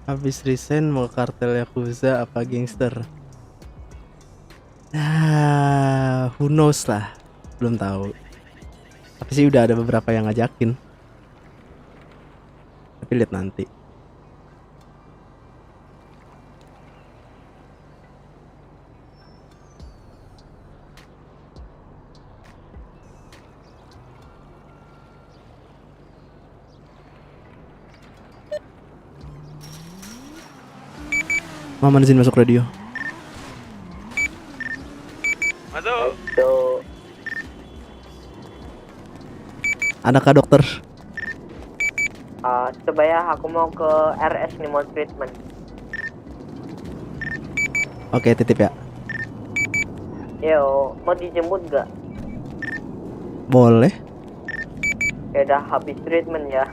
Habis resign mau kartel Yakuza apa gangster? Who knows lah. Belum tahu. Tapi sih udah ada beberapa yang ngajakin. Tapi lihat nanti. Mama izin masuk radio. Masuk. Adakah dokter? Coba ya, aku mau ke RS nih, mau treatment. Oke, titip ya. Yo, mau dijemput gak? Boleh. Ya udah, habis treatment ya.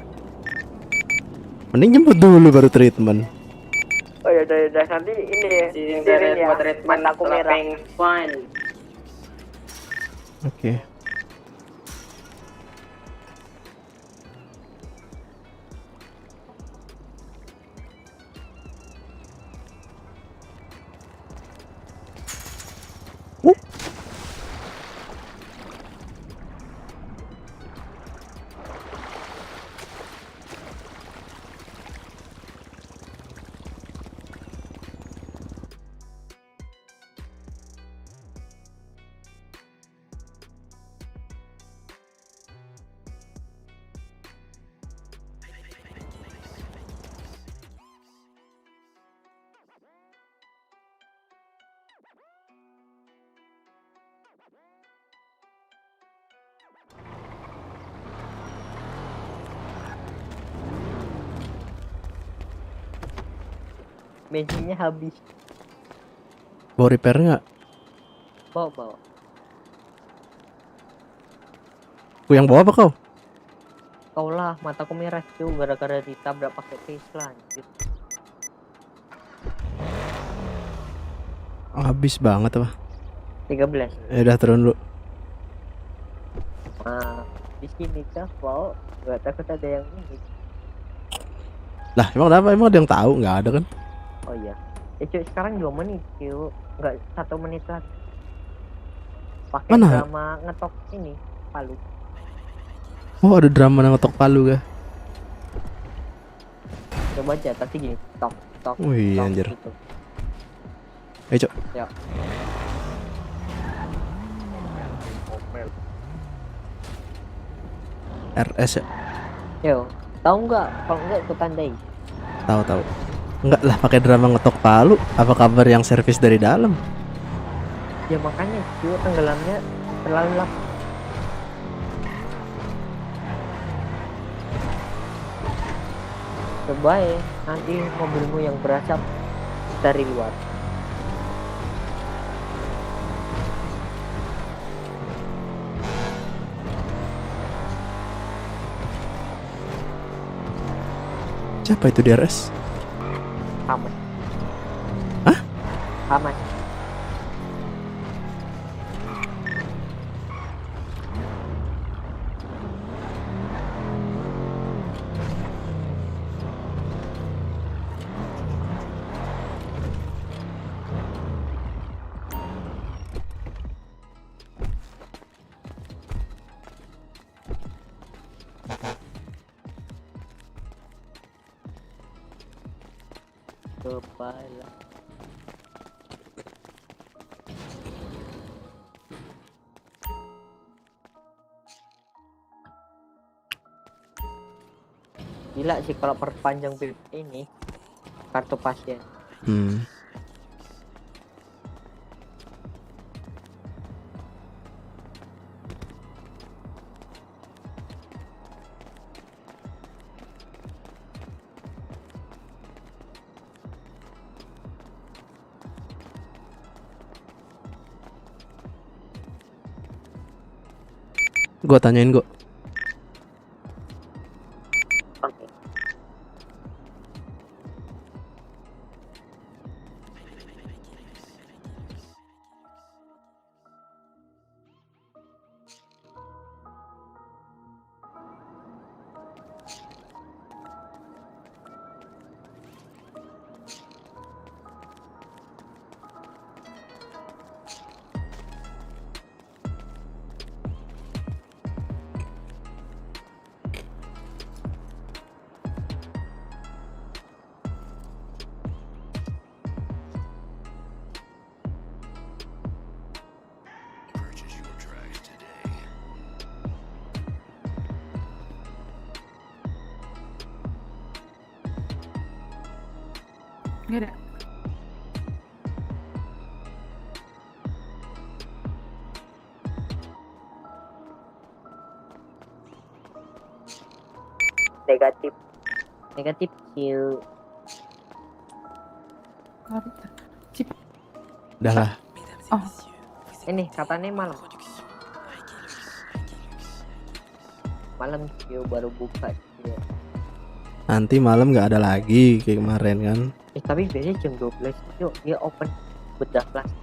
Mending jemput dulu baru treatment. Oh ya udah nanti ini setirin ya. Mataku merah. Oke. Bensinnya habis. Bawa repair nggak? Bawa. Aku yang bawa apa kau? Kau lah, mataku merah tuh gara-gara ditabrak pakai Tesla anjir. Habis banget apa? 13. Ya udah turun dulu. Di sini kah? Wow, gak takut ada yang ini. Lah emang apa? Emang ada yang tahu? Nggak ada kan? Oh iya. Cuy, sekarang 2 menit cuy. Nggak 1 menit lagi. Pakai Mana? drama ngetok ini Palu. Oh ada drama ngetok palu kah? Coba aja tapi gini, tok tok. Wih, tok, anjir. gitu. Ayo cok. Ya. RS ya. Yo, tahu nggak? Kalau nggak aku tandai. Tahu. Enggak lah pakai drama ngetok palu. Apa kabar yang servis dari dalam? Ya makanya cuy, tenggelamnya terlalu lama. Coba ya, nanti mobilmu yang berasap dari luar. Siapa itu di RS? Hamas. Hah? Hamas. Kepala. Gila sih kalau perpanjang ini kartu pasien. Gua tanyain gua. Oke. Nggak ada. Negatif. Negatif Ciu. Nggak ada. Cip. Udah lah. Oh, Ini katanya malam. Malam Ciu baru buka Ciu. Nanti malam nggak ada lagi kayak kemarin kan. Tapi biasanya jam 12 Ciu dia open bedah plastik.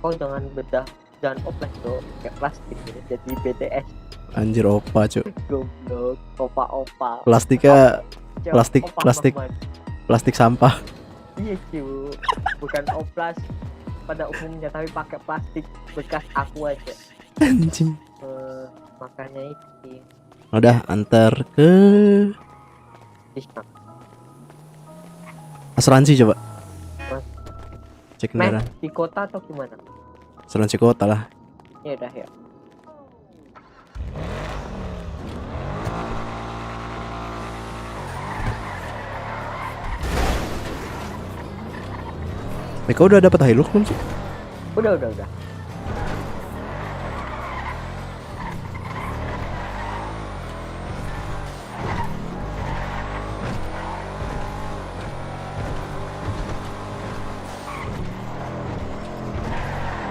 Kau jangan bedah, jangan oplas tuh kayak plastik gitu. Jadi BTS. Anjir opa cuy. Goblok, opa-opa. Plastiknya Ciu, plastik- opa plastik. Muhammad. plastik sampah. Iya Ciu, bukan oplas pada umumnya tapi pakai plastik bekas aku aja. Anjing. Makanya itu sih. Udah antar ke Disna. asuransi coba. Mas. Cek Men, kendaraan. di kota atau gimana? Asuransi kota lah. Ya udah ya. Mereka udah dapat Hilux belum sih? Udah.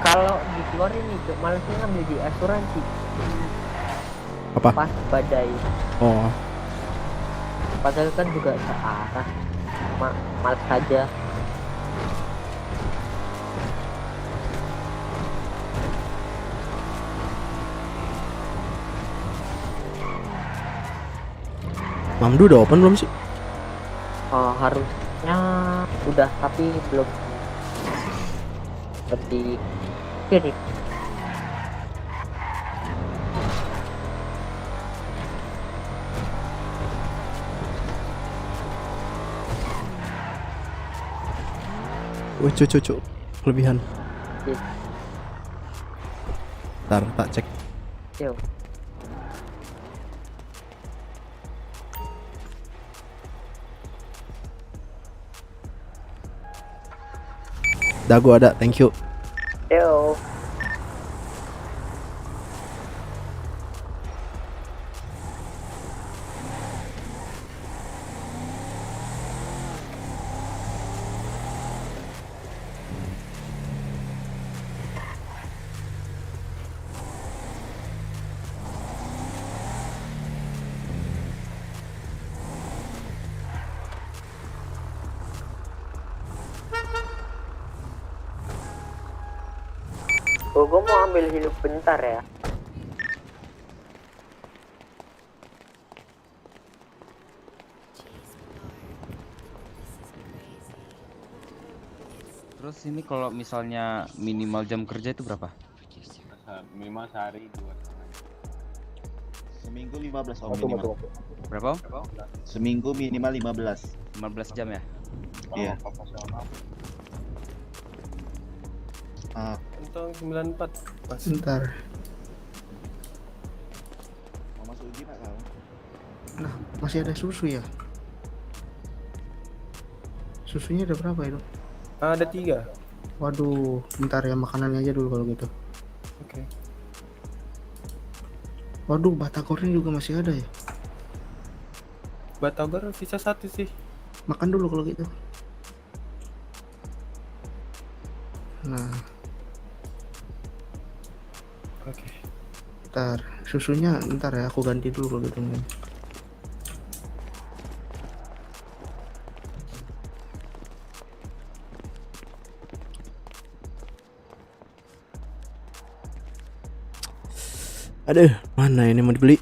Kalau di luar ini malesnya ngambil di asuransi Apa? pas badai. Oh, Padahal kan juga searah. Males saja. Mamdu udah open belum sih? Harusnya udah tapi belum seperti kirim. Wih cucu kelebihan. Yes. Ntar tak cek. Yo. Dago ada, thank you. Yo. Gue mau ambil hidup bentar ya. Terus ini kalau misalnya minimal jam kerja itu berapa? Minimal sehari 2 Seminggu 15 om minimal. Berapa? Seminggu minimal 15. 15 jam ya? Iya. Untung 94 Mas. Bentar. Mau masuk uji pak kau? Nah, masih ada susu ya? Susunya ada berapa itu? Ada 3. Waduh, bentar ya makanannya aja dulu kalau gitu. Oke. Waduh, batagornya juga masih ada ya? Batagor sisa 1 sih. Makan dulu kalau gitu. Nah, Oke. bentar. Susunya bentar ya, aku ganti dulu kalau gitu. Aduh, mana ini mau dibeli?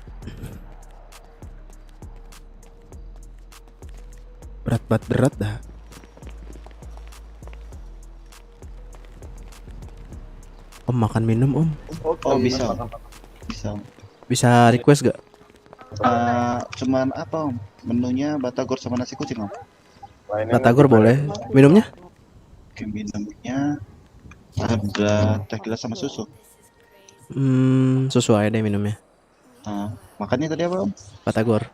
Berat dah. Om makan minum om. Oh bisa. Bisa. Bisa request gak? Cuman apa om? Menunya batagor sama nasi kucing om. Batagor boleh. Minumnya? Oke, minumnya ada teh gelas sama susu. Susu aja deh minumnya. Makannya tadi apa om? Batagor.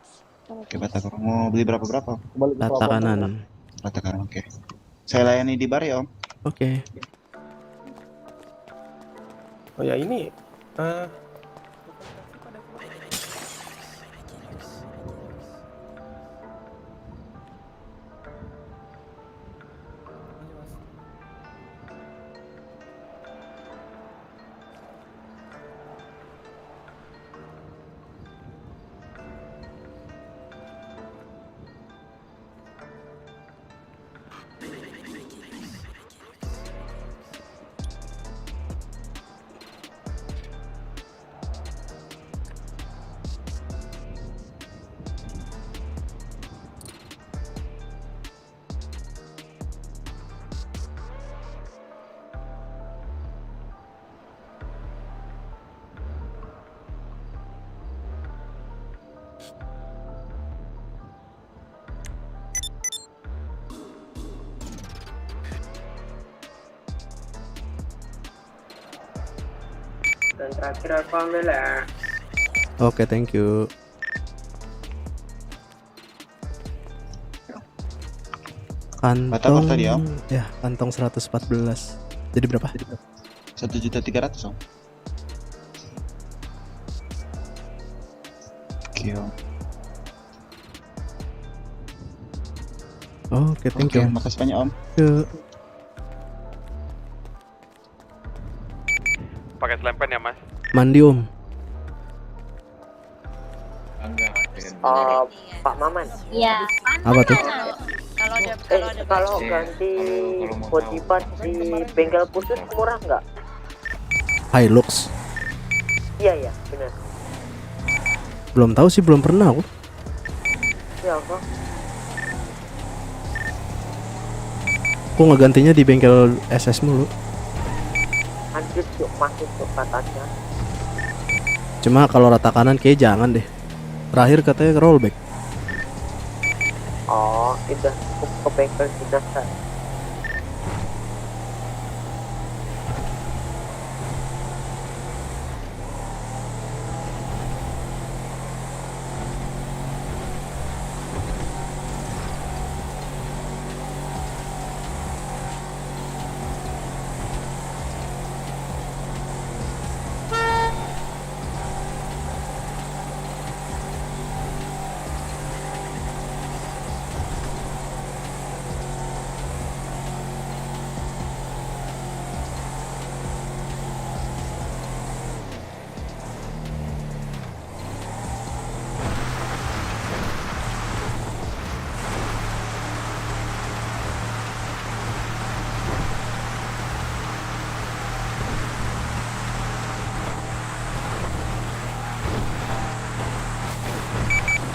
Oke, Batagor mau beli berapa? Rata kanan. Rata kanan, oke. Saya layani di bar ya, Om. Oke. Oh ya ini. Dan terakhir aku ambil ya. Oke, thank you. Batagor Kantong tadi, Om. ya, kantong 114. Jadi berapa? 1.300.000, Om. Oke, Om. Oke, thank Oke, you. makasih banyak, Om. Yuk. Pakai selempen ya, Mas? Mandi, Om. Pak Maman. Iya. Apa tuh? Kalau ganti body part di bengkel khusus murah nggak? Hilux. Iya benar. Belum tahu sih, belum pernah aku. Ya kok. Aku ngegantinya di bengkel SS mulu. Anjir yuk masuk tuh katanya. Cuma kalau rata kanan kayak jangan deh. Terakhir katanya rollback. Oh, udah ke bengkel sudah saya.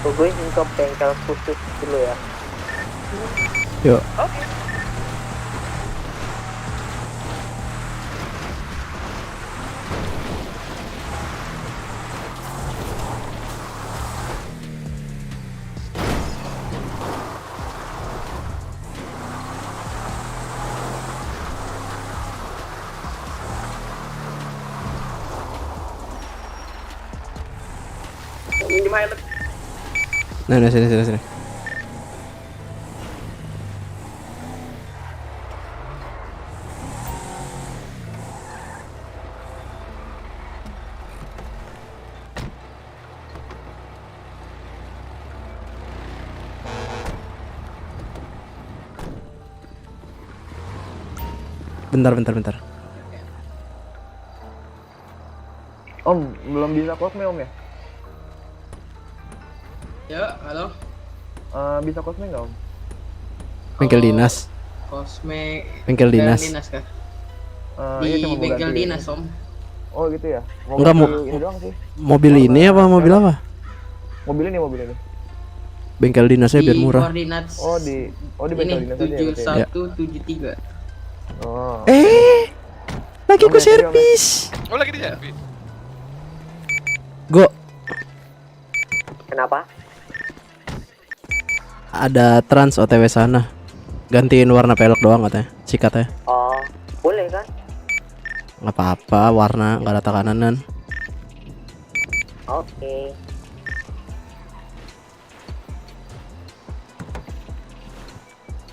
Tungguin ke bengkel khusus dulu ya. Yuk. Nah, sini. Bentar. Om belum bisa cosme Om ya? Ya, halo. Bisa cosme nggak Om? Bengkel dinas. Cosme. Bengkel dinas. Kah? Iya, Di cuma mau bengkel ganti. dinas, Om. Oh gitu ya? Enggak, Ini doang sih. Mobil ini apa mobil apa? Mobil ini. Bengkel dinasnya biar Di murah. koordinat Oh di bengkel ini dinas aja ya, berarti ya? 7173. Oh. Lagi Oke, ku servis. Oh, lagi di servis. Go. Kenapa? Ada trans OTW sana. Gantiin warna pelek doang katanya. Sikatnya. Oh, boleh kan? Nggak apa-apa, warna nggak rata kananan. Oke.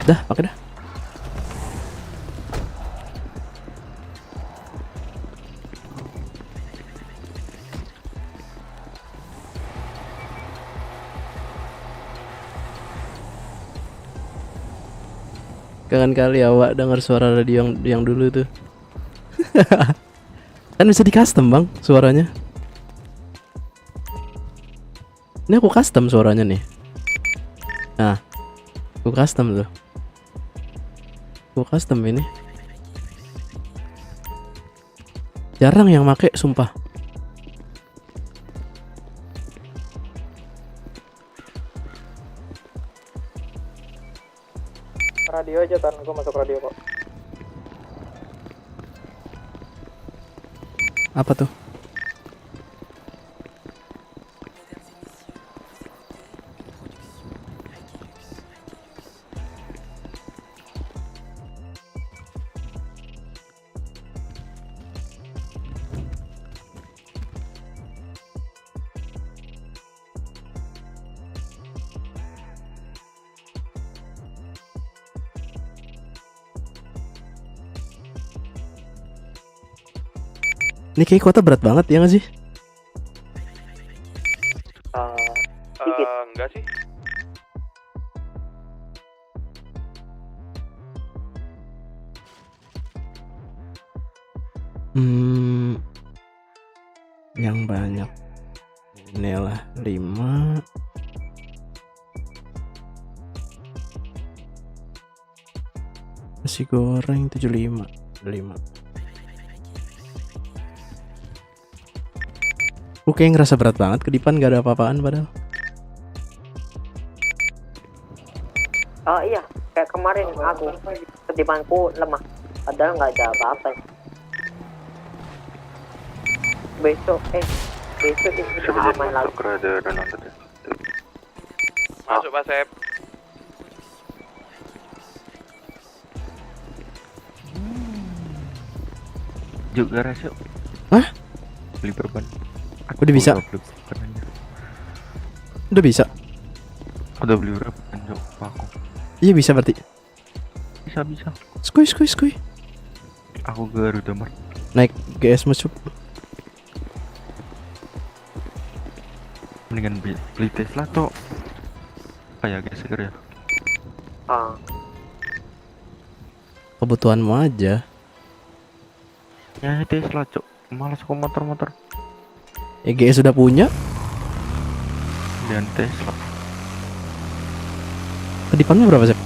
Dah, pakai dah. Kangen kali awak dengar suara radio yang dulu tuh. Kan bisa di custom bang suaranya. Ini aku custom suaranya nih. Nah, aku custom tuh. Aku custom ini. Jarang yang make, sumpah. Radio aja, tar gua masuk radio kok. Apa tuh? Ini kayak kuota berat banget ya nggak sih? Dikit. Enggak sih. Yang banyak. Inilah 5. Nasi goreng 75. 5. Aku kayak ngerasa berat banget ke depan, gak ada apa-apaan padahal. Oh iya, kayak kemarin aku ketipanku lemah, padahal nggak ada apa-apa. Besok itu aman lagi. Masuk Pak Sep. Juga rasio. Hah? Beli perban. Udah bisa? Udah bisa? Udah beli berapa kan Jok? Aku. Iya bisa berarti. Bisa. Skuy. Aku Garuda Mart. Naik GS musuh. Mendingan beli Tesla tuh. Kayak geser ya. Kebutuhanmu aja. Ya Tesla Cok. Malas aku motor-motor. GS sudah punya. Dan Tesla. Kedipannya berapa sih?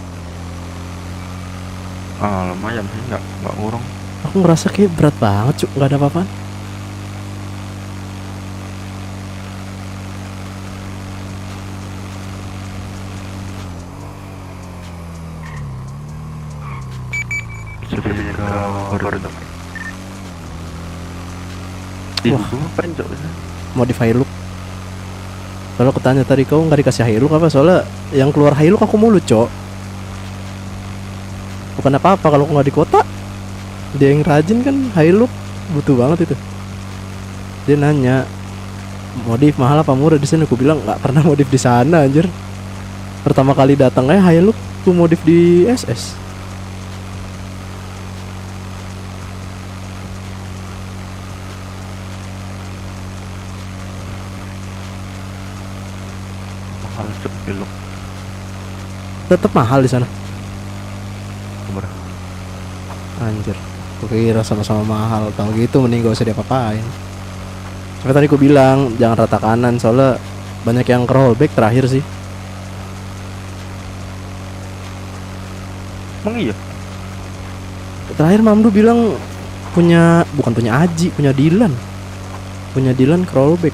Lumayan sih, nggak ngurung. Aku ngerasa kayak berat banget cuk, nggak ada apa-apaan. Wah, modify look. Kalau aku tanya tadi kau nggak dikasih high look apa? Soalnya yang keluar high look aku mulu cok. Bukan apa-apa kalau aku nggak di kota. Dia yang rajin kan high look butuh banget itu. Dia nanya modif mahal apa murah di sini? Aku bilang nggak pernah modif di sana anjir. Pertama kali datang high look tuh modif di SS. Mahal Cok belok. Tetap mahal di sana. Berapa? Anjir, aku kira sama-sama mahal. Kalau gitu mending gak usah diapa-apain. Sampai tadi aku bilang jangan rata kanan soalnya banyak yang rollback terakhir sih. Emang iya? Terakhir Mamdu bilang bukan punya Aji, punya Dilan. Punya Dilan rollback.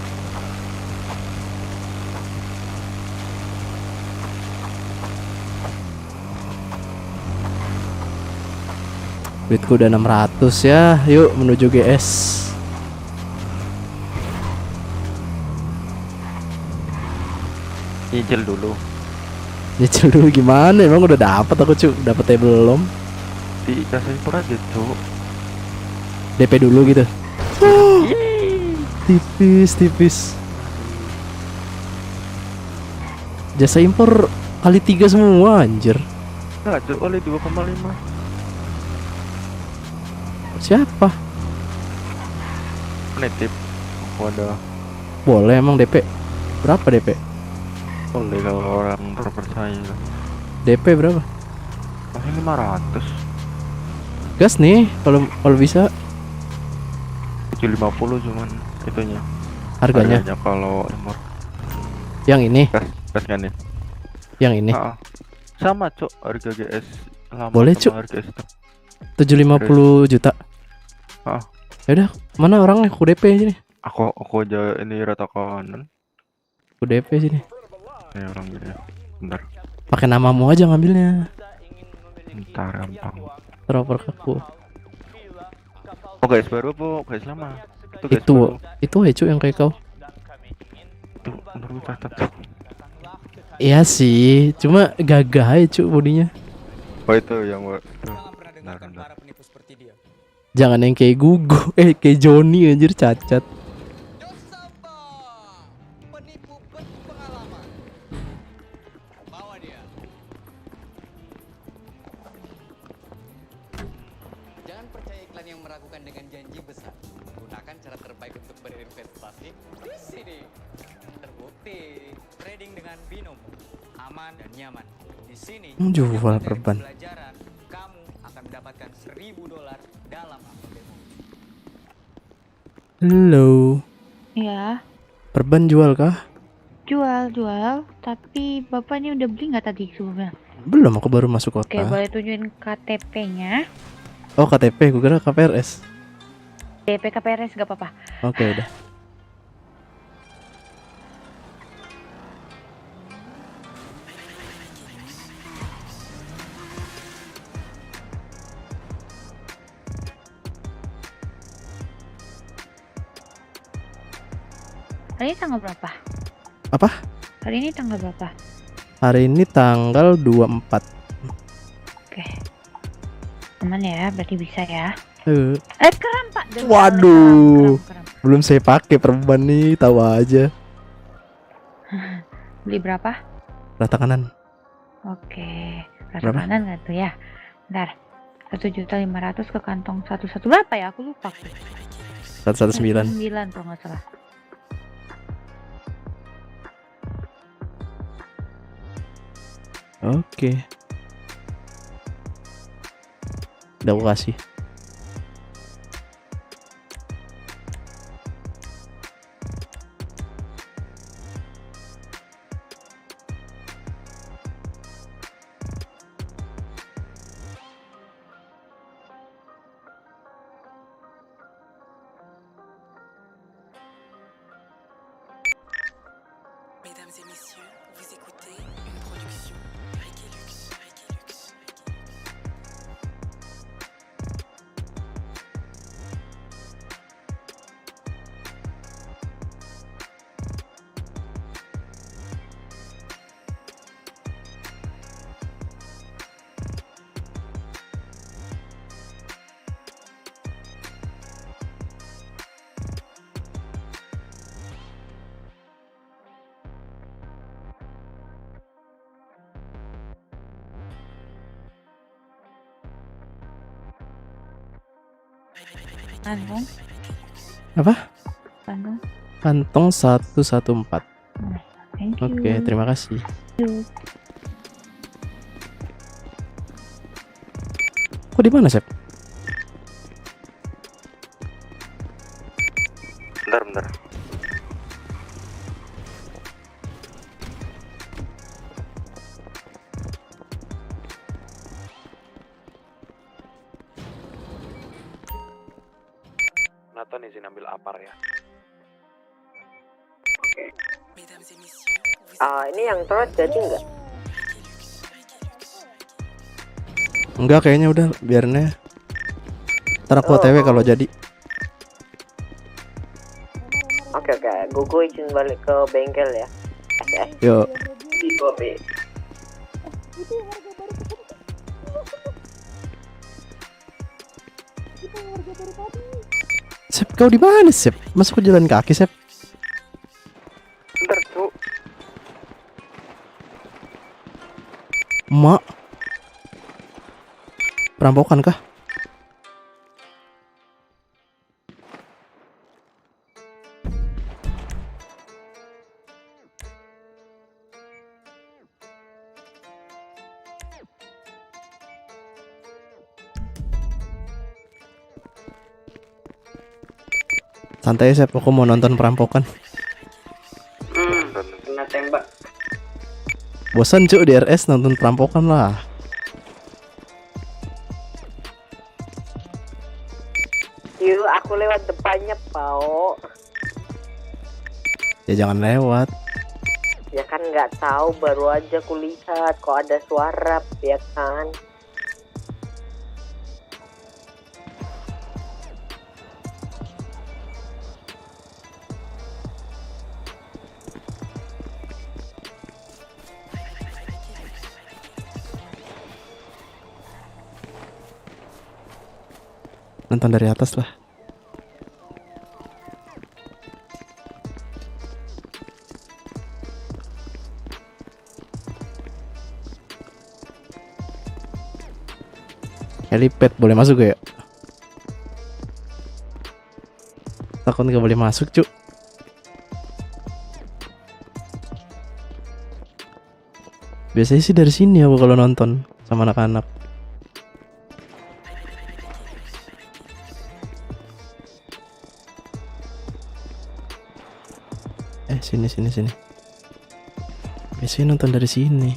Duitku udah 600 ya. Yuk menuju GS. Nyicil dulu. Nyicil dulu gimana? Emang udah dapat aku cuy. Dapetnya belum. Di kasih pura aja Cok. DP dulu gitu. Tipis. Jasa impor kali 3 semua anjir. Enggak, Cuk, oleh 2,5. Siapa? Nitip. Waduh. Boleh emang DP. Berapa DP? Boleh kalau orang terpercaya. DP berapa? Masih 500. Gas nih kalau bisa 750 cuman itunya. harganya. Kalau umur Yang ini, gas kan ya. yang ini. Sama, Cuk, harga GS lama Boleh, sama Cuk. harga S-Tech. 750 juta. Ah. Ya udah, mana orangnya? Aku DP sini. Aku aja ini rata kanan. Aku DP sini. Ini orang gini. Bentar. Pakai namamu aja ngambilnya. Bentar gampang. Teroper ke aku. Oh, guys baru apa? Guys lama. Guys Itu baru. Hecu yang kayak kau. Itu menurut catat. Iya sih, cuma gagah Hecu bodinya. Oh, itu yang itu. Bentar. Jangan yang kayak Gugu, kayak Joni anjir cacat. Jangan percaya iklan yang meragukan dengan janji besar. Gunakan cara terbaik untuk berinvestasi di sini. Terbukti trading dengan Binomo aman dan nyaman. Di sini Jual dari perban. pembelajaran, kamu akan mendapatkan $1.000 dalam akun demo. Halo, Ya, perban jual kah? jual, tapi bapak ini udah beli nggak tadi sebelumnya? Belum, aku baru masuk Oke, kota. boleh tunjukin KTP-nya. Oh, KTP, aku kira KPRS. DP KPRS nggak apa-apa. Oke, udah. Hari ini tanggal berapa? Apa? Hari ini tanggal berapa? Hari ini tanggal 24. Oke. Aman ya, berarti bisa ya. Keren Pak. Waduh. Keren. Belum saya pakai perban nih, tahu aja. Beli berapa? Rata kanan. Oke. Rasa Berapa? kanan nggak tuh ya? Bentar. 1.500.000 ke kantong 11 berapa ya? Aku lupa. 119. 9 kalau nggak salah. Oke. Udah aku kasih. Mesdames et messieurs, vous écoutez une production Requilux. Kantong. Apa? Kantong. Kantong 114. Thank you. Oke, terima kasih. Kok di mana, Sep? Bentar. Nathan izin ambil apar ya. Mesdames et messieurs, Ini yang terus jadi nggak? Enggak, kayaknya udah biarin aja. Ntar aku OTW kalau jadi. Oke, Gugu izin balik ke bengkel ya. Yuk. Di kopi. Sep, kau di mana, Sep? Masa aku jalan kaki, Sep? Bentar, Cuk. Mak, Perampokan kah? Santai Sep, aku mau nonton perampokan. Kena tembak. Bosan cuk di RS nonton perampokan lah. Yuk, aku lewat depannya, Pao. Ya jangan lewat. Ya kan nggak tahu, baru aja kulihat kok ada suara, ya kan? Nonton dari atas lah. Helipad boleh masuk ya? Takut nggak boleh masuk cuk. Biasanya sih dari sini aku kalau nonton sama anak-anak. Sini. Biasanya nonton dari sini.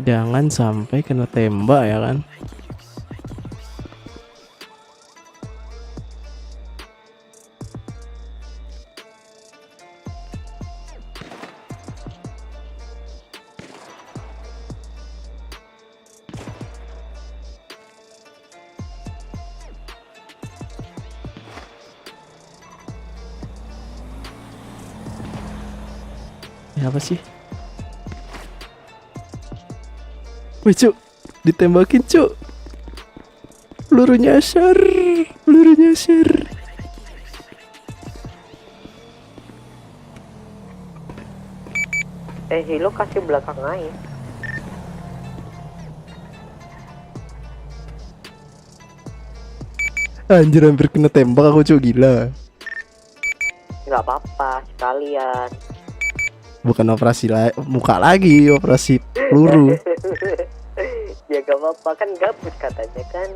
Jangan sampai kena tembak ya kan. Ya apa sih? Wih cuk, ditembakin cuk. Peluru nyasar. Hilo kasih belakang aja. Anjir hampir kena tembak aku cuk, gila. Nggak apa-apa, sekalian. Bukan operasi muka lagi, operasi peluru. Ya gak apa-apa, kan gabut katanya kan.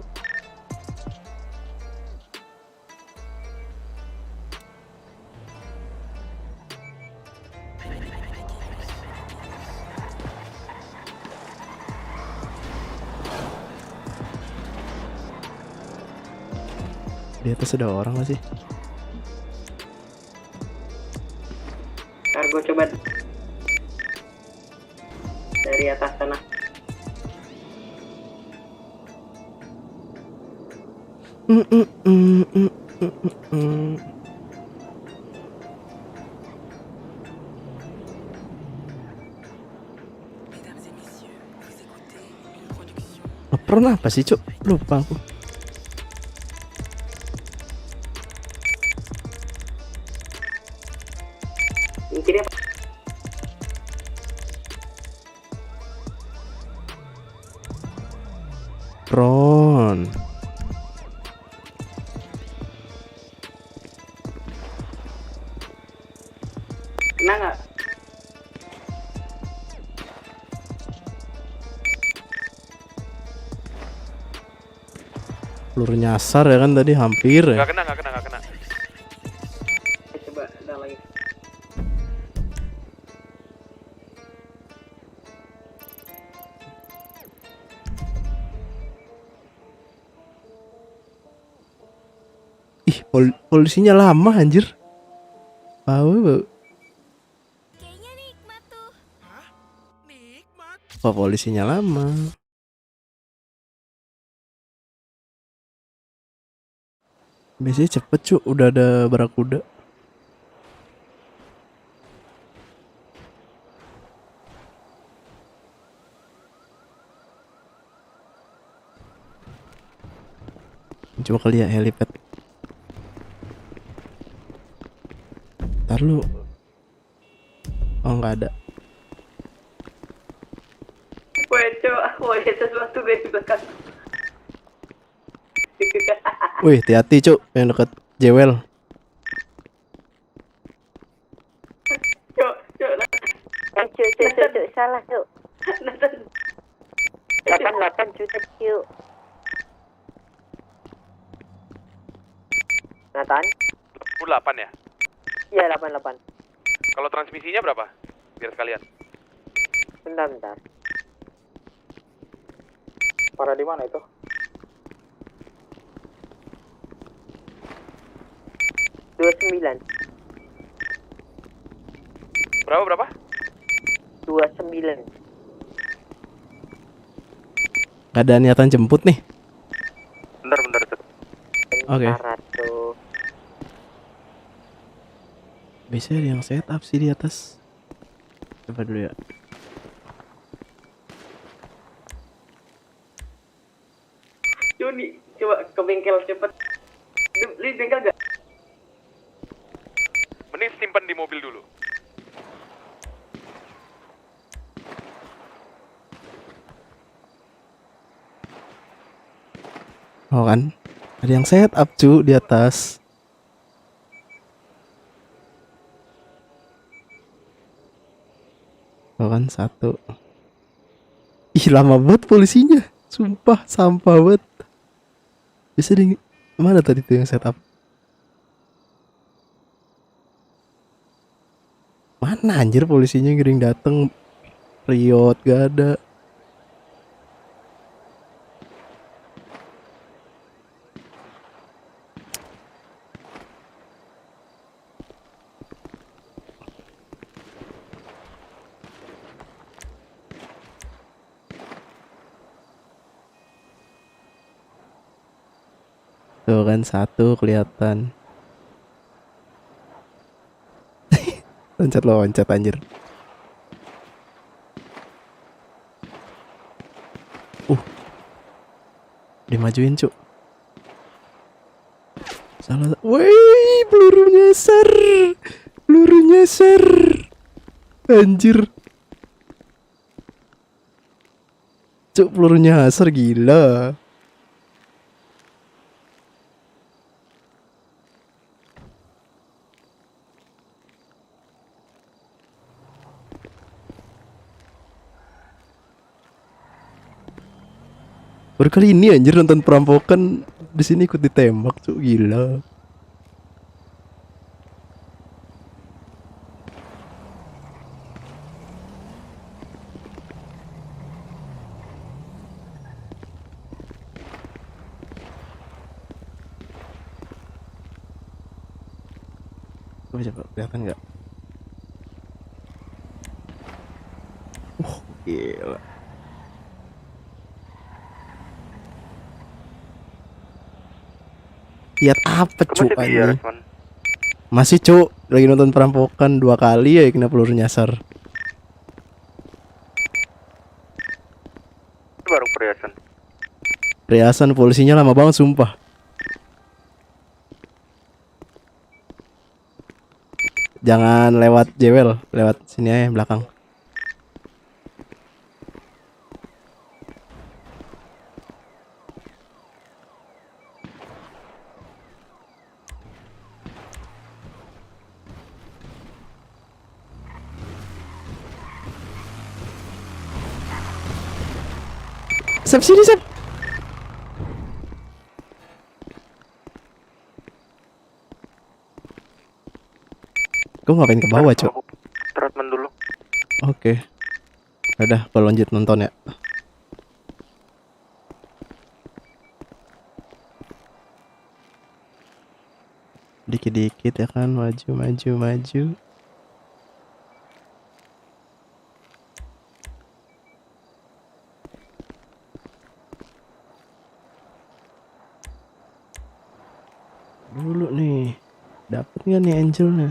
Di atas ada orang gak sih? Ntar gue coba dari atas sana. Mesdames et messieurs, vous écoutez une production. Pernah apa sih cuk? Lupa aku. Ini apa? Drone. Kena nggak? Peluru nyasar ya kan tadi hampir ya. Nggak kena. Coba ada lagi. Ih, polisinya lama anjir. Bau. Kayaknya nikmat tuh. Hah? Nikmat? Kok polisinya lama? Biasanya cepet cuk, udah ada barakuda. Coba kali ya helipad. Ntar lu. Oh nggak ada. Woi, coba, woi, sesuatu guys di belakang. Wih, hati-hati cuk, yang deket Jewel. Cok, Cuk, salah cuk. Nathan. 88 juta cuk. Nathan? 8 ya? Iya 88. Kalau transmisinya berapa? Biar sekalian. Bentar. Parah di mana itu? Berapa? 29. Gak ada niatan jemput nih. Bentar. Oke. Bentar tuh. Biasanya ada yang setup sih di atas. Coba dulu ya. Juni, coba ke bengkel cepet. Beli bengkel gak? Mending simpan di mobil dulu. Oh kan, ada yang setup cu di atas. Oh kan satu. Ih lama banget polisinya. Sumpah sampah banget. Bisa di mana tadi tuh yang setup? Mana anjir polisinya giring dateng. Riot gak ada. Tuh kan satu kelihatan. Loncat anjir. Dimajuin cuk. Salah. Woi, peluru nyasar. Anjir. Cuk, peluru nyasar gila. Baru kali ini anjir nonton perampokan di sini ikut ditembak tuh gila. Coba kelihatan nggak? Gila. Lihat apa cuk anjing? Masih cuk, lagi nonton perampokan 2 kali ya kena peluru nyasar. Baru perhiasan. Perhiasan polisinya lama banget sumpah. Jangan lewat Jewel, lewat sini aja belakang. Sep sini Sep. Kau ngapain ke bawah cok? Treatment dulu. Oke. Udah, kalau lanjut nonton ya. Dikit-dikit ya kan, maju. Dulu nih, dapet nggak nih angelnya?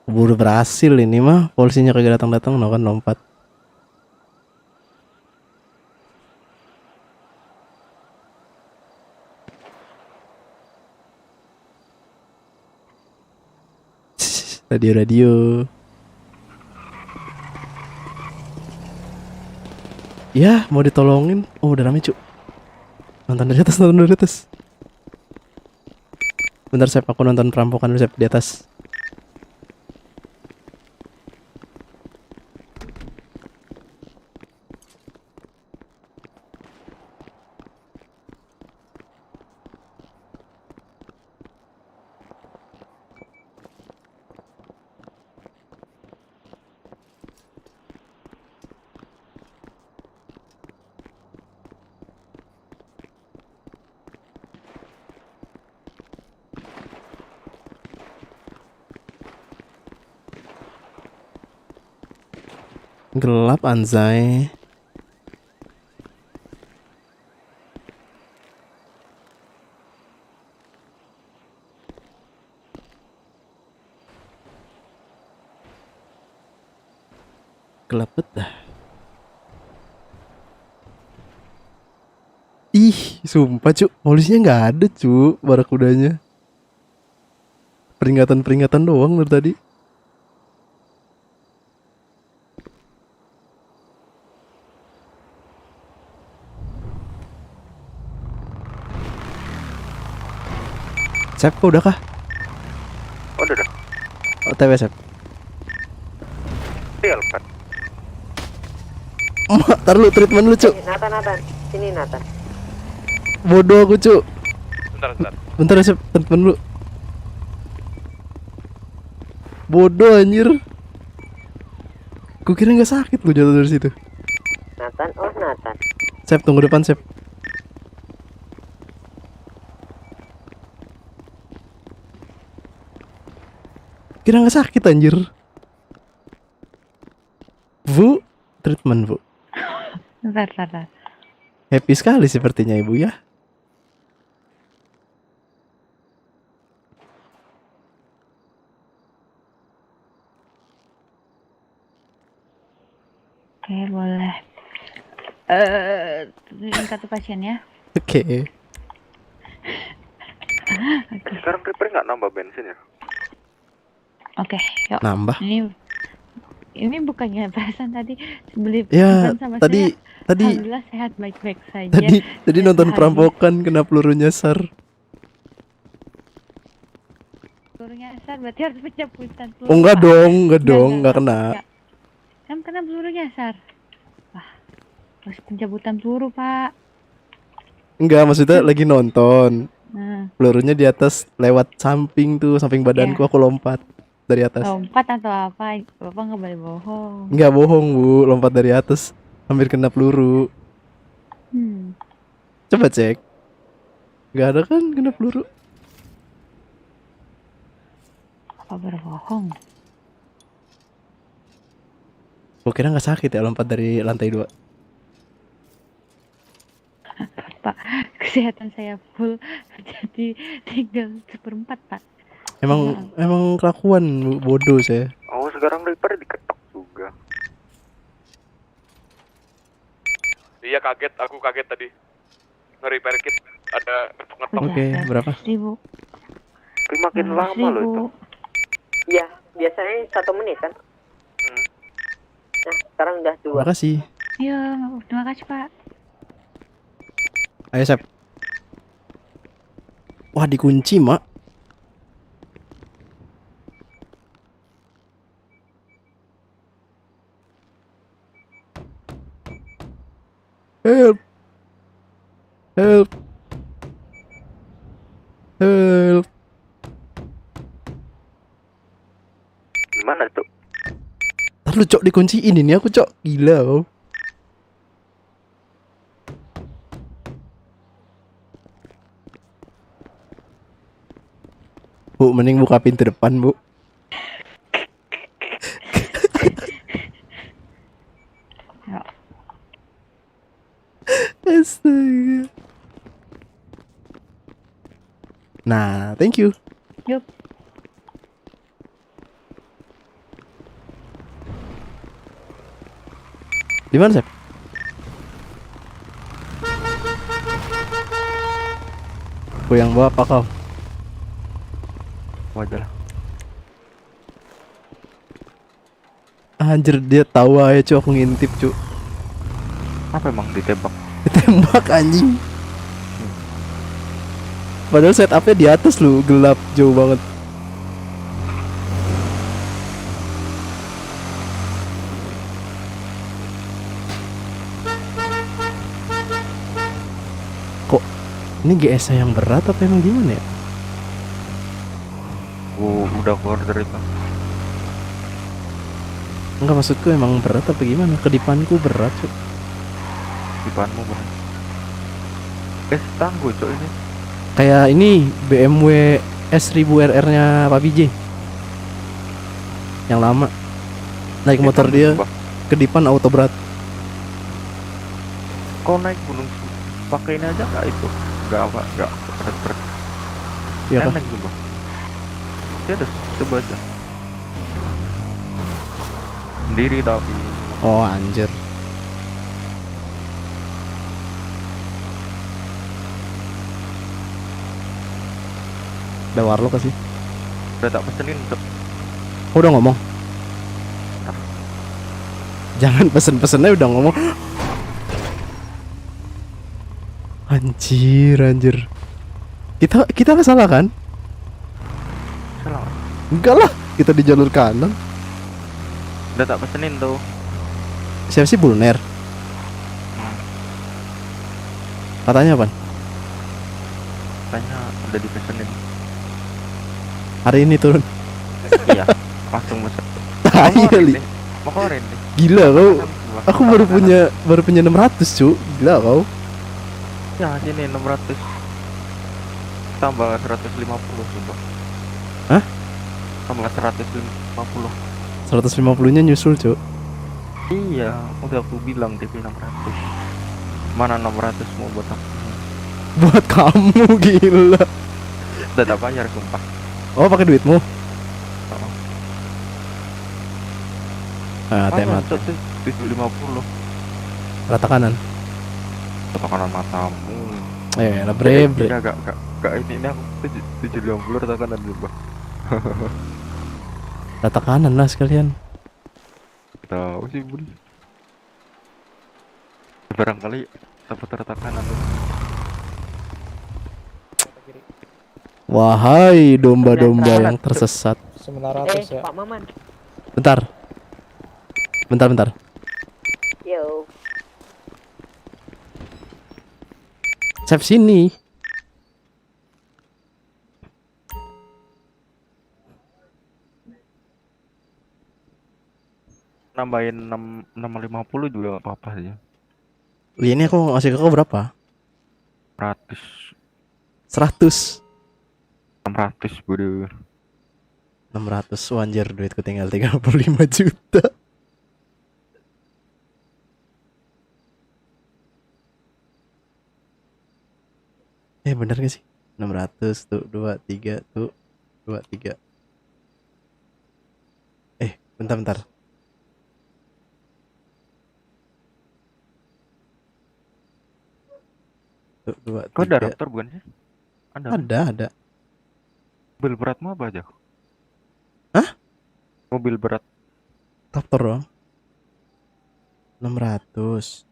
Buru berhasil ini mah, polisinya kagak datang-datang, no kan lompat. Radio. Ya, mau ditolongin. Oh, udah rame, Cuk. Nonton dari atas. Bentar, Sep, aku nonton perampokan dulu, Sep, di atas. Gelap anjay. Gelap banget dah. Ih, sumpah Cuk, polisinya nggak ada Cuk, barakudanya. Peringatan doang dari tadi. Sep, kok udah kah? Oh, udah. OTW, Sep. Iya, Alfred. Tar lu treatment lu, Cuk. Nathan. Sini Nathan. Bodoh aku, Cuk. Bentar. Bentar ya, Sep, treatment lu. Bodoh anjir. Kukira nggak sakit lu jatuh dari situ. Nathan. Sep, tunggu depan, Sep. Kira nggak sakit anjir. Bu, treatment Bu. Bentar. Happy sekali sepertinya Ibu ya. Oke, boleh. Tunjukin kartu pasien ya. Oke. Sekarang Reaper nggak nambah bensin ya? Oke, yuk. Nambah. Ini bukannya perasaan tadi beli Ya, sama tadi saya. Alhamdulillah sehat baik-baik saja. Tadi nonton perampokan kena peluru nyasar. Peluru nyasar berarti harus pencabutan peluru. Oh enggak Pak. dong, enggak kena. Enggak. Kan kena peluru nyasar. Wah, harus pencabutan peluru, Pak. Enggak, maksudnya lagi nonton. Nah, Pelurunya di atas lewat samping tuh, samping badanku, aku lompat dari atas. lompat atau apa? Bapak nggak boleh bohong. Enggak bohong Bu, lompat dari atas hampir kena peluru. Coba cek. Enggak ada kan kena peluru? Apa berbohong? Gua kira nggak sakit ya lompat dari lantai 2. Pak, kesehatan saya full, jadi tinggal 1/4, Pak. Emang kelakuan Bu, bodoh saya. Oh, sekarang Reaper diketok juga. Iya, aku kaget tadi. Nge-repair kit ada ngetok. Oke, berapa? 100.000. Tapi makin lama loh itu. Iya, biasanya 1 menit kan. Nah, sekarang udah 2. Terima kasih. Iya, terima kasih, Pak. Ayo Sep. Wah, dikunci Mak. Help. Gimana tuh? Ntar lu Cok dikunciin ini aku Cok. Gila kau. Bu, mending buka pintu depan, Bu. Ya. Astaga. Nah, thank you. Yup. Di mana, Sep? Aku yang bawa apa kau? Wajar. Anjir dia tahu aja cu aku ngintip cu. Apa emang ditembak? Ditembak anjing. Padahal setupnya di atas lu, gelap jauh banget. Kok ini GS yang berat apa emang gimana ya? Udah keluar dari itu. Enggak, maksudku emang berat apa gimana? Kedipanku berat cu. Dipanmu bener. Tangguh cok ini. Kayak ini BMW S1000 RR-nya Pak BJ. Yang lama. Naik motor dia kedipan auto berat. Kau naik gunung pakai ini aja nggak itu? Nggak apa? Nggak berat-berat. Iya kan? Enak gitu bang. Ya udah coba aja. Sendiri tapi. Oh anjir. Ada warlock sih. Udah tak pesenin cok. Udah ngomong. Jangan pesen-pesennya udah ngomong. Anjir. Kita nggak salah kan? Salah. Enggak lah, kita di jalur kanan. Udah tak pesenin tuh. Siapa sih Bulner? Katanya apa? Tanya udah dipesenin. Hari ini turun. Iya, langsung pesen. Tai kali. Mau koren nih. Gila kau. Aku baru punya 600 cu. Gila kau. Ya sini 600 tambah 150 coba. Hah? Tambah 150. 150-nya nyusul cu. Iya, udah aku bilang DP 600. Mana 600 mau buat aku? Buat kamu gila. Udah tak bayar sumpah. Oh pakai duitmu? Oh. Temat. 750. Rata kanan. Tekanan matamu. Lah bre. Ya gak ini aku 750 rata kanan juga. Rata kanan lah sekalian. Tahu sih bun. Barangkali dapat rata kanan. Wahai domba-domba yang tersesat. 900 ya. Pak Maman. Bentar. Yo. Save sini. Nambahin 650 juga gak apa-apa sih. Ini aku ngasih ke kau berapa? 100 100. 600 bro. 600 anjir, duitku tinggal 35 juta. Bener gak sih? 600 tuh 23 tuh 23. Bentar. Tuh 23. Kau ada Raptor bukan sih? Ada. Mobil berat mah apa aja? Hah? Mobil berat. Raptor doang. 600.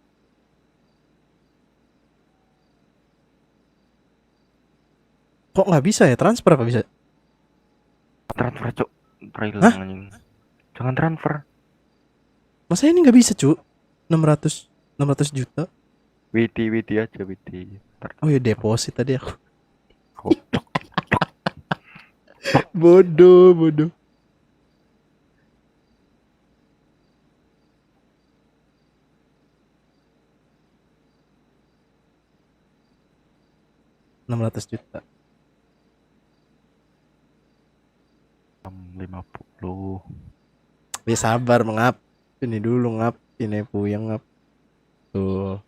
Kok nggak bisa ya? Transfer apa bisa? Transfer cok. Trailer Hah? anjing. Jangan transfer. Masa ini nggak bisa cu? 600 juta. WT aja WT. Oh ya deposit tadi aku. Goblok. Bodoh. 600 juta. 650. Ya sabar mengap. Ini dulu ngap. Ini puyeng ngap. Tuh.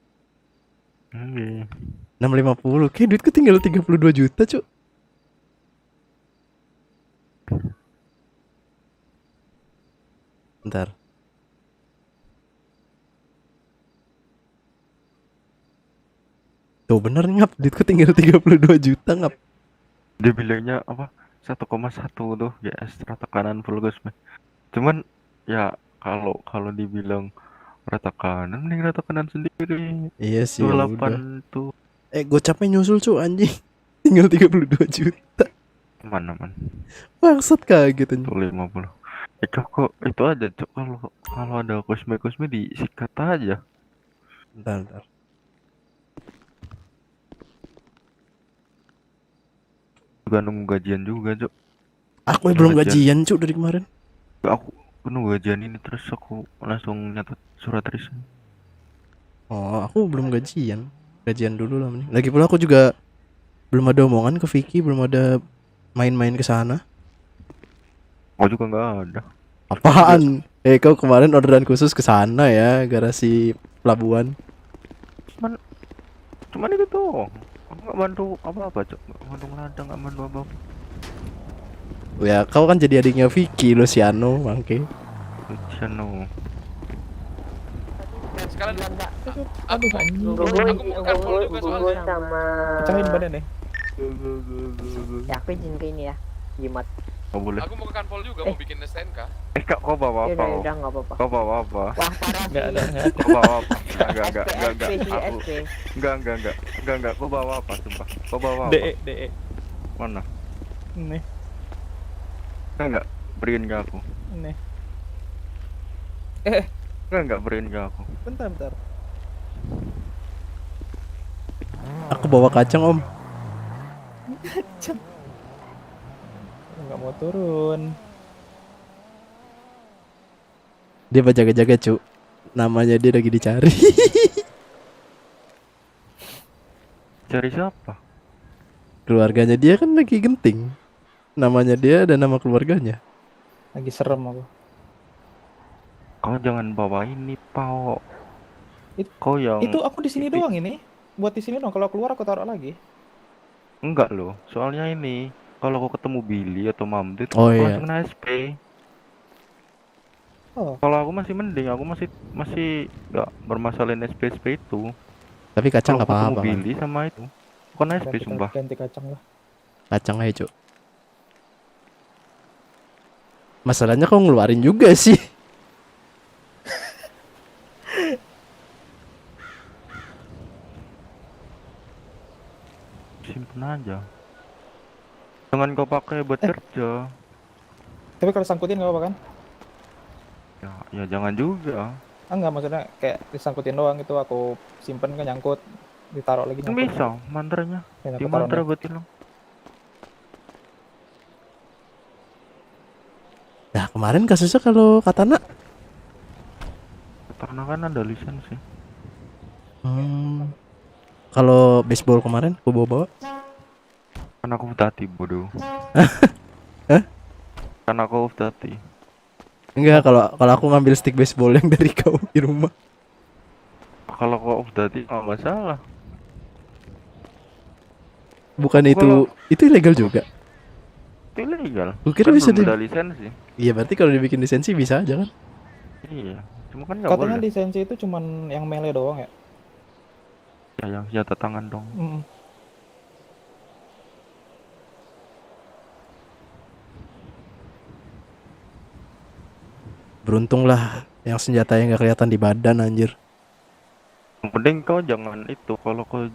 650. Kayak duitku tinggal 32 juta, Cuk. Bentar. Tuh bener ngap, duitku tinggal 32 juta ngap. Dia bilangnya apa? 1,1 tuh GS rata kanan full gas. Cuman ya Kalau kalau dibilang rata kanan, mending rata kanan sendiri. Iya sih, ya udah. 28 tuh Gocapnya nyusul cu anjing. Tinggal 32 juta. mana man? Bangsat kaget anjing. Tuh 50. Cok kok itu aja cok, kalau kalau ada kosme disikat aja. Bentar. Juga nunggu gajian juga cok. Aku belum gajian cu dari kemarin. Aku nunggu gajian ini terus aku langsung nyatet surat resign. Oh, aku belum gajian. Gajian dulu lah mending. Lagi pula aku juga belum ada omongan ke Vicky, belum ada main-main ke sana. Aku juga nggak ada. Apaan? Kau kemarin orderan khusus ke sana ya, garasi pelabuhan. Cuman itu tuh. Aku nggak bantu apa-apa cok. Nggak bantu ngeladang, nggak bantu apa-apa. Ya, kau kan jadi adiknya Vicky, Luciano, bangke. Luciano. Sekarang Aduh anjing. Gue sama. Pecahin badan deh. Ya aku izin ke ini ya. Jimat. Nggak boleh. aku mau ke kanpol juga, mau bikin STNK. Kak, kau bawa Ya apa? udah nggak apa-apa. Kau bawa apa? Wah parah Enggak ada. Kau bawa apa? Enggak. SP Aku enggak. Kau bawa apa? Sumpah. Kau bawa apa? DE. Mana? Nih. Enggak. Beriin ke aku. Nih. Enggak beriin ke aku. Bentar. Aku bawa kacang, Om. Enggak mau turun. Dia berjaga-jaga, cu. Namanya dia lagi dicari. Cari siapa? Keluarganya dia kan lagi genting. Namanya dia dan nama keluarganya. Lagi serem aku. Kau jangan bawa ini, Pao. Itu Yang Itu aku di sini doang ini. Buat di sini doang. Kalau keluar aku taruh lagi. enggak loh. Soalnya ini kalau kau ketemu Billy atau Mamdit, Oh, kau iya. langsung kena SP. Oh. Kalau aku masih mending, aku masih enggak bermasalahin SP itu. Tapi kacang Kalau nggak ketemu apa-apa kan. Billy sama itu, bukan SP sumpah. Ganti kacang lah. Kacang aja, cu. Masalahnya kau ngeluarin juga sih. Simpen aja. Jangan kau pakai buat kerja. Tapi kalau sangkutin nggak apa-apa kan? Ya jangan juga. Enggak, maksudnya kayak disangkutin doang itu aku simpen kan nyangkut, ditaruh lagi Kan nyangkut. bisa mantranya. Ya, Di aku taruh mantra nih. buat hilang. Nah, kemarin kasusnya kalau Katana. Karena kan ada lisensi. Kalau baseball kemarin aku bawa-bawa. Kan aku tati bodoh. Hah? Kan aku tati. Enggak, kalau aku ngambil stick baseball yang dari kau di rumah. Kalau kau tati nggak masalah. Bukan Kalau- itu ilegal juga. Itu ilegal. Kukira Kan bisa belum ada lisensi. Iya, berarti kalau dibikin lisensi bisa aja kan? Iya. Cuma kan nggak Katanya boleh. lisensi itu cuman yang melee doang ya? Ya yang senjata tangan dong. Mm. Beruntung lah yang senjata yang nggak kelihatan di badan anjir. Yang penting kau jangan itu, kalau kau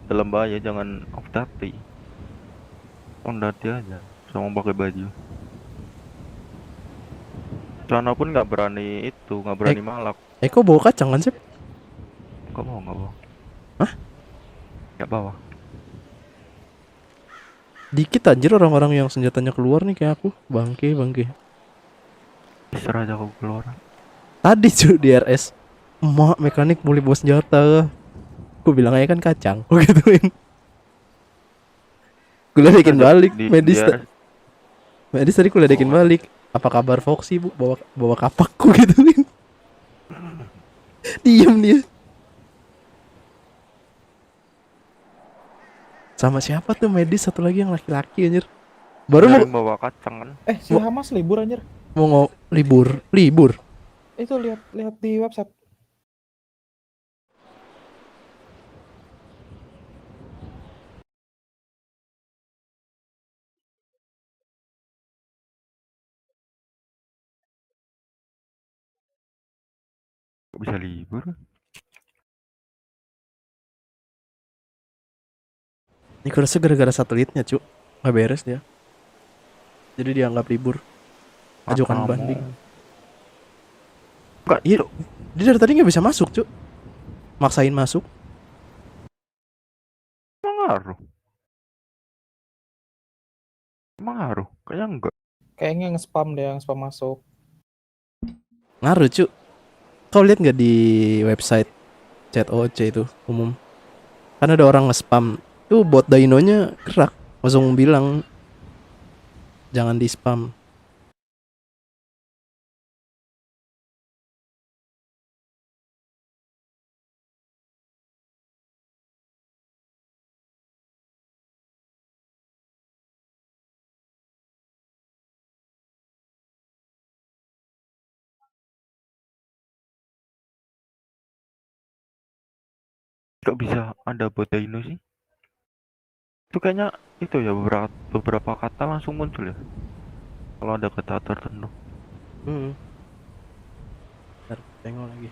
dalam bahaya jangan off dati. On dati aja sama pakai baju. Celana pun nggak berani itu, nggak berani malak. Kok bawa kacang kan sih? Nggak bawa. Hah? Nggak bawa. Dikit anjir orang-orang yang senjatanya keluar nih kayak aku. Bangke. Serah aja kau keluar. Tadi cuy di RS. Emak mekanik boleh bawa senjata. Gue bilang aja kan kacang. Gue gituin. Gue ledekin balik. Medis tadi gue ledekin balik. Apa kabar Foxy bu? Bawa kapak gue gituin. Diem dia. Sama siapa tuh medis satu lagi yang laki-laki anjir. Baru Yang bawa kacang kan. Si Hamas libur anjir. mau libur. Itu lihat di website. Kok bisa libur? Ini aku rasa gara-gara satelitnya, Cuk. Nggak beres dia. Jadi dianggap libur. Ajukan Kamu banding. enggak, Iya, Cuk. dia dari tadi nggak bisa masuk, Cuk. Maksain masuk. Emang ngaruh. Emang ngaruh. Kayaknya enggak. Kayaknya nge-spam deh, yang spam masuk. Ngaruh, Cuk. Kau lihat nggak di website chat OC itu umum? Kan ada orang nge-spam. Tuh bot Dainonya gerak. Langsung bilang jangan di spam. Kok bisa ada bot Dino sih? Itu kayaknya itu ya beberapa kata langsung muncul ya. Kalau ada kata tertentu. Ntar tengok lagi.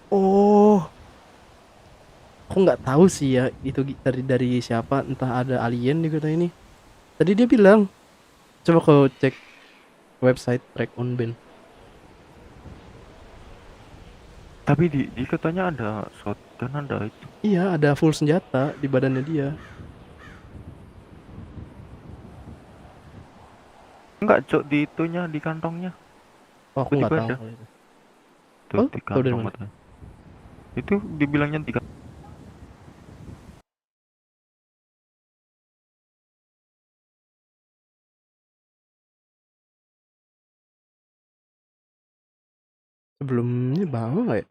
Oh, aku nggak tahu sih ya itu dari siapa, entah ada alien di kota ini. Tadi dia bilang, coba kau cek website track on band. Tapi di katanya ada shotgun, ada itu. Iya, ada full senjata di badannya dia. Enggak, Cok, di itunya, di kantongnya. Oh, aku nggak Tiba-tiba tahu ada. kalau itu. Tuh, Oh, di tahu dari kantong mana? katanya. Itu dibilangnya di kantong. Sebelumnya bawa nggak ya?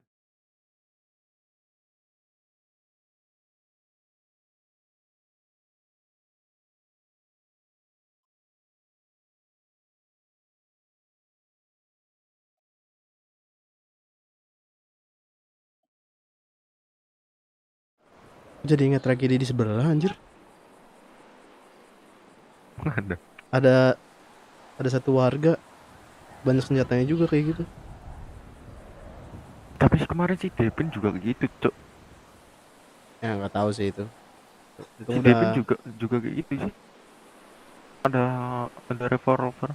Jadi ingat tragedi di sebelah anjir. Ada. Ada satu warga banyak senjatanya juga kayak gitu. Tapi kemarin si Devin juga gitu, Cok. Ya nggak tahu sih itu. Itu Si udah Devin juga kayak gitu sih. Ada revolver.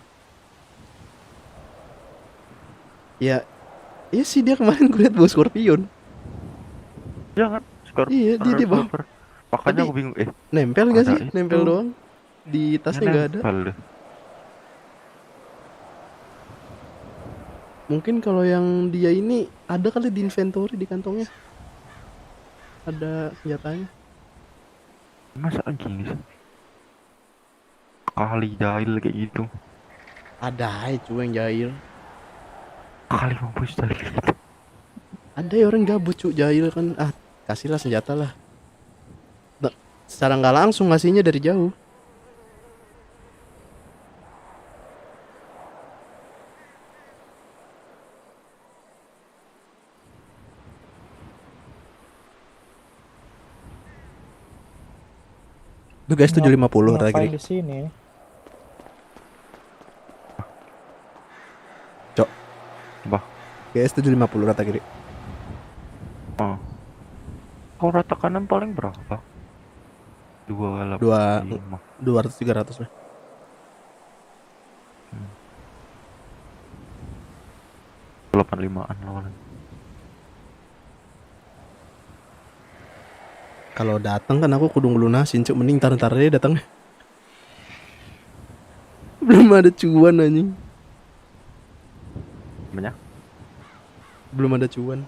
ya iya sih dia kemarin gue liat bawa Scorpion. Ya kan? Iya, dia bawa. Revolver. Makanya Tapi aku bingung, nempel gak ada sih? itu. Nempel doang. Di tasnya nggak ada. nempel deh. Mungkin kalau yang dia ini ada kali di inventory di kantongnya. Ada senjatanya. Masa gini sih? Kali jahil kayak gitu. Ada aja cuy yang jahil. Kali mampus jahil gitu. Ada ya orang gabut cuy jahil kan. Kasihlah senjata lah. Secara nggak langsung ngasihnya dari jauh. Tuh guys 750 tadi. Ngapain di sini? Cok. Bah. Guys 750 rata kiri. Oh. Kau rata kanan paling berapa? 200 300 lah. Hmm. 85an lawan. Kalau datang kan aku kudu ngelunasin cuk, mending tar-tar aja datang. Belum ada cuan anjing. Banyak? Belum ada cuan.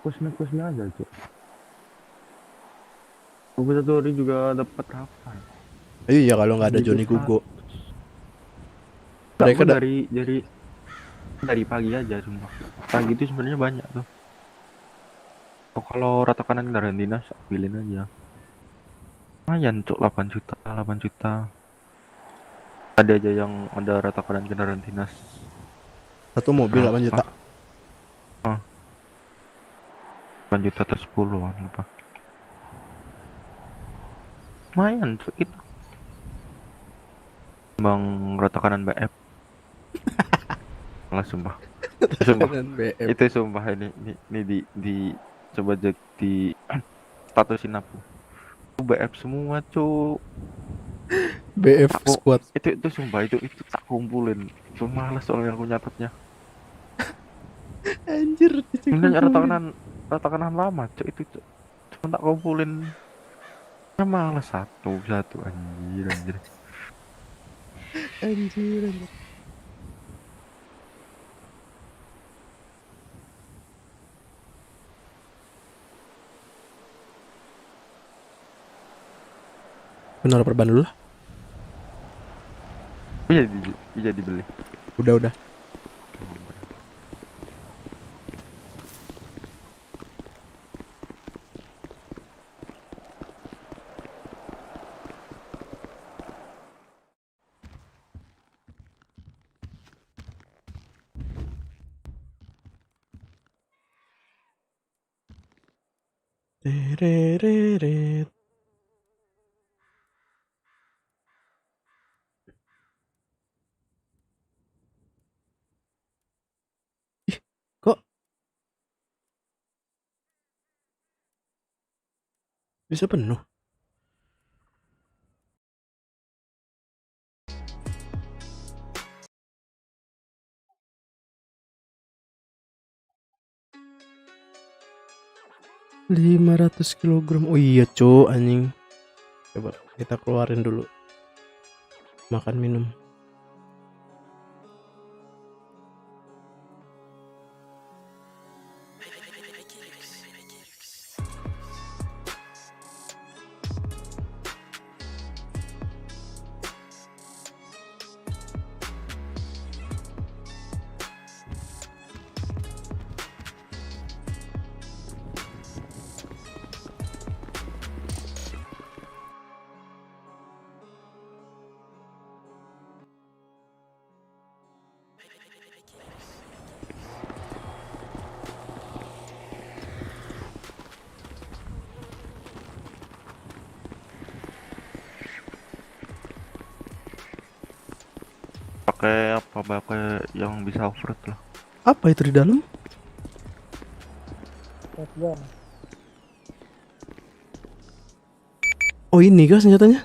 Kusnya aja, Cuk. Aku satu hari juga dapat apa? Iya kalau nggak ada Johnny Gugo. Mereka dari pagi aja semua. Pagi itu sebenarnya banyak tuh. Oh, kalau rata kanan kendaraan dinas, pilih aja. Lumayan Cuk, 8 juta. Ada aja yang ada rata kanan kendaraan dinas. Satu mobil 8 juta. juta atau 10 an lupa. Lumayan cuk itu. Bang rata kanan BF. Lah sumpah. Sumpah. Dan BM. Itu sumpah ini di coba cek di statusin aku. BF semua cuk. BF Aku squad. itu sumpah itu tak kumpulin. Cuma malas soalnya aku nyatetnya. Anjir, Sebenarnya rata kanan lama cuk itu cuk. Cuma tak kumpulin. Ya malas satu anjir. anjir. Benar perban dulu lah. Bisa dibeli. Udah. Tereret. Ih, kok bisa penuh? ...500 kg. Oh iya cuk, anjing. Coba kita keluarin dulu. Makan minum. Pakai yang bisa off-road lah. Apa itu di dalam? Oh ini kah senjatanya?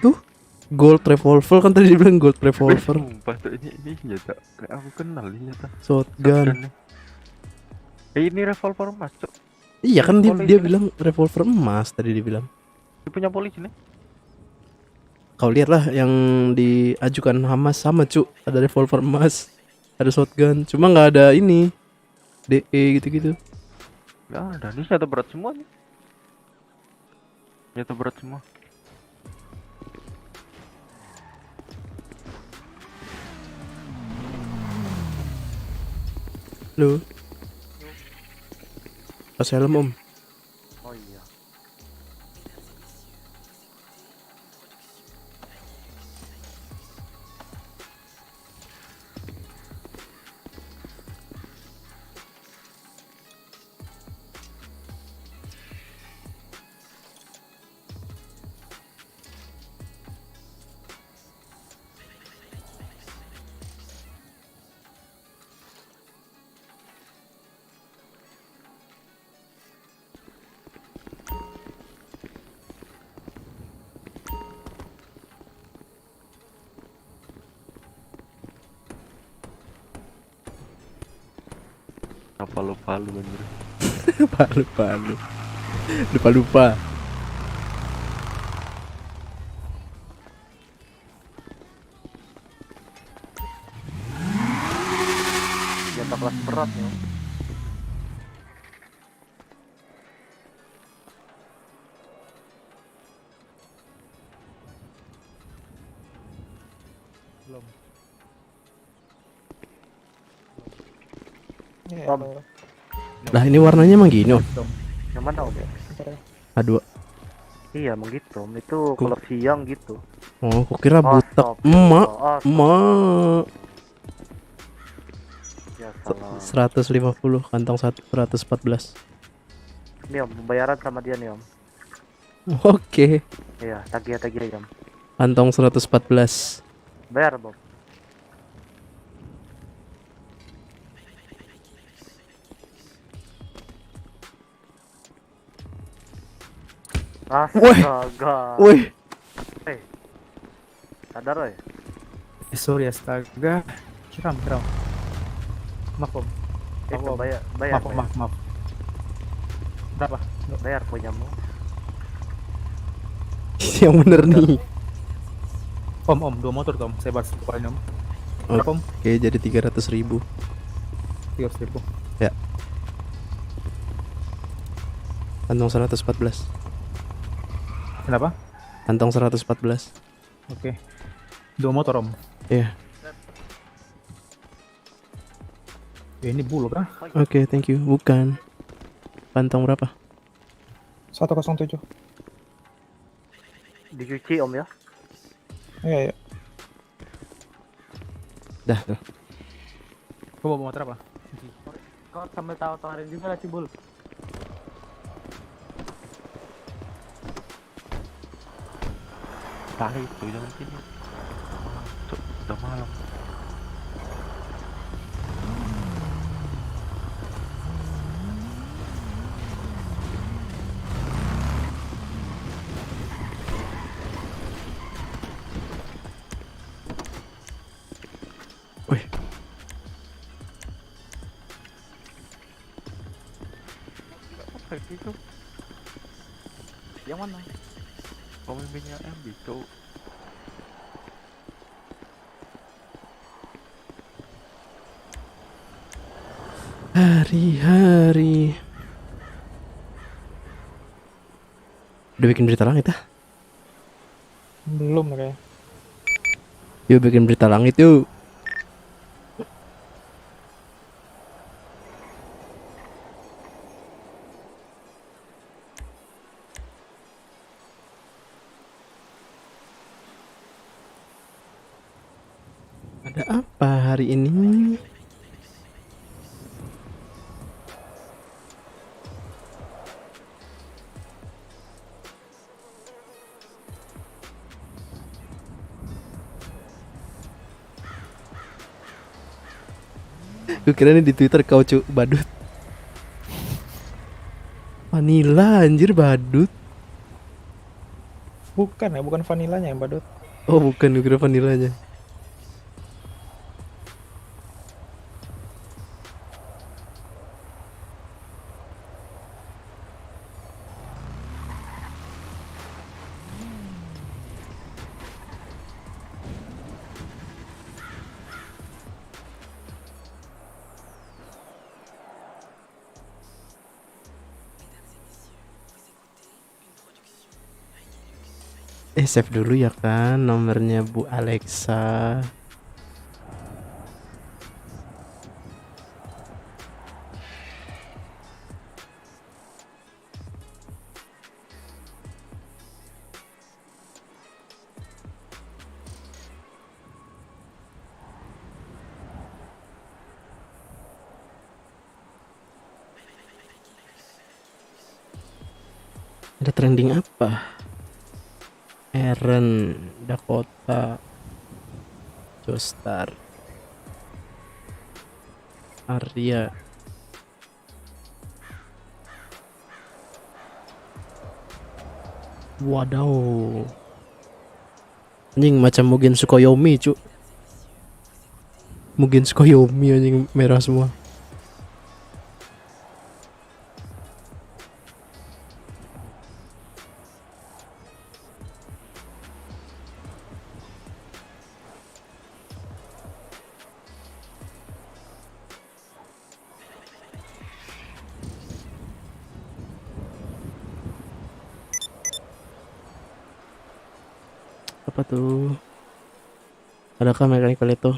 Tuh, gold revolver kan tadi dibilang gold revolver. Sumpah tuh ini senjata kayak aku kenal ini senjata. Shotgun. Ini revolver emas cok. Iya kan dia Polisi nih. bilang revolver emas tadi dibilang. Dia punya polisi nih. Kau lihatlah yang diajukan Hamas sama cu, ada revolver emas, ada shotgun, cuma nggak ada ini DE gitu-gitu. Nggak ada, ini senjata berat semua nih. Senjata berat semua. Loh, pas helm om. Oh iya. Lupa anjir. lupa. Senjata kelas berat ya. Belum. Om. Nah ini warnanya emang gini om. Yang mana om? A2. Iya emang gitu om. Itu kalau siang gitu. Oh, aku kira butek. Astagfirullah, Emak. ya salah. 150 kantong 114. Nih om, bayaran sama dia nih om. Oke. Iya, tagih ya om. Kantong 114. Bayar Bob. Astaga. Wih. Sadar woy. Sorry astaga. Kiram. Maaf om. Itu bayar. Maaf. Berapa? Bayar punyamu. Yang bener nih. Om, 2 motor tuh om. Saya balas poin om. Berapa om? Oke, jadi 300.000. 300.000. Ya. Kantong 114. Kenapa? Kantong 114. Oke. 2 motor om. Iya. Ini bulu kah? Oke, thank you. Bukan. Kantong berapa? 107. Dicuci om ya. Iya. Dah tuh. Kau bawa motor apa? Kau sambil tawarin juga lah Cibul. Tarik itu jangan sini. Cuk, udah malam. Wih. Apa itu? Yang mana? Pemimpinnya MB, Cuk. Hari-hari. Udah bikin berita langit ya? Belum kayak. Yuk bikin berita langit yuk. Ada apa hari ini? Gue kira ini di Twitter kau cu badut. Vanilla anjir badut. Bukan vanilanya yang badut. Oh bukan, gue kira vanillanya. Save dulu ya kan nomornya Bu Alexa. Ada trending apa? Eren, Dakota, Joestar, Arya. Wadaw. Anjing macam Mugen Tsukuyomi, cu. Mugen Tsukuyomi anjing merah semua. Apa tuh? Adakah mekanik Paleto?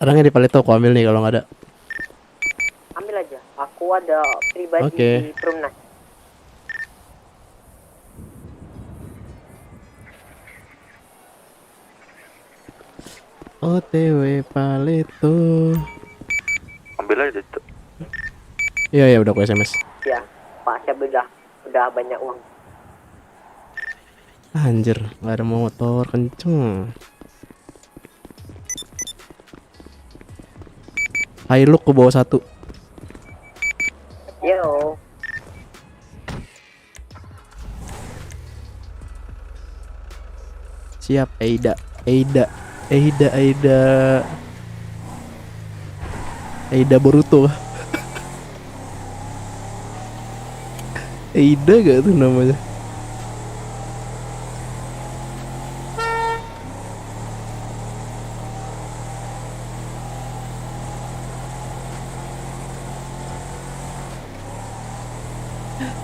Orangnya di Paleto, aku ambil nih kalau nggak ada. Ambil aja. Aku ada pribadi Oke. di Perumnas. OTW Paleto. Ambil aja Cuk. Iya udah aku SMS. Ya, Pak Syab udah banyak uang. Anjir, nggak ada motor kenceng. Hilux ke bawah 1. Yo. Siap, Aida Boruto. Aida gak tuh namanya?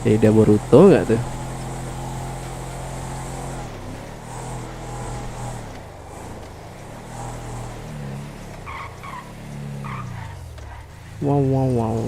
Aida Boruto gak tuh? Wow.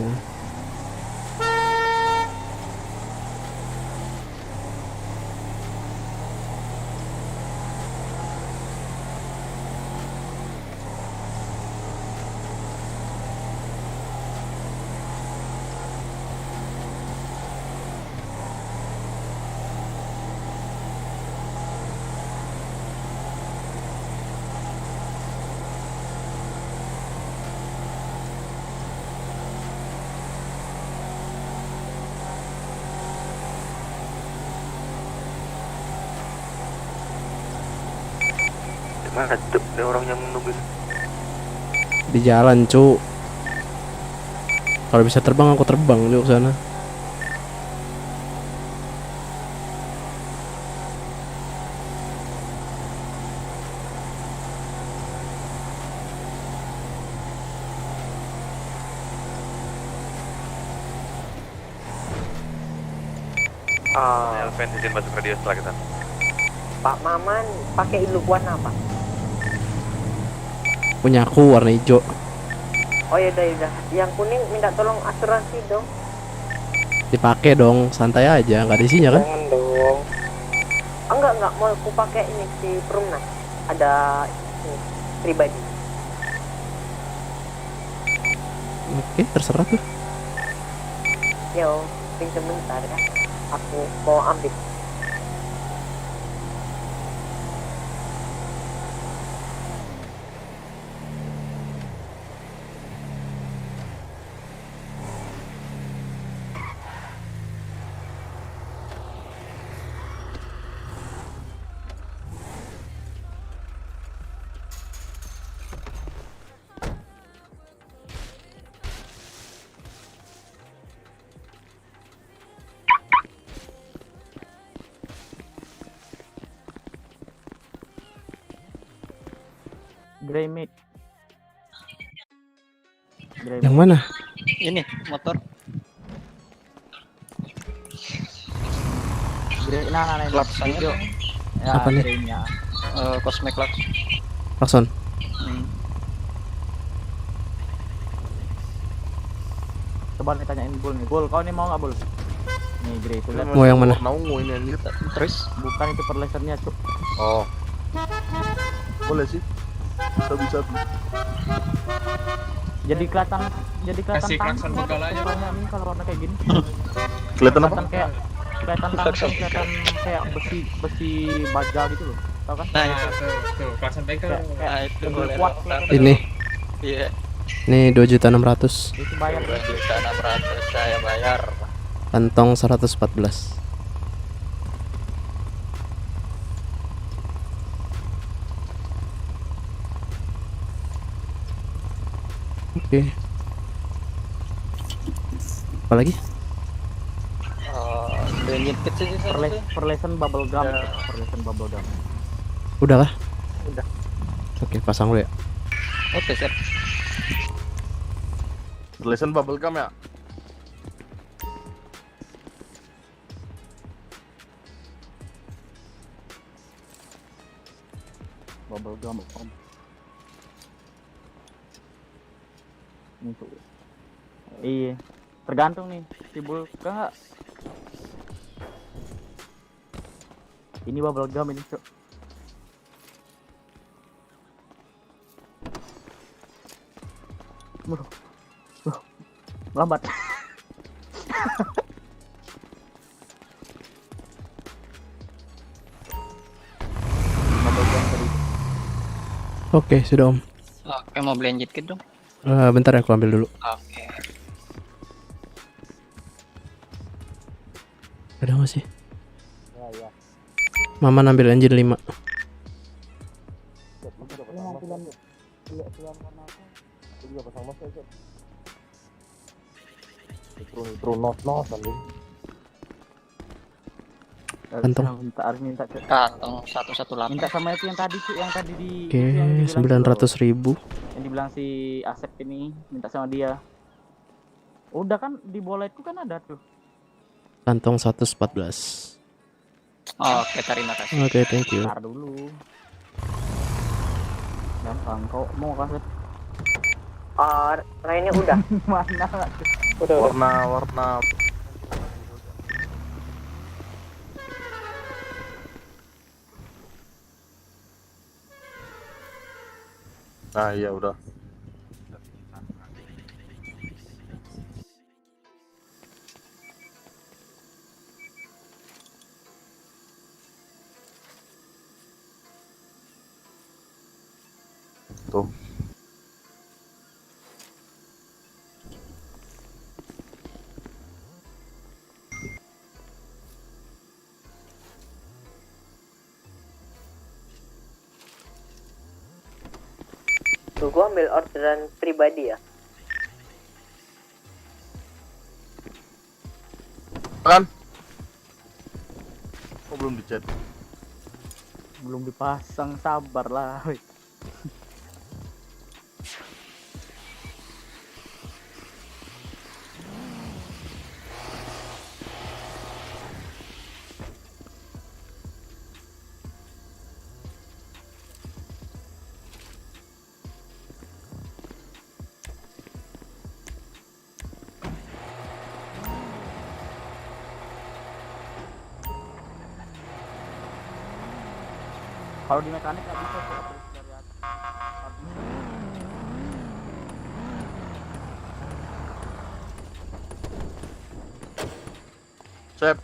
Mana Cuk? Ada orang yang nungguin. Di jalan, cu. Kalau bisa terbang aku terbang yuk ke sana. Elven izin masuk radio setelah kita. Pak Maman pakai iluk warna apa? Punya aku warna hijau. Oh ya udah. Yang kuning minta tolong asuransi dong. Dipakai dong, santai aja, nggak ada isinya kan? Jangan dong. Enggak mau aku pakai ini si Perumnas. Ada ini pribadi. Oke, terserah tuh. Yo, pinjam bentar ya. Aku mau ambil. Grey Yang mana? Ini motor. nah Klaksonnya hijau. Ya, Apa nih? grey-nya. Cosmic Lux. Klakson. Coba nih tanyain Bul nih. Bul, kau nih mau nggak Bul? Nih grey itu lihat. Mau yang mana? Warna ungu ini anjir. Terus Bukan itu perlesernya cuk. Oh. Boleh sih. Bisa. Jadi kelihatan Kasih klakson begal aja. Ini kalau warna kayak gini. Kelihatan apa? Kelihatan langsung kelihatan kayak besi baja gitu loh. Tahu kan? Nah, tuh klakson begal. Nah, itu boleh. Kuat. Ini. Iya. Nih 2.600.000. Itu bayar. 2.600.000 saya bayar. Kantong 114. Oke. Apa lagi? Nyipit sih Perlesen bubble gum. Perlesen bubble gum. Udah kah? Udah. Oke, pasang dulu ya. Oke, siap. Lesson bubble gum ya? Bubble gum. Ini tuh. Iya. Tergantung nih. Timbul enggak? Ini bubble gum ini, Cuk. Lambat. Oke, sudah Om. Oke, mau beli engine kit dong. Bentar ya, aku ambil dulu. Oke. Ada nggak sih? Mama ambil engine 5. Kantong. Kantong 118. Minta sama itu yang tadi cuy, yang tadi di Oke, itu yang dibilang 900.000. yang dibilang si Asep ini, minta sama dia. Udah kan di boletku kan ada tuh. Kantong 114. Oke, terima kasih. Oke, thank you. Ntar dulu. Gampang kok mau kasih. Lainnya udah. Mana? Udah. Warna nah iya udah. Tuh. Tuh gua ambil orderan pribadi ya. Kan? Oh, belum dicat. Belum dipasang, sabar lah. Kalau di mekanik nggak bisa tuh terus dari atas. Sep.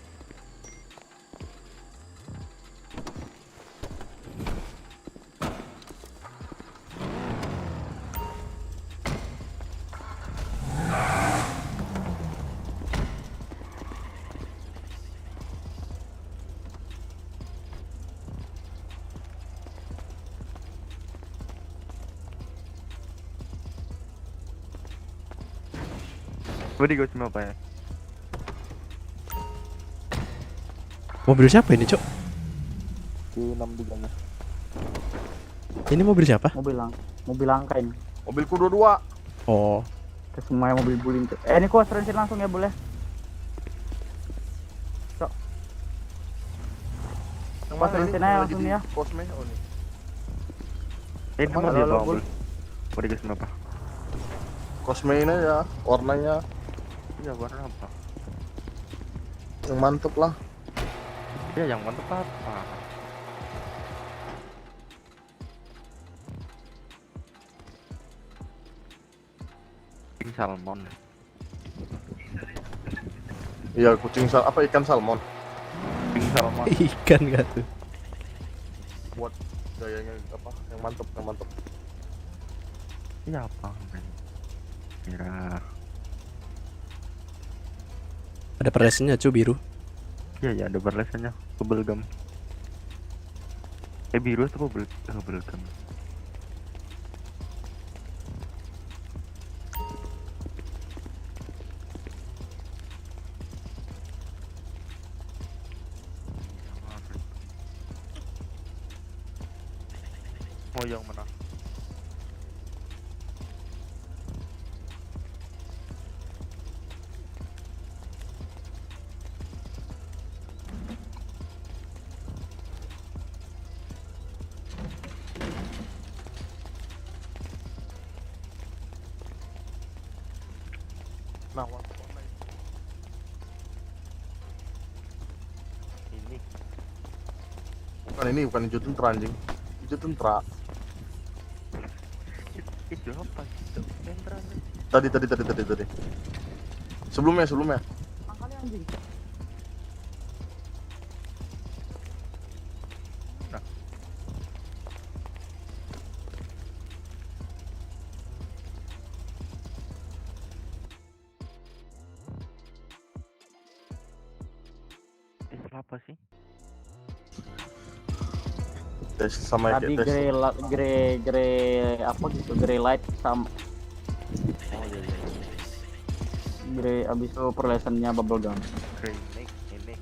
Budi gue cuma apa ya? Mobil siapa ini, Cok? Di 63 nya. Ini mobil siapa? Mobil langka ini. Mobilku 22. Oh, Ke semua mobil bullying tuh. Ini gua asuransi langsung ya boleh. Cok. Asuransi aja langsung ya. Cosme oh nih. Ini mobil Halo, apa? Bul. Budi gue cuma apa? Cosme ini ya, warnanya. Iya, warna apa? Yang mantep lah. Iya, yang mantep apa? Kucing salmon. Iya, ikan salmon. Kucing salmon. ikan gak tuh? Buat gayanya apa? Yang mantep. Iya apa? Kira. Ada peresnya, Cu, biru. Iya, ada berlesannya. Bubble gum. Biru atau bubble gum? Oh, yang mana? Nah, warna ini bukan hijau tentera anjing. Hijau tentera. Hijau apa gitu? Tadi. Sebelumnya. Makanya anjing. Apa sih? Tes sama Tadi kayak tes. grey apa gitu, grey light sama grey, abis itu perlesannya bubble gum. Ini.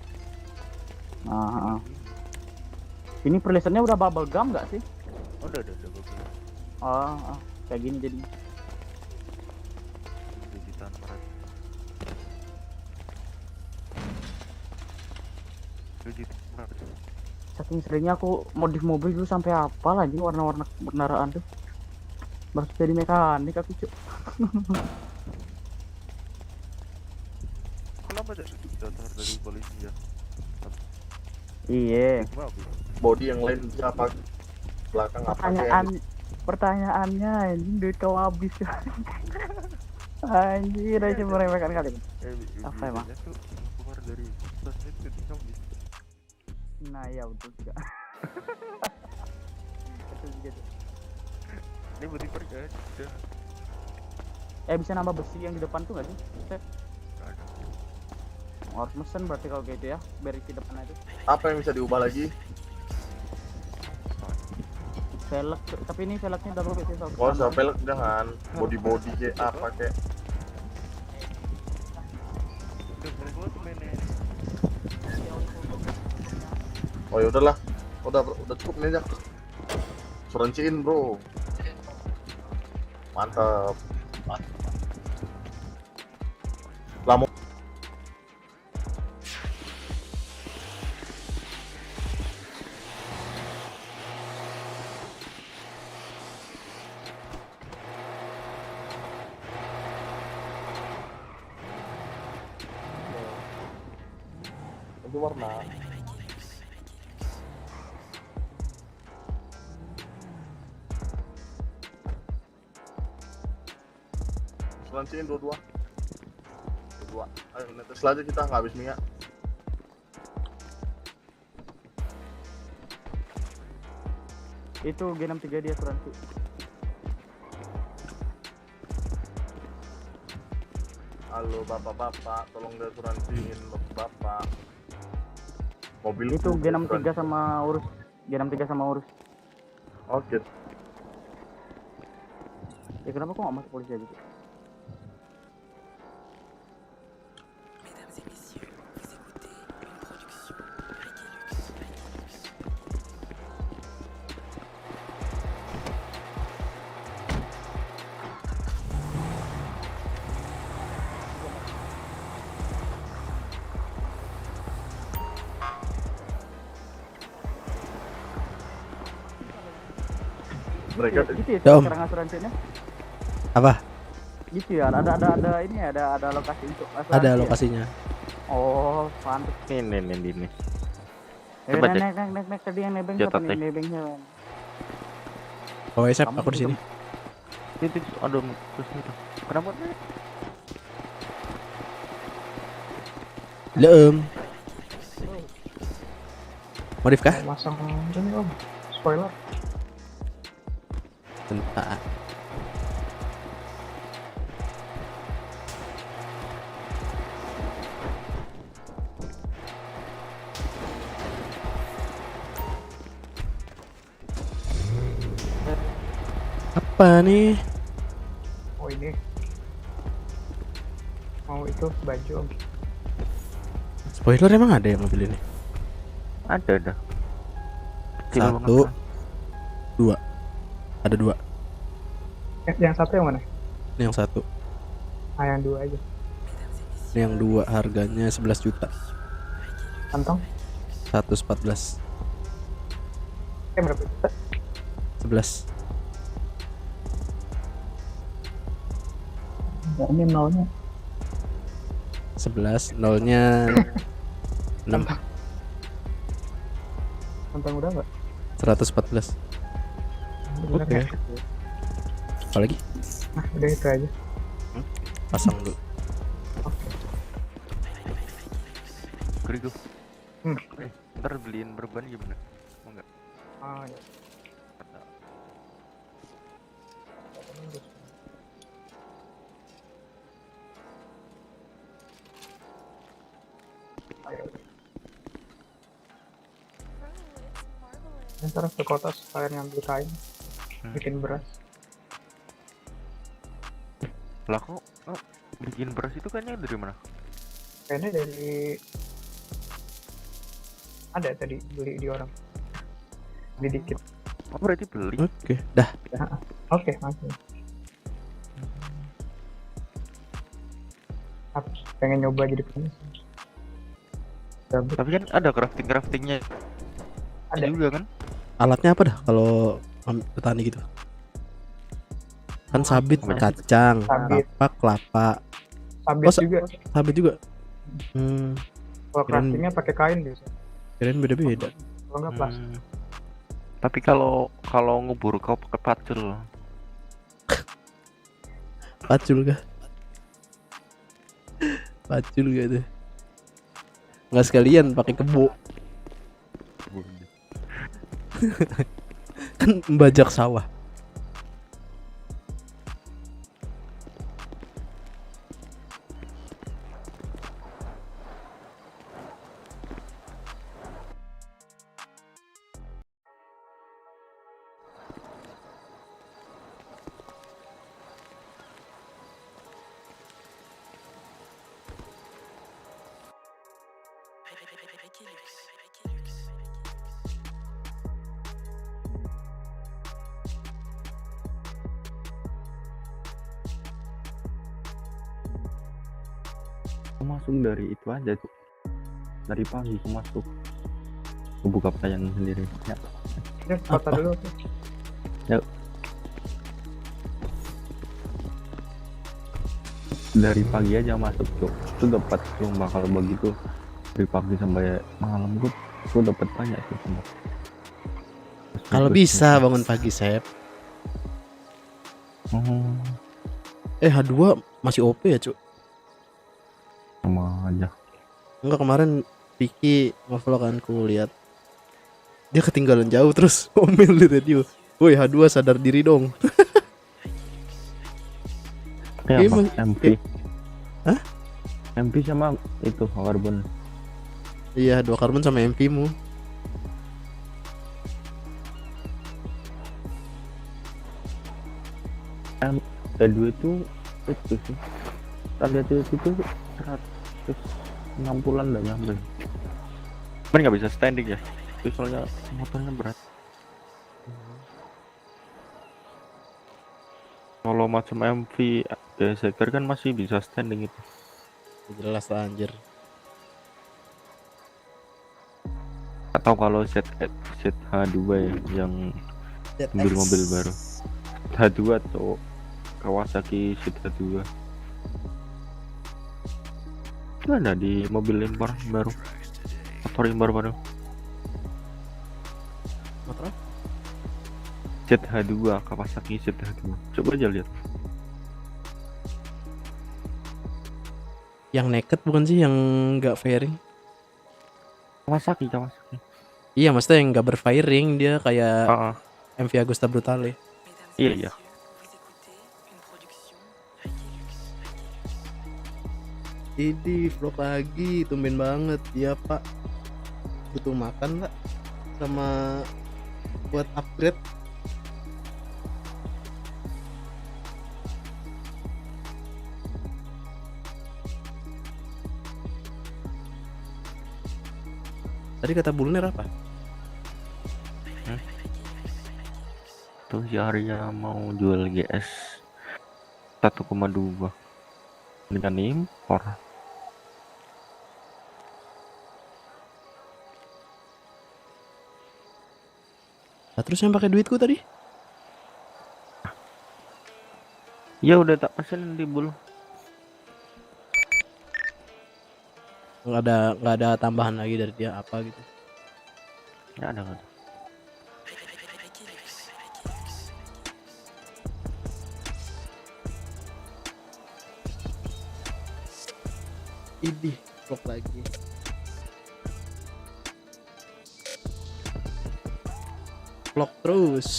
Ini perlesannya udah bubble gum nggak sih? Udah bagus. Kayak gini jadi. Jutaan merat. 7 juta. Saking seringnya aku modif mobil dulu sampai apa lagi warna-warna kendaraan tuh. Baru jadi mekanik aku cuk. Kenapa daftar dari polisi ya? Iya. Body yang lain siapa? Belakang apa Pertanyaannya anjing, duit kau habis. Anjir, aja meremehkan kali. Apa emang? Keluar dari itu kamu. Nah ya betul juga. Betul juga tuh. Ini body perk ya. Bisa nambah besi yang di depan tuh nggak sih? Harus mesen berarti kalau kayak gitu ya, biar di depannya itu. Apa yang bisa diubah lagi? Velg, tapi ini velgnya double besi soal. Oh, velg jangan. Body kayak apa kayak. Oh ya udahlah. Udah cukup nih aja. Suranciin, bro. Mantap. Lama. Itu warna. Suranciin dua. Ayo netes aja kita nggak habis minyak. Itu G63 dia asuransi. Halo bapak-bapak, tolong diasuransiin bapak. Mobil Itu G63 sama urus. Oke. Ya kenapa kok nggak masuk polisi aja? Mesdames et messieurs, vous écoutez une production Mereka gitu ya Dom. sekarang asuransinya. Apa? Gitu ya, ada ini ya, ada lokasi untuk asuransi. Ada ya? lokasinya. Oh, pantes. Ini. Ya Coba udah, deh. naik tadi yang nebeng Jatuh siapa nih teh. nebengnya? Wen? Oh, Esep, Kamu aku di sini. Itu aduh terus itu. Kenapa? Leem. Modif kah? Masang ini om, spoiler. Bentar. Apa nih? Oh ini. Mau itu baju om. Spoiler emang ada ya mobil ini? Ada. Kecil Satu, banget. dua. Ada dua. Yang satu yang mana? Ini yang satu. Yang dua aja. Ini yang dua harganya 11 juta. Kantong? 114. Berapa juta? 11. Ini nolnya. 11, nolnya 6. Kantong udah nggak? 114. Oke. Apa lagi? Nah, udah itu aja. Pasang dulu. Keriku. Hmm. Ntar beliin berban gimana? Mau nggak? Ah, ya. Ayo. Ntar ke kota sekalian ngambil kain, bikin beras. Lah kok bikin beras itu kayaknya dari mana? Kayaknya dari ada tadi beli di orang, beli dikit. Oh berarti beli? Oke, dah. Oke, langsung. Pengen nyoba jadi penulis. Tapi kan ada craftingnya. Ada juga kan? Alatnya apa dah kalau petani gitu? Kan sabit, kacang, Sabit. kapak, kelapa. Sabit Oh, juga. Sabit juga. Kalau craftingnya pakai kain biasa. Kirain beda-beda. Kalau nggak plastik. Tapi kalau ngubur kau pakai pacul. Pacul kah? Pacul gak tuh? Nggak sekalian pakai kebo. Kan membajak sawah. Aku masuk dari itu aja tuh. Dari pagi aku masuk. Aku buka pertanyaan sendiri. Ya. Ya, kota dulu. Yuk. Dari pagi aja masuk tuh. Itu dapat lomba kalau begitu dari pagi sampai malam gue dapat banyak sih semua. Kalau bisa bangun pagi, Sep. H2 masih OP ya, Cuk? Sama aja. Enggak, kemarin Vicky nge-vlog kan, ku lihat dia ketinggalan jauh terus ngomel di radio. Woi H2 sadar diri dong. Ya, Emang, MP. Hah? MP sama itu karbon. Iya, 2 karbon sama MP mu. T2 itu sih. Kita lihat itu 160-an dah nyampe. Cuman nggak bisa standing ya. Itu soalnya motornya berat. Kalau macam MV Deseker kan masih bisa standing itu. Jelas lah anjir. Atau kalau ZH2 ya, yang mobil baru. H2 atau Kawasaki ZH2. Itu ada di mobil impor baru. Motor impor baru. Motor? ZH2, Kawasaki ZH2. Coba aja lihat. Yang naked bukan sih, yang nggak fairing? Kawasaki. Iya, maksudnya yang nggak berfairing, dia kayak MV Agusta Brutale. Iya. Ini vlog lagi, tumben banget. Iya pak, butuh makan pak, sama buat upgrade. Tadi kata Bulner apa? Tuh si Arya mau jual GS 1,2 dengan impor. Nah, terus yang pakai duitku tadi? Ya udah tak pesen di Bul. Nggak ada tambahan lagi dari dia apa gitu? Nggak ada. Idih, vlog lagi. Vlog terus.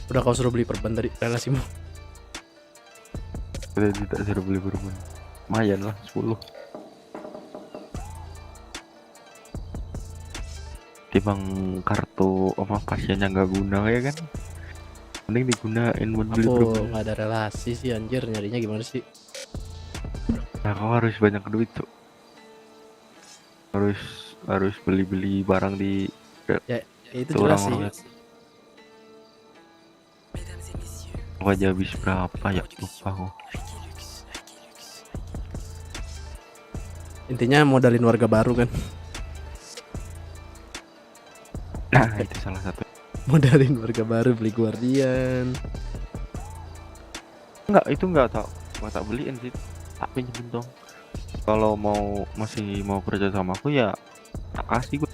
Udah kau suruh beli perban dari relasimu. Udah tidak suruh beli berubah. Lumayan lah 10. Timbang kartu apa pasiennya nggak guna ya kan? Mending digunain buat beli Aku berubah. nggak ada relasi sih anjir, nyarinya gimana sih? Nah, kau harus banyak duit tuh. Harus beli barang di Ya itu jelas sih. orang-orang. Aku aja habis berapa ya, lupa aku. Intinya modalin warga baru kan. Nah itu salah satu. Modalin warga baru, beli guardian. Itu enggak tak beliin sih, tak pinjemin dong. Kalau masih mau kerja sama aku ya tak kasih gue.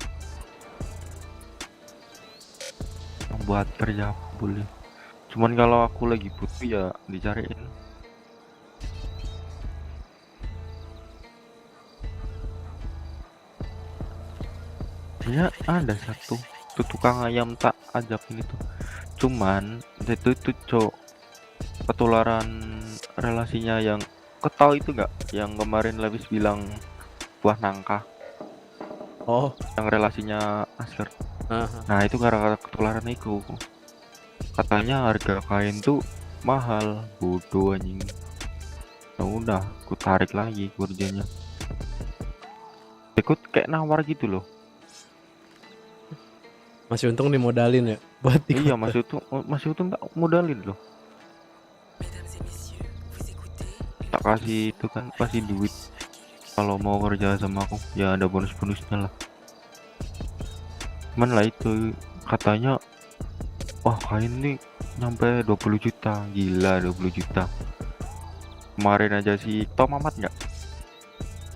Buat kerja apa boleh. Cuman kalau aku lagi butuh ya dicariin. Ya ada satu tuh tukang ayam tak ajakin itu. Cuman itu cok ketularan relasinya yang ketahu itu enggak yang kemarin Levis bilang buah nangka. Oh, Yang relasinya Asker. aha. Nah itu gara-gara ketularan itu. Katanya harga kain tuh mahal, bodoh anjing. Ya udah, aku tarik lagi kerjanya. Ikut kayak nawar gitu loh. Masih untung dimodalin ya buat ikut. Iya, masih untung tak modalin loh. Tak kasih itu kan, kasih duit. Kalau mau kerja sama aku, ya ada bonus-bonusnya lah. Cuman lah itu katanya, wah kain nih nyampe 20 juta, gila 20 juta. Kemarin aja si Tom Amat nggak?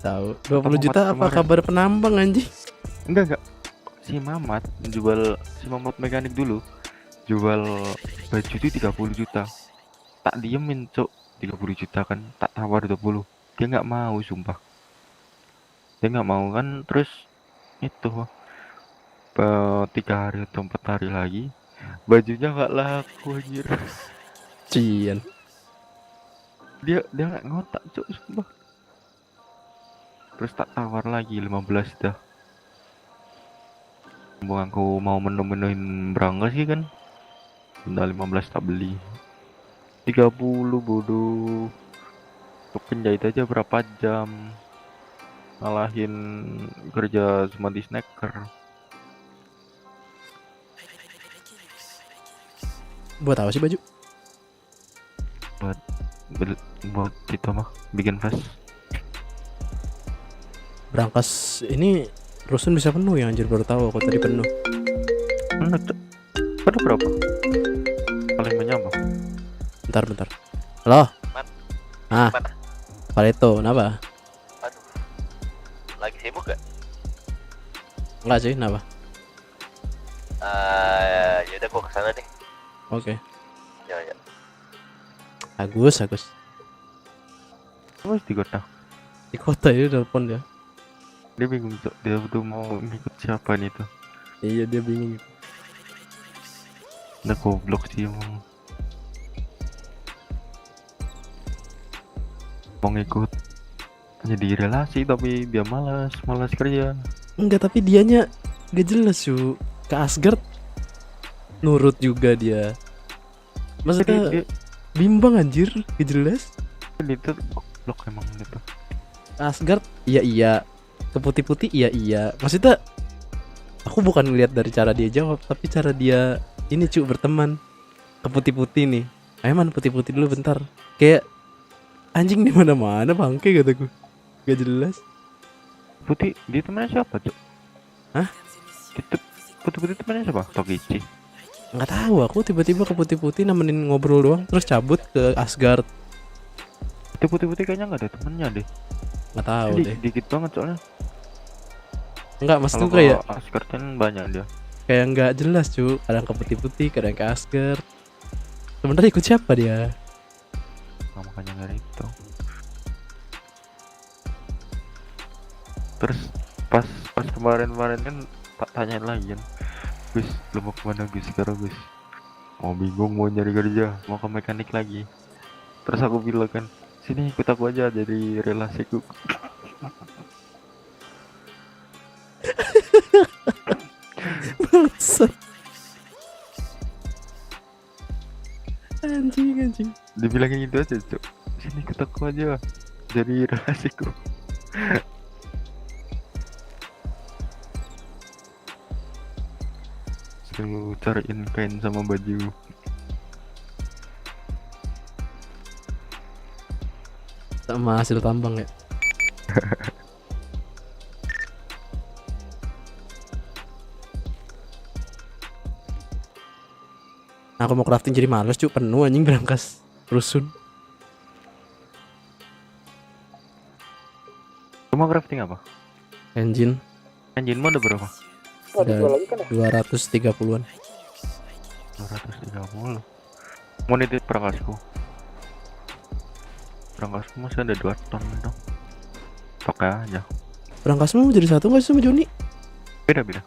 Tahu. 20 Mamat juta apa kemarin. kabar penambang anjing? Enggak. Si Mamat mekanik dulu. Jual baju itu 30 juta. Tak diemin, Cok. 30 juta kan, tak tawar 20. Dia nggak mau, sumpah. Dia nggak mau kan, terus itu 3 hari atau 4 hari lagi bajunya nggak laku anjir. Cian. Dia nggak ngotak, Cok, sumpah. Terus tak tawar lagi 15 dah. Bukan aku mau menu-menuin berangkas sih kan. Udah 15 tak beli. 30 bodoh. Untuk penjahit aja berapa jam. Ngalahin kerja cuma di snacker. Buat apa sih baju? Buat itu mah bikin flash. Berangkas ini Rusun bisa penuh ya anjir, baru tahu aku tadi penuh. Pada berapa? Paling banyak apa? Bentar. Halo. Man. Ah. Mana? Pareto, kenapa? Aduh. Lagi sibuk gak? Enggak sih, kenapa? Yaudah gua kesana deh. Oke. Ya. Agus. Mas di kota. Di kota ya telepon dia. Dia bingung, Cok. Dia tuh mau ngikut siapa nih tuh. Iya, dia bingung. Udah goblok sih emang. Mau ngikut jadi relasi tapi dia malas kerja. Enggak, tapi dianya gak jelas cu. Ke Asgard nurut juga dia. Maksudnya bimbang anjir, gak jelas. Itu goblok emang itu. Asgard iya. Ke putih-putih iya. Maksudnya aku bukan ngeliat dari cara dia jawab, tapi cara dia ini cu berteman. Ke putih-putih nih. Ayo man, putih-putih dulu bentar. Kayak anjing di mana-mana bangke kataku. Gak jelas. Putih-putih dia temannya siapa cuk? Hah? Putih-putih temannya siapa? Tokichi. Nggak tahu, aku tiba-tiba ke putih-putih nemenin ngobrol doang, terus cabut ke Asgard. Itu putih-putih kayaknya nggak ada temennya deh. Nggak tahu deh. Dikit banget soalnya. Enggak, mas tuh Kalau kayak Asgard kan banyak dia. kayak nggak jelas cu, kadang ke putih-putih, kadang ke Asgard. Sebenarnya ikut siapa dia? Nah, makanya dari itu. Terus pas kemarin kan tak tanyain lagi kan, Gus lu mau kemana Gus sekarang Gus? Mau bingung mau nyari kerja, mau ke mekanik lagi. Terus aku bilang kan, sini ikut aku aja jadi relasiku. Bangsat. Anjing. Dibilangin gitu aja cuk, sini ikut aku aja jadi relasiku. Selalu cariin kain sama baju. Sama hasil tambang ya. Aku mau crafting jadi males cu, penuh anjing berangkas rusun. Lu mau crafting apa? Engine Engine mode berapa? udah 230-an. 230. Mau nitip perangkasku. Perangkasku masih ada 2 ton dong. Pakai aja. Berangkasmu mau jadi satu nggak sih sama Joni? Beda. 2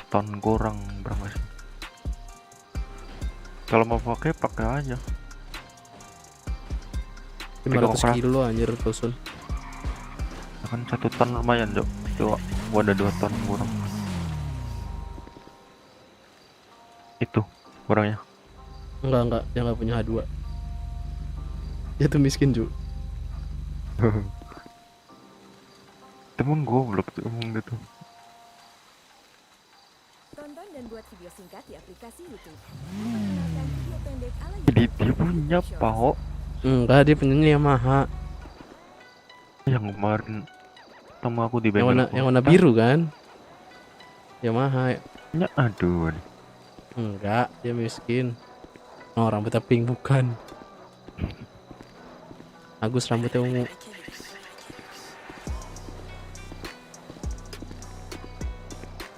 ton kurang berangkas. Kalau mau pakai aja. 500 kilo anjir rusun. Kan 1 ton lumayan Jok. Coba gua ada 2 ton kurang. Itu orangnya. Enggak, dia nggak punya H2. Dia tuh miskin cu. Temen goblok tuh emang gitu. Tonton dan buat video singkat di aplikasi YouTube. Perkenalkan video pendek ala Jadi YouTube. dia punya Pao. Enggak, dia punyanya Yamaha. Yang kemarin sama aku di Yang warna biru kan? Yamaha. Ya aduh. Enggak, dia miskin. Oh, rambutnya pink bukan. Agus rambutnya ungu.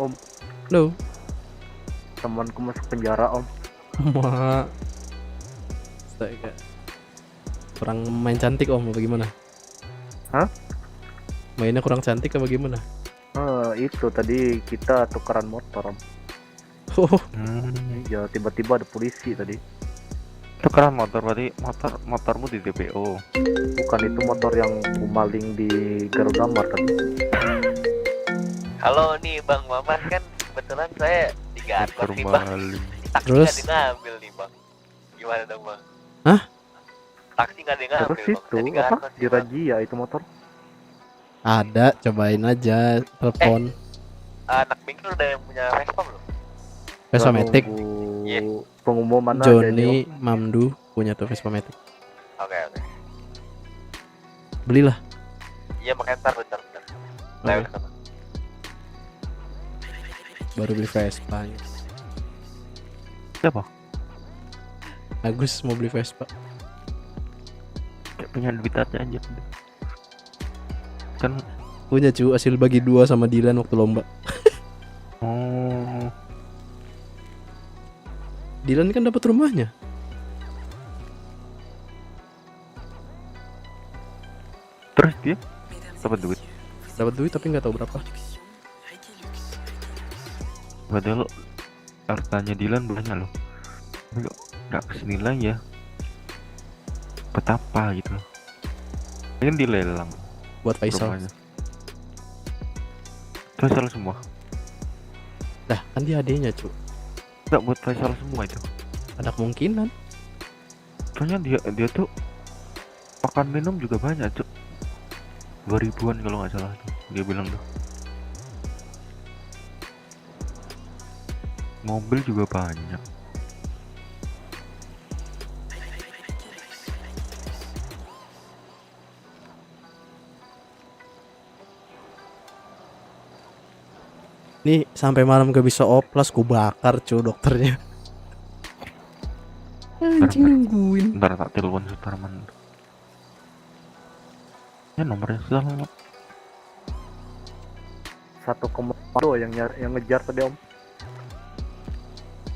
Om, Loh, temanku masuk penjara om. ma. Astaga. Kurang main cantik om, apa gimana? Hah? Mainnya kurang cantik apa gimana? Itu tadi kita tukeran motor om. Oh, Ya tiba-tiba ada polisi tadi. Tukeran motor berarti motormu di DPO. Bukan, itu motor yang maling di Garuda Mart tadi. Halo nih Bang Maman, kan kebetulan saya di kantor nih Bang. Taksi Terus? nggak diambil nih Bang. Gimana dong Bang? Hah? Taksi nggak diambil Terus Bang. itu Saya di kantor apa? sih, Di Bang. razia itu motor. ada, cobain aja telepon. Anak bengkel udah yang punya Vespa belum? Vespa Nggak Matic. nunggu Iya. Pengumuman aja ini, Joni Om. Mamdu punya tuh Vespa Matic. Oke. Belilah. Iya makanya ntar bentar. Saya Oke. kesana. Baru beli Vespa. Siapa? Agus mau beli Vespa. Kayak punya duit aja kan. Punya cu, hasil bagi 2 sama Dilan waktu lomba. Oh, Dilan kan dapat rumahnya. terus dia dapat duit. Dapat duit tapi nggak tahu berapa. Padahal hartanya Dilan banyak loh. Nggak kesini lagi ya. Betapa gitu loh. Ini kan dilelang Buat Faisal. rumahnya. Faisal semua. Dah, kan dia adenya cu. Nggak buat Faisal semua itu. Ada kemungkinan. Soalnya dia tuh makan minum juga banyak cuk. 2000-an kalau nggak salah tuh dia bilang tuh. Mobil juga banyak. Nih sampai malam gak bisa oplas, ku bakar cu dokternya. Anjing nungguin. Ntar tak telepon Sutarman. Ya nomornya salah. 1 komando yang ngejar tadi om.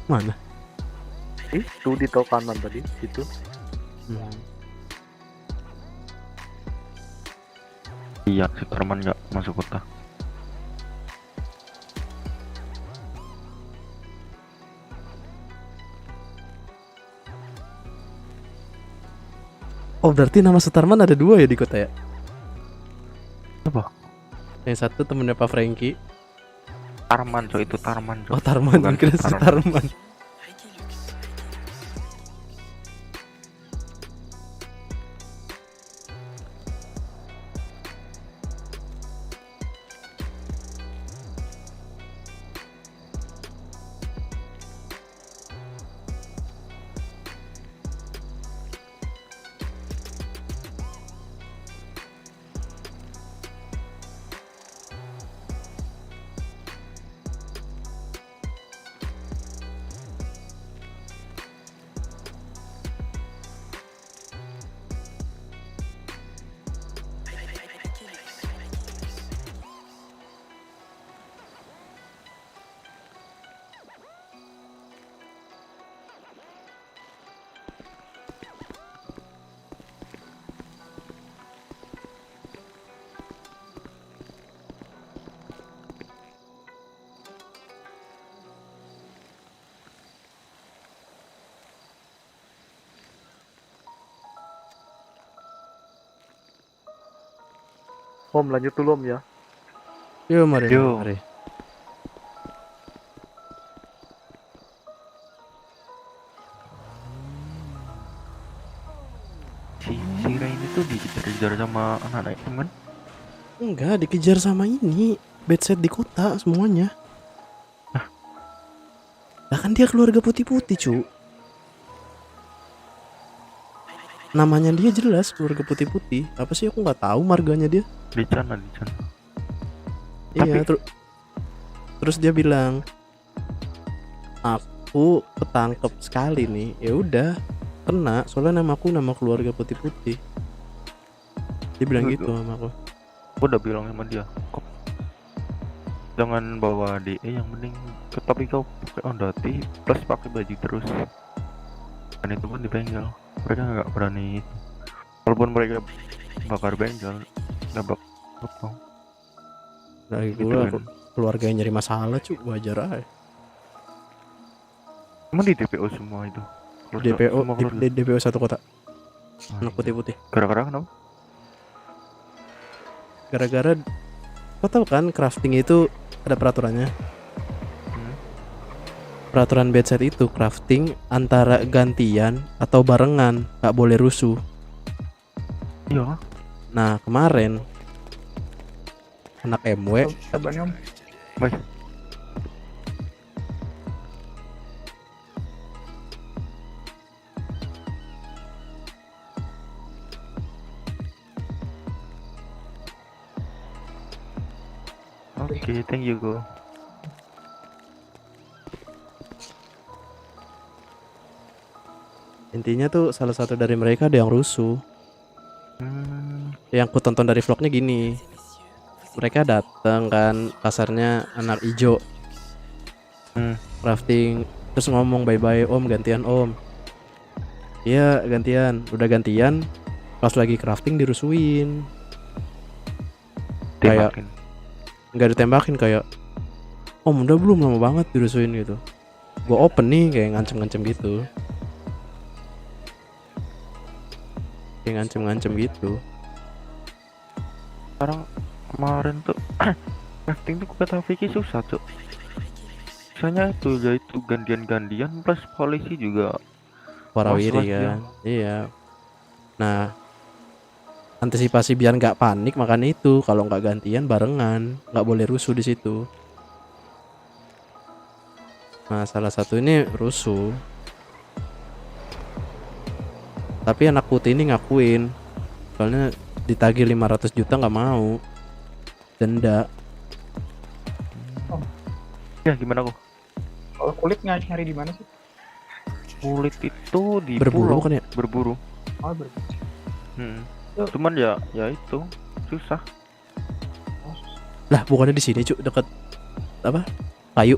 Mana? Itu di tol kanan tadi, situ. Iya, Sutarman nggak masuk kota. Oh berarti nama Sutarman ada 2 ya di kota ya? Apa? Yang satu temennya Pak Franky. Tarman, so itu Tarman. Oh Tarman, Bukan kira Sutarman. Sutarman. Om lanjut dulu om ya. Yo mari. Yo. Mari. Si Rain itu dikejar-kejar sama anak-anak itu kan? Enggak, dikejar sama ini. Bedset di kota semuanya. Lah kan dia keluarga putih-putih, cu. Namanya dia jelas keluarga putih-putih. Apa sih aku nggak tahu marganya dia. Dican. Iya, terus dia bilang, aku ketangkep sekali nih. Ya udah, kena. Soalnya nama keluarga putih-putih. Dia bilang gitu sama aku. Aku udah bilang sama dia, kok jangan bawa DE, yang penting tapi kau pakai Ondati plus pakai baju terus. Dan itu pun di bengkel. Mereka nggak berani itu. Walaupun mereka bakar bengkel, nggak bakar. Lagi Gitu pula kan. keluarga yang nyari masalah, cu, wajar aja. Emang di DPO semua itu? DPO Semua keluarga? di DPO satu kota. Ah, Anak putih-putih. Gara-gara kenapa? Gara-gara kau tahu kan crafting itu ada peraturannya. Peraturan bedset itu crafting antara gantian atau barengan, nggak boleh rusuh. Iya. Nah kemarin anak MW Sabarnya om. Baik. Oke, thank you go. intinya tuh salah satu dari mereka ada yang rusuh. Yang ku tonton dari vlognya gini, mereka datang kan, kasarnya anak ijo, crafting, terus ngomong bye bye om, gantian om. Iya gantian, udah gantian, pas lagi crafting dirusuin. Kayak nggak ditembakin, kayak om udah belum, lama banget dirusuin gitu. Gua open nih kayak ngancem-ngancem gitu. Kayak ngancem-ngancem gitu. Sekarang kemarin tuh crafting tuh kata Vicky susah tuh. Misalnya itu yaitu gantian-gantian plus polisi juga Warawiri kan. Iya. Nah, antisipasi biar nggak panik, makanya itu kalau nggak gantian barengan, nggak boleh rusuh di situ. Nah, salah satu ini rusuh. Tapi anak putih ini ngakuin, soalnya ditagih 500 juta nggak mau, denda. Ya gimana kok? Kalau kulit nyari di mana sih? Kulit itu di Berburu pulau. kan ya? Berburu. Oh, berburu. Cuman ya itu susah. Lah bukannya di sini cuk, deket apa? Kayu.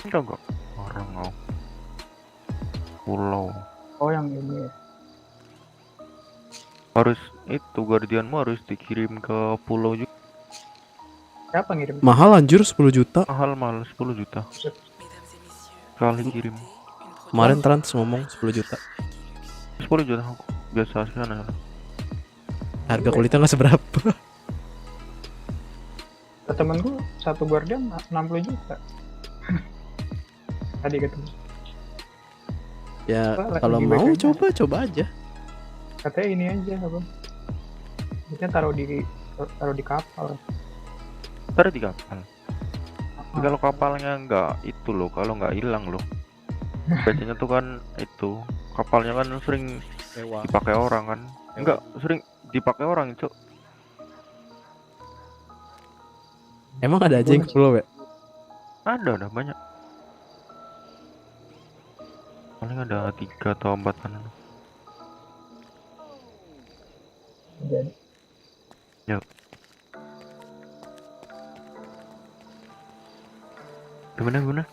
Enggak. Orang mau. Pulau. Oh, yang ini ya. Harus itu guardianmu harus dikirim ke pulau juga. Siapa ngirim? Mahal anjir 10 juta. Mahal 10 juta. Kali kirim. Kemarin Trans ngomong 10 juta. 10 juta aku biasa sana. Harga kulitnya nggak seberapa. Temenku satu guardian 60 juta. Tadi ketemu. Ya Apa, kalau lagi mau back-endnya? coba aja. Katanya ini aja apa? Kita taruh di kapal. Taruh di kapal. Kalau kapalnya enggak itu loh, kalau nggak hilang loh. Biasanya tuh kan itu kapalnya kan sering dipakai orang kan. Enggak, sering dipakai orang, Cuk. Emang ada aja yang ke pulau ya? Ada banyak. Paling ada 3 atau 4 kan. Yuk. Gimana?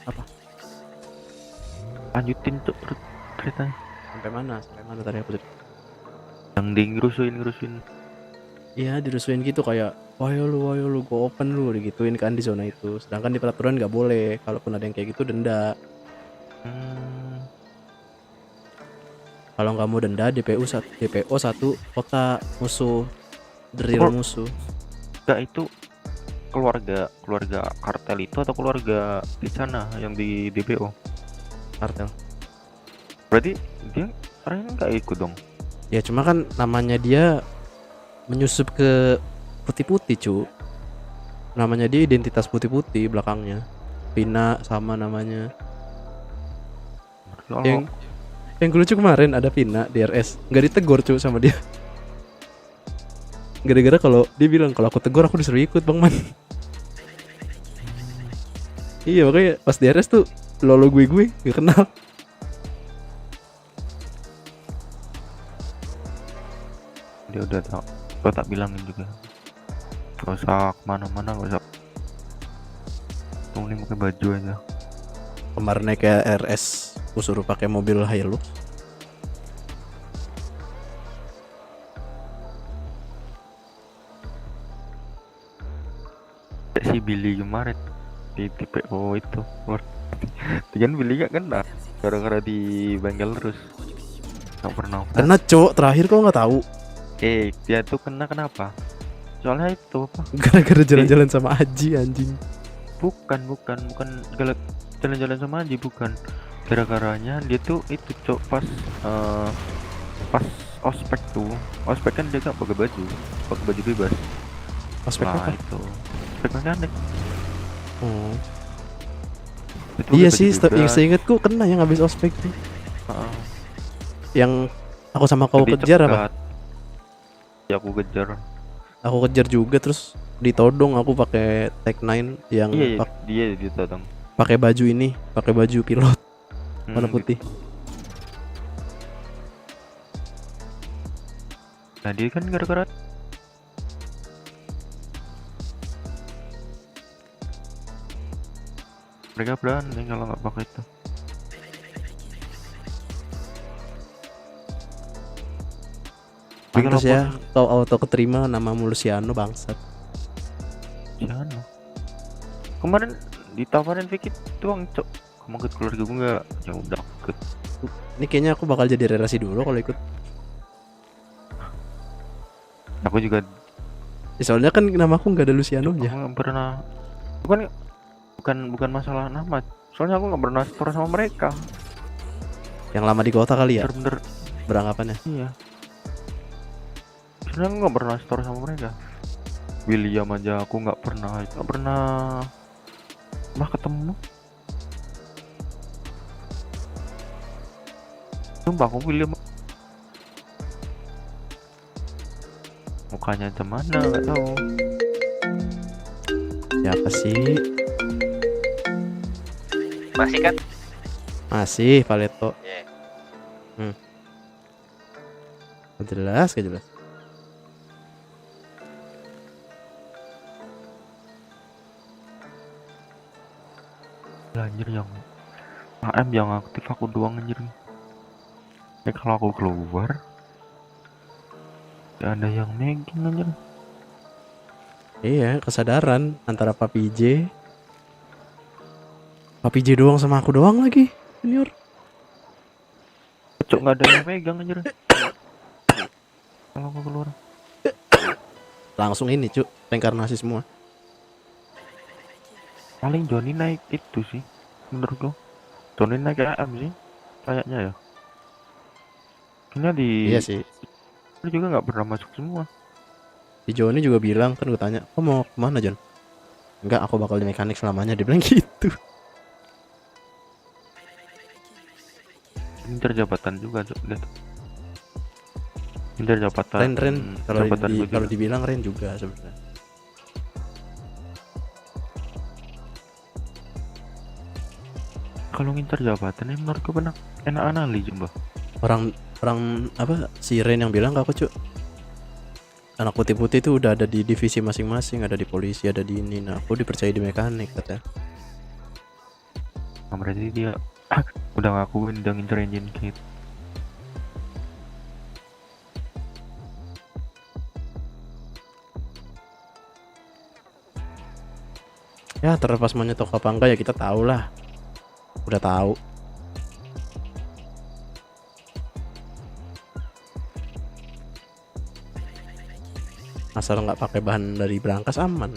Apa? Lanjutin Cuk ceritanya. Sampai mana tadi aku cerita? Yang di ngerusuin. Iya dirusuin gitu kayak wayo lu go open lu digituin kan di zona itu. Sedangkan di peraturan nggak boleh. Kalaupun ada yang kayak gitu denda. Kalau nggak mau denda DPO 1 kota musuh, drill musuh. Enggak, itu keluarga kartel itu atau keluarga di sana yang di DPO? Kartel. Berarti dia orangnya nggak ikut dong? Ya cuma kan namanya dia menyusup ke putih-putih cu. Namanya dia identitas putih-putih belakangnya. Pina sama namanya. Yang lucu kemarin ada Pina di RS nggak ditegur cu sama dia. Gara-gara kalau dia bilang kalau aku tegur aku disuruh ikut Bang Man. Iya makanya pas di RS tuh lolo gue gak kenal. Dia udah tau, gue tak bilangin juga. Gak usah kemana-mana, gak usah. Tunggu pakai baju aja. Kemarin naik ke RS aku suruh pakai mobil Hilux. Si Billy kemarin di TPO itu kan Billy gak kena gara-gara di bengkel terus. Gak pernah Kena cok terakhir kau nggak tahu. Dia tuh kena kenapa? Soalnya itu apa? Gara-gara jalan-jalan sama Aji anjing. Bukan jalan-jalan sama Aji, bukan. Gara-garanya dia tuh itu cok pas ospek kan dia gak pakai baju bebas. Ospek apa? Itu ospek mekanik. Oh. Itu Iya pakai sih, baju bebas. yang seingatku kena yang habis ospek tuh. Yang aku sama kau Jadi kejar cepat. apa? Ya aku kejar. Aku kejar juga terus ditodong aku pakai Tech 9 yang Iya, dia ditodong. pakai baju ini, pakai baju pilot warna putih. Nah dia kan gara-gara mereka berani kalau nggak pakai itu. Pantes ya, kau auto keterima nama Luciano bangsat. Luciano. Kemarin ditawarin Vicky doang cok. Kamu ikut keluarga gue nggak? Ya udah ikut. Ini kayaknya aku bakal jadi relasi dulu kalau ikut. Aku juga. Ya, soalnya kan nama aku nggak ada Luciano nya. Aku nggak pernah. Bukan masalah nama. Soalnya aku nggak pernah store sama mereka. Yang lama di kota kali ya. Bener-bener beranggapannya. Iya. Soalnya aku nggak pernah store sama mereka. William aja aku nggak pernah ketemu. Sumpah aku William mukanya cuman nggak tahu. Siapa sih? Masih kan? Masih Paleto. Yeah. Gak jelas, gak jelas. Anjir yang AM yang aktif aku doang anjir. Kalau aku keluar ya ada yang megang anjir. Iya, kesadaran antara Papi J doang sama aku doang lagi, Junior. Cok nggak ada yang megang anjir. Kalau aku keluar Langsung ini, Cuk, reinkarnasi semua. paling Johnny naik itu sih menurutku. Johnny naik AM sih kayaknya ya. Kayaknya di Iya sih. Lu juga nggak pernah masuk semua. Si Joni juga bilang, kan gue tanya, "Kok mau kemana, Jon?" "Enggak, aku bakal di mekanik selamanya." Dia bilang gitu. Incer jabatan juga Cok, lihat. Incer jabatan. Ren kalau jabatan gua kalau juga. dibilang Ren juga sebenarnya. Kalau ngincer jabatan ini menurutku enak anali coba. Orang apa si Ren yang bilang ke aku, Cuk. Anak putih-putih itu udah ada di divisi masing-masing, ada di polisi, ada di ini. Nah, aku dipercaya di mekanik katanya. Nah, berarti dia udah ngakuin udah ngincer engine kit. Ya, terlepas mau nyetok apa enggak ya kita tahu lah. Udah tahu. Asal nggak pakai bahan dari berangkas aman.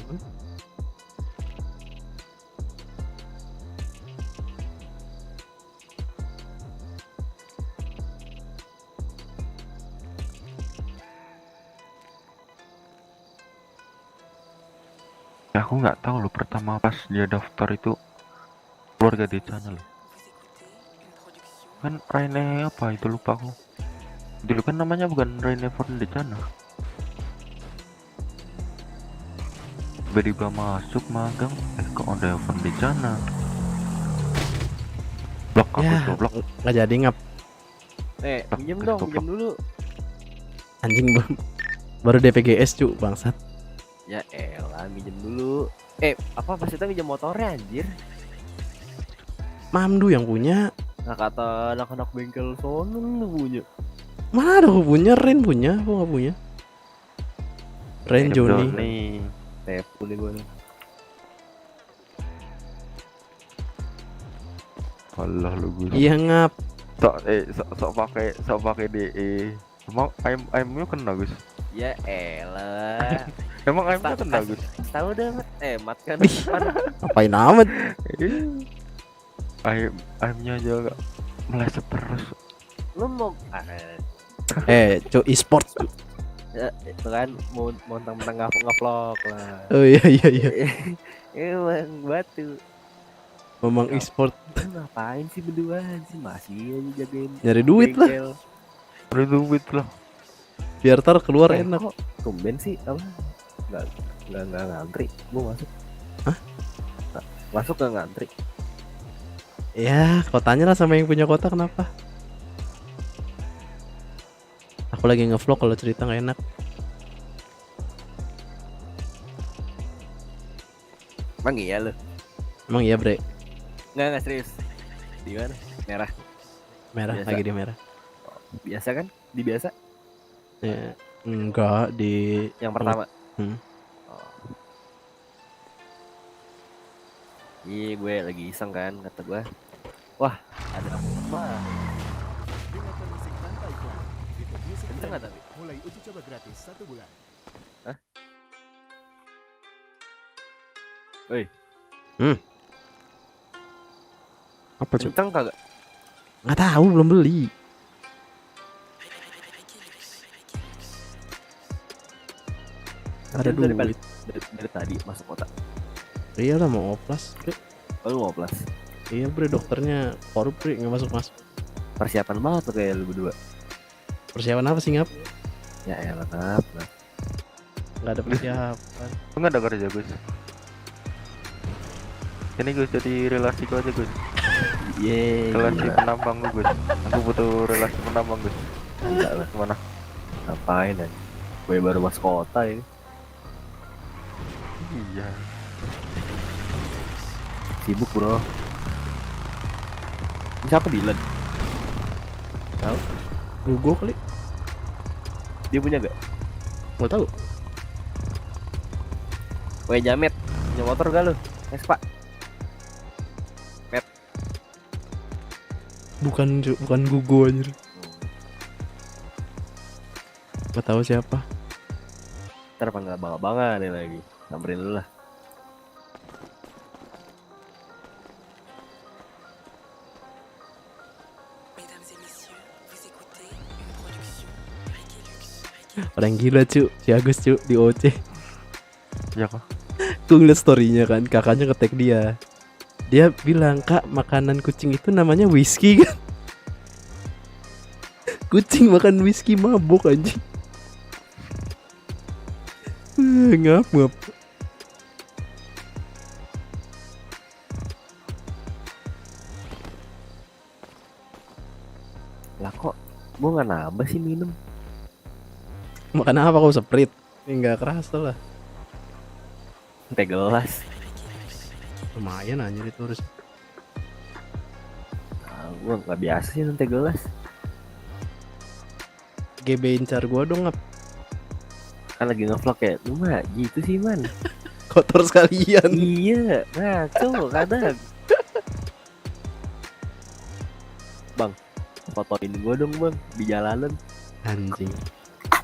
Ya, aku nggak tahu loh pertama pas dia daftar itu keluarga decanya loh. Kan Raine apa itu lupa aku. Dulu kan namanya bukan Raine von Decana. Tiba-tiba masuk magang, kok ada von Decana. Blok aku Ya, tuh, blok. nggak jadi ngap. Minjem dong, minjem dulu. Anjing baru DPGS cu bangsat. Ya elah, minjem dulu. Apa pas kita minjem motornya anjir? Mamdu yang punya. Nah kata anak-anak bengkel sono lu punya. Mana ada aku punya, Ren punya, aku nggak punya. Ren Joni. Tepu nih gue nih. Allah lu gue. Iya ngap. Sok pakai DE. Emang ayamnya kena Gus. Ya elah. Emang ayamnya kena Gus. Tahu dah, mat kan. Ngapain amat? Ayamnya aja gak meleset terus. Lu mau Cu e-sport. ya, itu kan mau mentang-mentang ngevlog lah. Oh iya. Emang batu. Ngomong e-sport. Ngapain sih berduaan sih, masih aja jagain Nyari duit lah. bengkel. Nyari duit lah. Biar tar keluar enak. Kok tumben sih apa? Enggak ngantri. Gua masuk. Hah? Masuk gak ngantri? Ya, kotanya lah sama yang punya kota kenapa? Aku lagi ngevlog, kalau cerita nggak enak. Emang iya lu? Emang iya bre? Enggak serius. Di mana? Merah. Merah Biasa. lagi di merah. Biasa kan? Di biasa? Ya, enggak di Yang pertama. Iya, gue lagi iseng kan, kata gue. Wah, ada apa? Kenceng nggak tapi? Mulai uji coba gratis 1 bulan. Hah? Woi. Apa cuy? Kenceng kagak? Nggak tahu, belum beli. Ada duit. Dari tadi masuk kota. Iya lah mau oplas bre. Oh, lu mau plus? Iya bre, dokternya korup bre, nggak masuk. Persiapan banget tuh kayak lu berdua. Persiapan apa sih ngap? Ya elah, ngap. Nggak ada persiapan. Enggak ada kerja Gus. Ini Gus, jadi relasiku aja Gus. Yeay. Relasi penambang lu Gus. Aku butuh relasi penambang Gus. Gila lah. Kemana? Ngapain aja? Gue baru masuk kota ini. Iya. Sibuk bro. Ini siapa Dylan? Tahu? Google kali. Dia punya gak? Nggak tahu. Weh Jamet, punya motor gak lu? Vespa. Met. Bukan Google anjir. Nggak tahu siapa. Ntar panggil abang-abangan nih lagi. Samperin dulu lah. Orang gila cu, si Agus cu di OC. Ya kok. Gue ngeliat storynya kan, kakaknya nge-tag dia. Dia bilang, "Kak, makanan kucing itu namanya whisky kan?" Kucing makan whisky mabuk anjing. Ngap. Lah kok gua nggak nambah sih minum? Makan apa kau Sprite? Enggak kerasa lah. Teh gelas. Lumayan anjir itu harus. Gua nggak biasa sih minum teh gelas. GB incar gua dong ngap. Kan lagi ngevlog ya. Lu mah gitu sih man. Kotor sekalian. Iya, ngaco kadang. Bang, fotoin gua dong bang di jalanan. Anjing.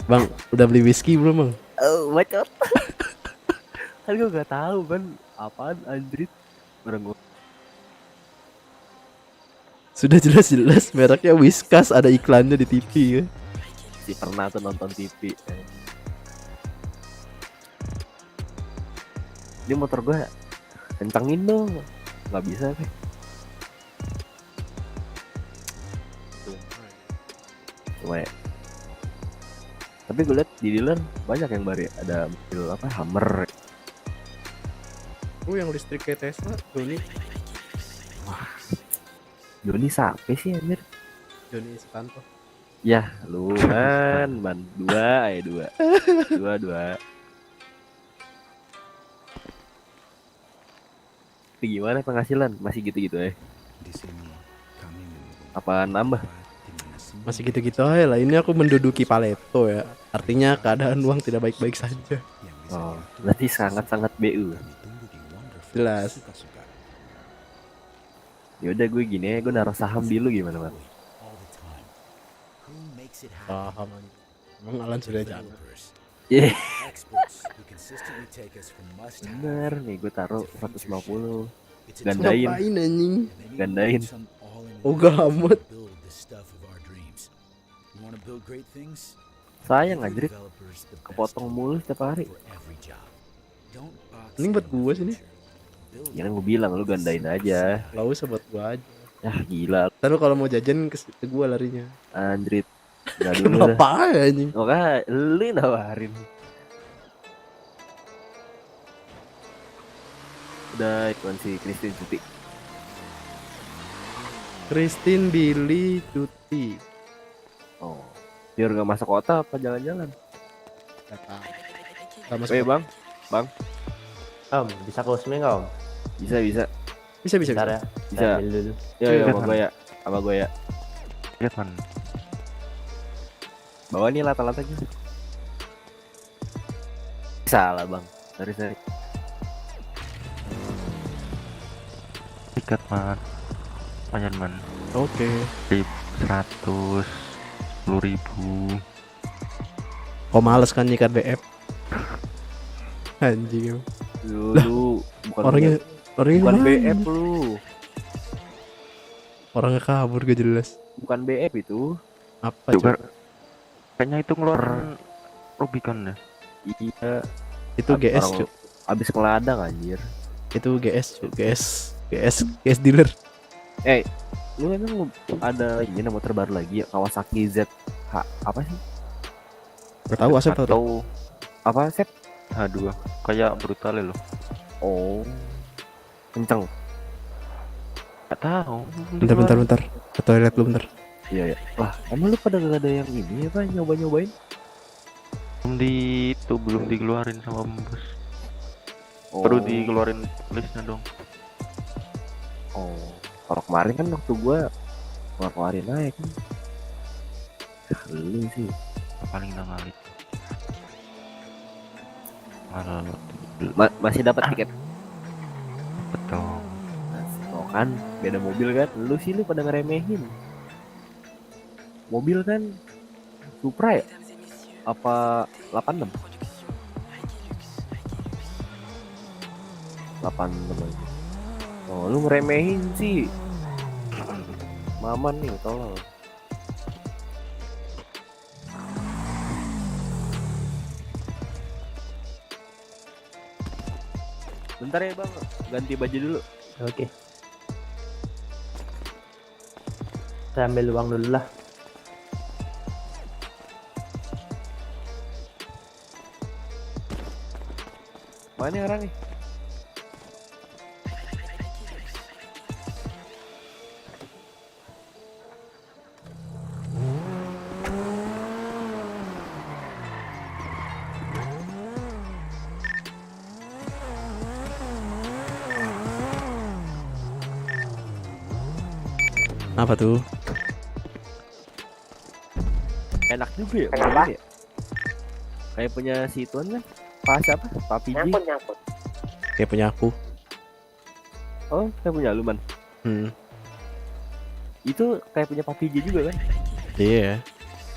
Bang, udah beli whisky belum bang? Oh, bacot. Kan gua gak tahu kan apaan anjrit. Barang gua. Sudah jelas mereknya Whiskas, ada iklannya di TV ya. Si pernah tuh nonton TV. Ini motor gua kencangin dong. Gak bisa deh. Cuma ya. Tapi gue liat di dealer banyak yang baru ya. Ada mobil apa Hammer. Yang listrik kayak Tesla, Joni. Wah. Joni siapa sih anjir? Joni Sukanto. Ya, lu kan ban 2. Tapi gimana penghasilan? Masih gitu-gitu ya? Apa nambah? Masih gitu-gitu aja lah. Ini aku menduduki Paleto ya. Artinya keadaan uang tidak baik-baik saja. Oh, berarti sangat-sangat BU. Jelas. Ya udah gue gini ya, gue naruh saham dulu gimana bang? Saham. Emang Alan sudah jalan. Iya. Bener nih, gue taruh 150. Gandain. Ngapain anjing? Gandain. Oh amat. Sayang anjir. Kepotong mulu setiap hari. Ini buat gua sini. Ya kan gue bilang lu gandain aja. Gak usah buat gua aja. Ya gila. Taruh kalau mau jajan ke gua larinya. Anjrit. Gak dulu dah. Kenapa anjing? Makanya lu nawarin. Udah iklan si Christine cuti. Christine Billy cuti. Oh, biar gak masuk kota apa jalan-jalan? Gak tahu. Bang, bang. Om, bisa close me nggak om? Bisa. Bentar ya. Bisa. Saya ambil dulu. Ya, sama gue ya. Lihat man. Bawa nih lata-lata gitu. Salah bang. Sorry. Tiket man. Lumayan man. Oke. Tip 110.000. Kok males kan nyikat BF? Anjing. Lu bukan orangnya bukan mana? BF lu. Orangnya kabur gak jelas. Bukan BF itu. Apa juga? coba? Kayaknya itu ngeluarin Rubicon ya. Iya. Itu GS cu. Abis ngeladang anjir. Itu GS cu. GS dealer. Lu emang ada ini motor baru lagi ya, Kawasaki ZH apa sih? Gak tahu Asep tahu. Atau apa Sep? H2 kayak brutal loh. Oh. Kenceng. Gak tahu. Bentar. Ke toilet lu bentar. Iya ya. Lah, emang lu pada gak ada yang ini apa nyoba-nyobain? Belum dikeluarin sama bos. Oh. Baru dikeluarin listnya dong. Oh, kalau kemarin kan waktu gua keluarin aja kan. Lu sih Paling nggak ngali. masih dapat tiket. Betul. Oh kan, beda mobil kan. Lu pada ngeremehin. Mobil kan Supra ya? Apa 86? 86 aja. Oh, lu ngeremehin sih. Maman nih, tolong. Bentar ya bang, ganti baju dulu. Oke. Saya ambil uang dulu lah. Mana orang nih? Apa tuh? Enak juga ya, Kenapa? mobil ya? Kayak punya si Tuan kan? Pak siapa? Pak Piji. Nyangkut. Kayak punya aku. Oh, kayak punya lu man. Itu kayak punya Pak Piji juga kan? Iya.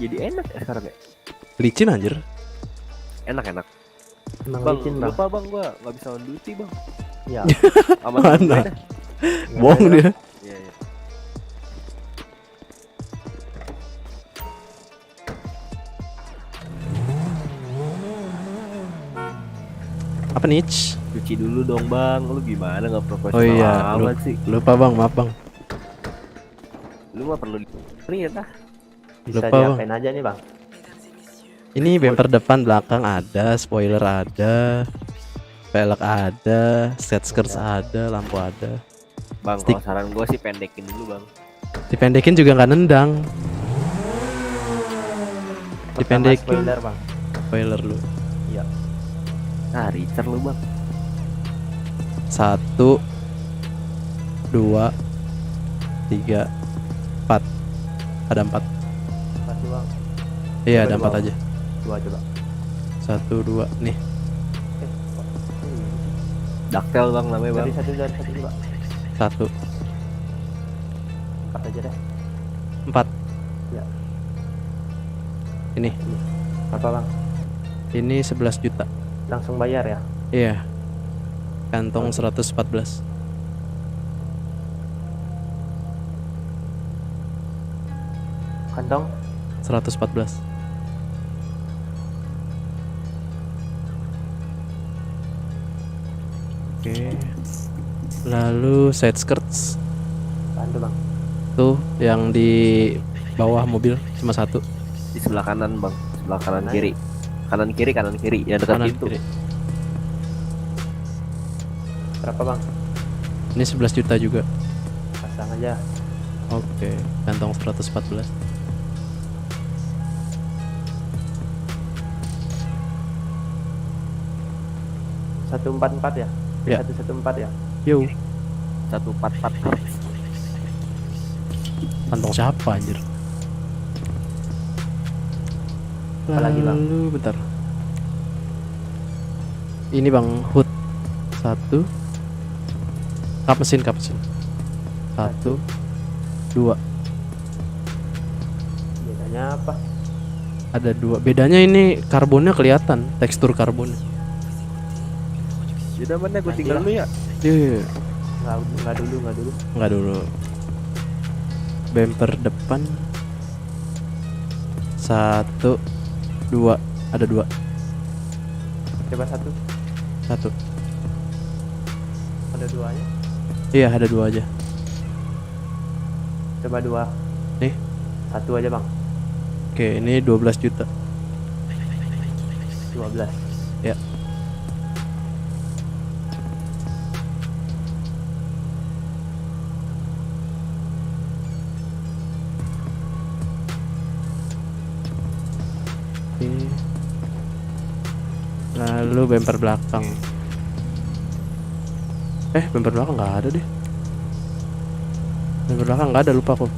Jadi enak ya sekarang ya? Licin anjir. Enak. Emang Bang, licin, Bang. lupa bang, gua nggak bisa on duty bang. Ya. Aman Mana? Bohong dia. Iya. Apa nih? Cuci dulu dong bang, lu gimana nggak profesional Oh iya, amat sih? lupa bang, maaf bang. Lu mah perlu lihat ah. Bisa Lupa, diapain aja nih, Bang? Ini bumper depan belakang ada, spoiler ada, velg ada, set skirts ada, lampu ada. Bang, kalau saran gua sih pendekin dulu bang. Dipendekin juga nggak nendang. Dipendekin. Spoiler, Bang. Spoiler lu. Iya. Nah, Richard lu bang. 1 2 3 4. Ada 4. 4 doang. Iya, ada 4 aja. 2 coba. 1 2 nih. Daktel bang namanya bang. Dari satu coba. 1 4 aja deh. 4. Ya. Ini. Apa, Bang? Ini 11 juta. Langsung bayar ya? Iya. Kantong 114. Kantong 114. Oke. Lalu side skirts. Bantu, Bang. Tuh yang di bawah mobil cuma 1. Di sebelah kanan bang, sebelah kanan Mana kiri. Kanan kiri yang dekat Kanan pintu. kiri. Berapa, Bang? Ini 11 juta juga. Pasang aja. Oke, kantong 114. Satu 144 ya? Ya. 114 ya? Yo, 144. kantong siapa anjir? Apalagi, Bang? Lalu bentar. Ini Bang, hood 1. Kap mesin. 1 2. Bedanya apa? Ada 2. Bedanya ini karbonnya kelihatan, tekstur karbonnya. Yaudah mana gue tinggal dulu ya. Iya. Enggak dulu. Bumper depan 1 2. Ada 2. Coba 1. Ada 2-nya. Iya, ada 2 aja. Coba 2. Nih. 1 aja, Bang. Oke, ini 12 juta. 12. Ya. Lalu bumper belakang. Bumper belakang nggak ada deh. Bumper belakang nggak ada, lupa aku.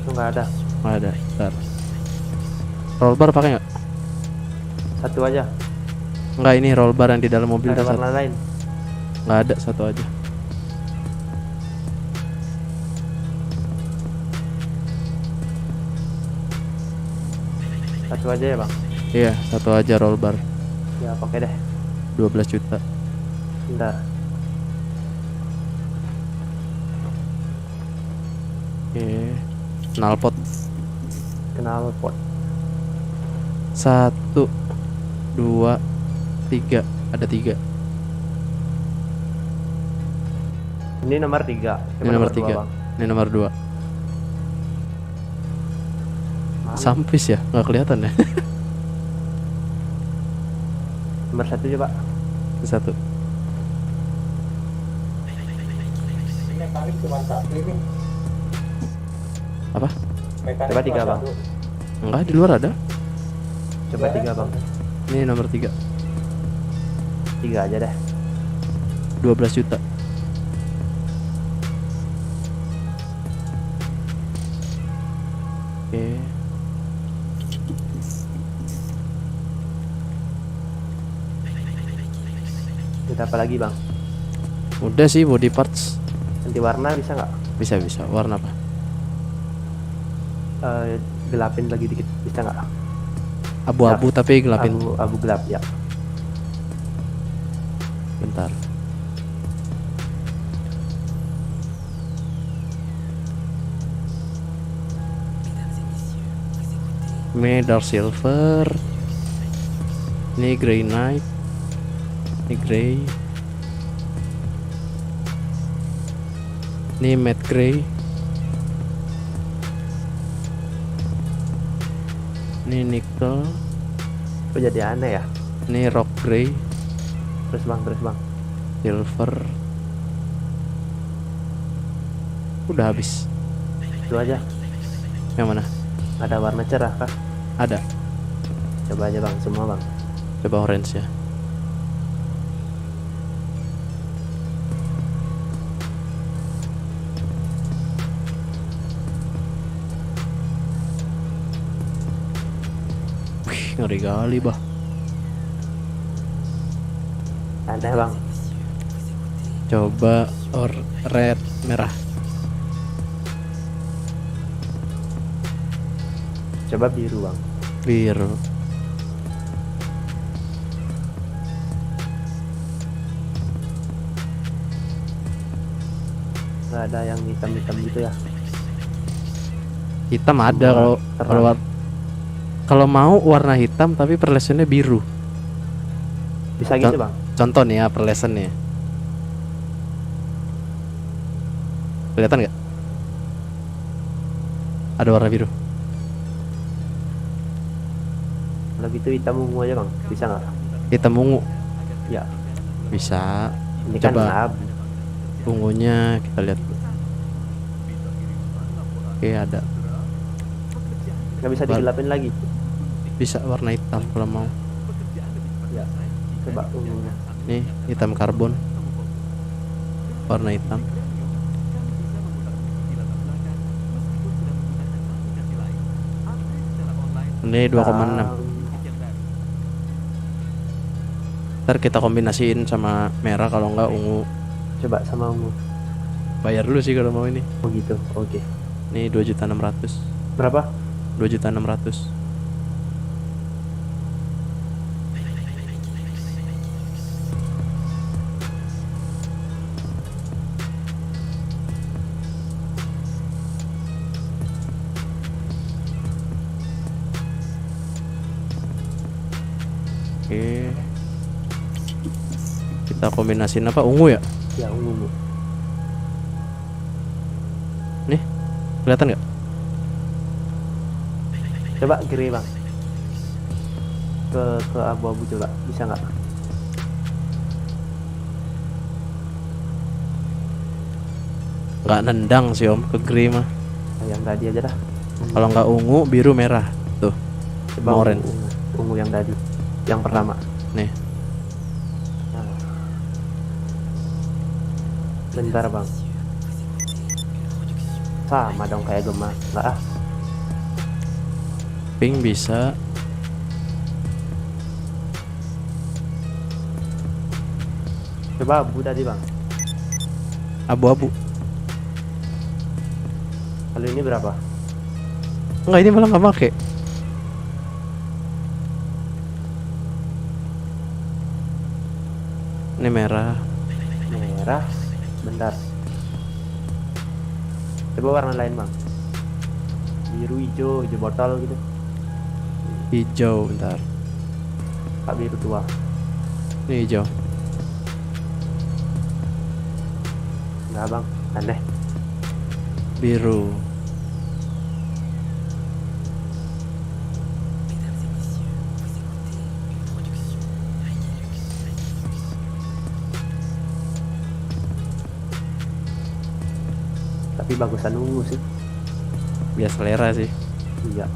Itu nggak ada. Nggak ada. Bentar. Roll bar pakai nggak? Satu aja. Nggak, ini roll bar yang di dalam mobil. Ada tuh warna lain. nggak ada, satu aja. Satu aja ya bang. Iya, satu aja roll bar. Ya pakai deh. 12 juta. Bentar. Oke. Knalpot. Knalpot. 1, 2, 3. Ada 3. Ini nomor 3. Ini nomor 3. Ini nomor 2. Sampis ya, nggak kelihatan ya. Nomor 1 coba. 1. Mekanik cuma 1 ini. Apa? Coba 3 bang. Enggak, di luar ada. Coba 3 bang. Ini nomor 3. 3 aja deh. 12 juta. Oke. Kita apa lagi bang? Udah sih body parts. Ganti warna bisa nggak? Bisa. Warna apa? Gelapin lagi dikit bisa nggak? Abu-abu tapi gelapin. Abu gelap ya. Bentar. Ini dark silver. Ini grey night. Ini grey. Ini matte grey. Ini nickel. Kok jadi aneh ya? Ini rock grey. Terus bang. Silver. Udah habis. Itu aja. Yang mana? Ada warna cerah kah? Ada. Coba aja bang, semua bang. Coba orange ya. Wih, ngeri kali bah. Ada bang. Coba red merah. Coba biru bang. Biru. Nggak ada yang hitam-hitam gitu ya? Hitam ada kalau mau warna hitam tapi perlesionnya biru. Bisa gitu bang? Contoh nih ya perlesionnya. Kelihatan nggak? Ada warna biru. Kalau gitu hitam ungu aja bang, bisa nggak? Hitam ungu. Ya. Bisa. Ini kan Coba abu. ungunya kita lihat. Oke, ada. Nggak bisa digelapin lagi? Bisa warna hitam kalau mau. Ya. Coba ungunya. Nih hitam karbon. Warna hitam. Ini 2,6. Ntar kita kombinasiin sama merah, kalau enggak ungu. Coba sama ungu. Bayar dulu sih kalau mau ini. Oh gitu, oke. Ini 2.600.000. Berapa? 2.600.000. Oke. Kita kombinasiin apa? Ungu ya? Ya ungu. Nih, kelihatan nggak? Coba grey bang. Ke abu-abu coba, bisa nggak? Nggak nendang sih om, ke grey mah. Yang tadi aja dah. Kalau nggak ungu, biru, merah. Tuh. Coba orange. Ungu yang tadi. Yang pertama. Nih. Nah. Bentar bang. Sama dong kayak Gema. Enggak ah. Pink bisa. Coba abu tadi bang. Abu-abu. Kalau ini berapa? Enggak, ini malah nggak pakai. Ini merah. Merah. Bentar. Coba warna lain bang. Biru, hijau botol gitu. Hijau, bentar. Pak biru tua. Ini hijau. Enggak bang, aneh. Biru. Tapi bagusan ungu sih. Biar selera sih. Iya.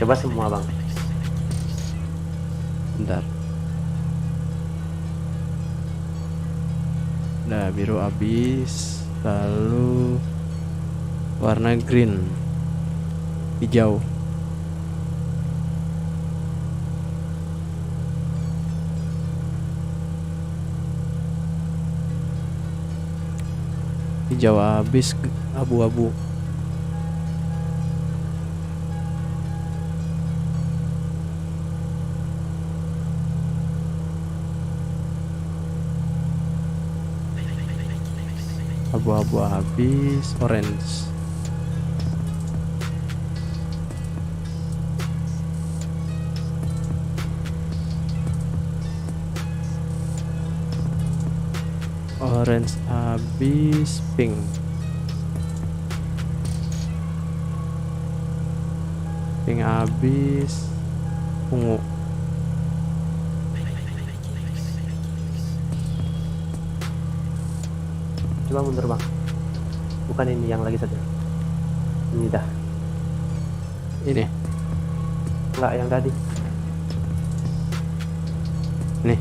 Coba semua bang. Bentar. Nah, biru habis. Lalu warna green. Hijau. Hijau habis, abu-abu. Abu-abu habis, orange. Orange habis, pink. Pink habis, ungu. Coba mundur bang. Bukan ini yang lagi satu. Ini dah. Ini. Enggak yang tadi. Nih.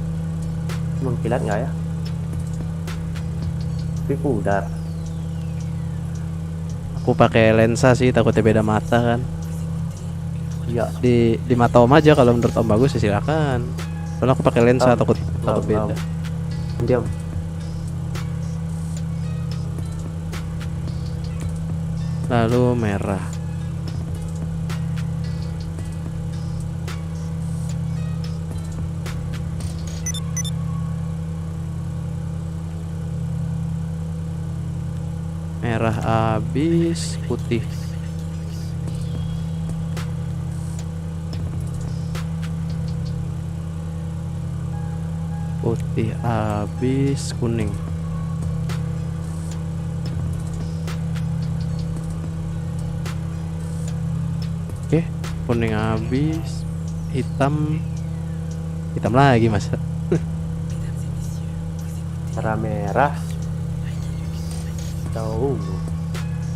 Mengkilat nggak ya? Tapi pudar. Aku pakai lensa sih, takutnya beda mata kan. Iya. Di mata Om aja, kalau menurut Om bagus ya silakan. Soalnya aku pakai lensa, takut beda. Nanti Om. Lalu merah. Merah habis, putih. Putih habis, kuning. Oke, kuning habis, hitam lagi mas. Merah merah. Tahu,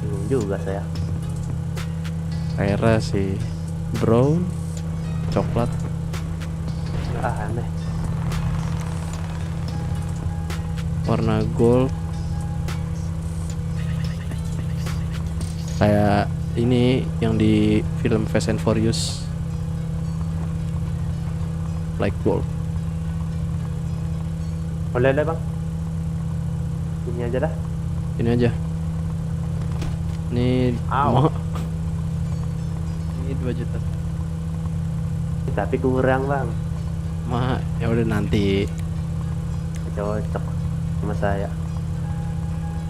bingung juga saya. Merah sih, brown, coklat. Aneh. Warna gold. Kayak ini yang di film Fast and Furious, like gold. Boleh deh bang. Ini aja dah. Ini aja. Ini ini 2 juta. Tapi kurang bang. Ya udah nanti. Cocok sama saya.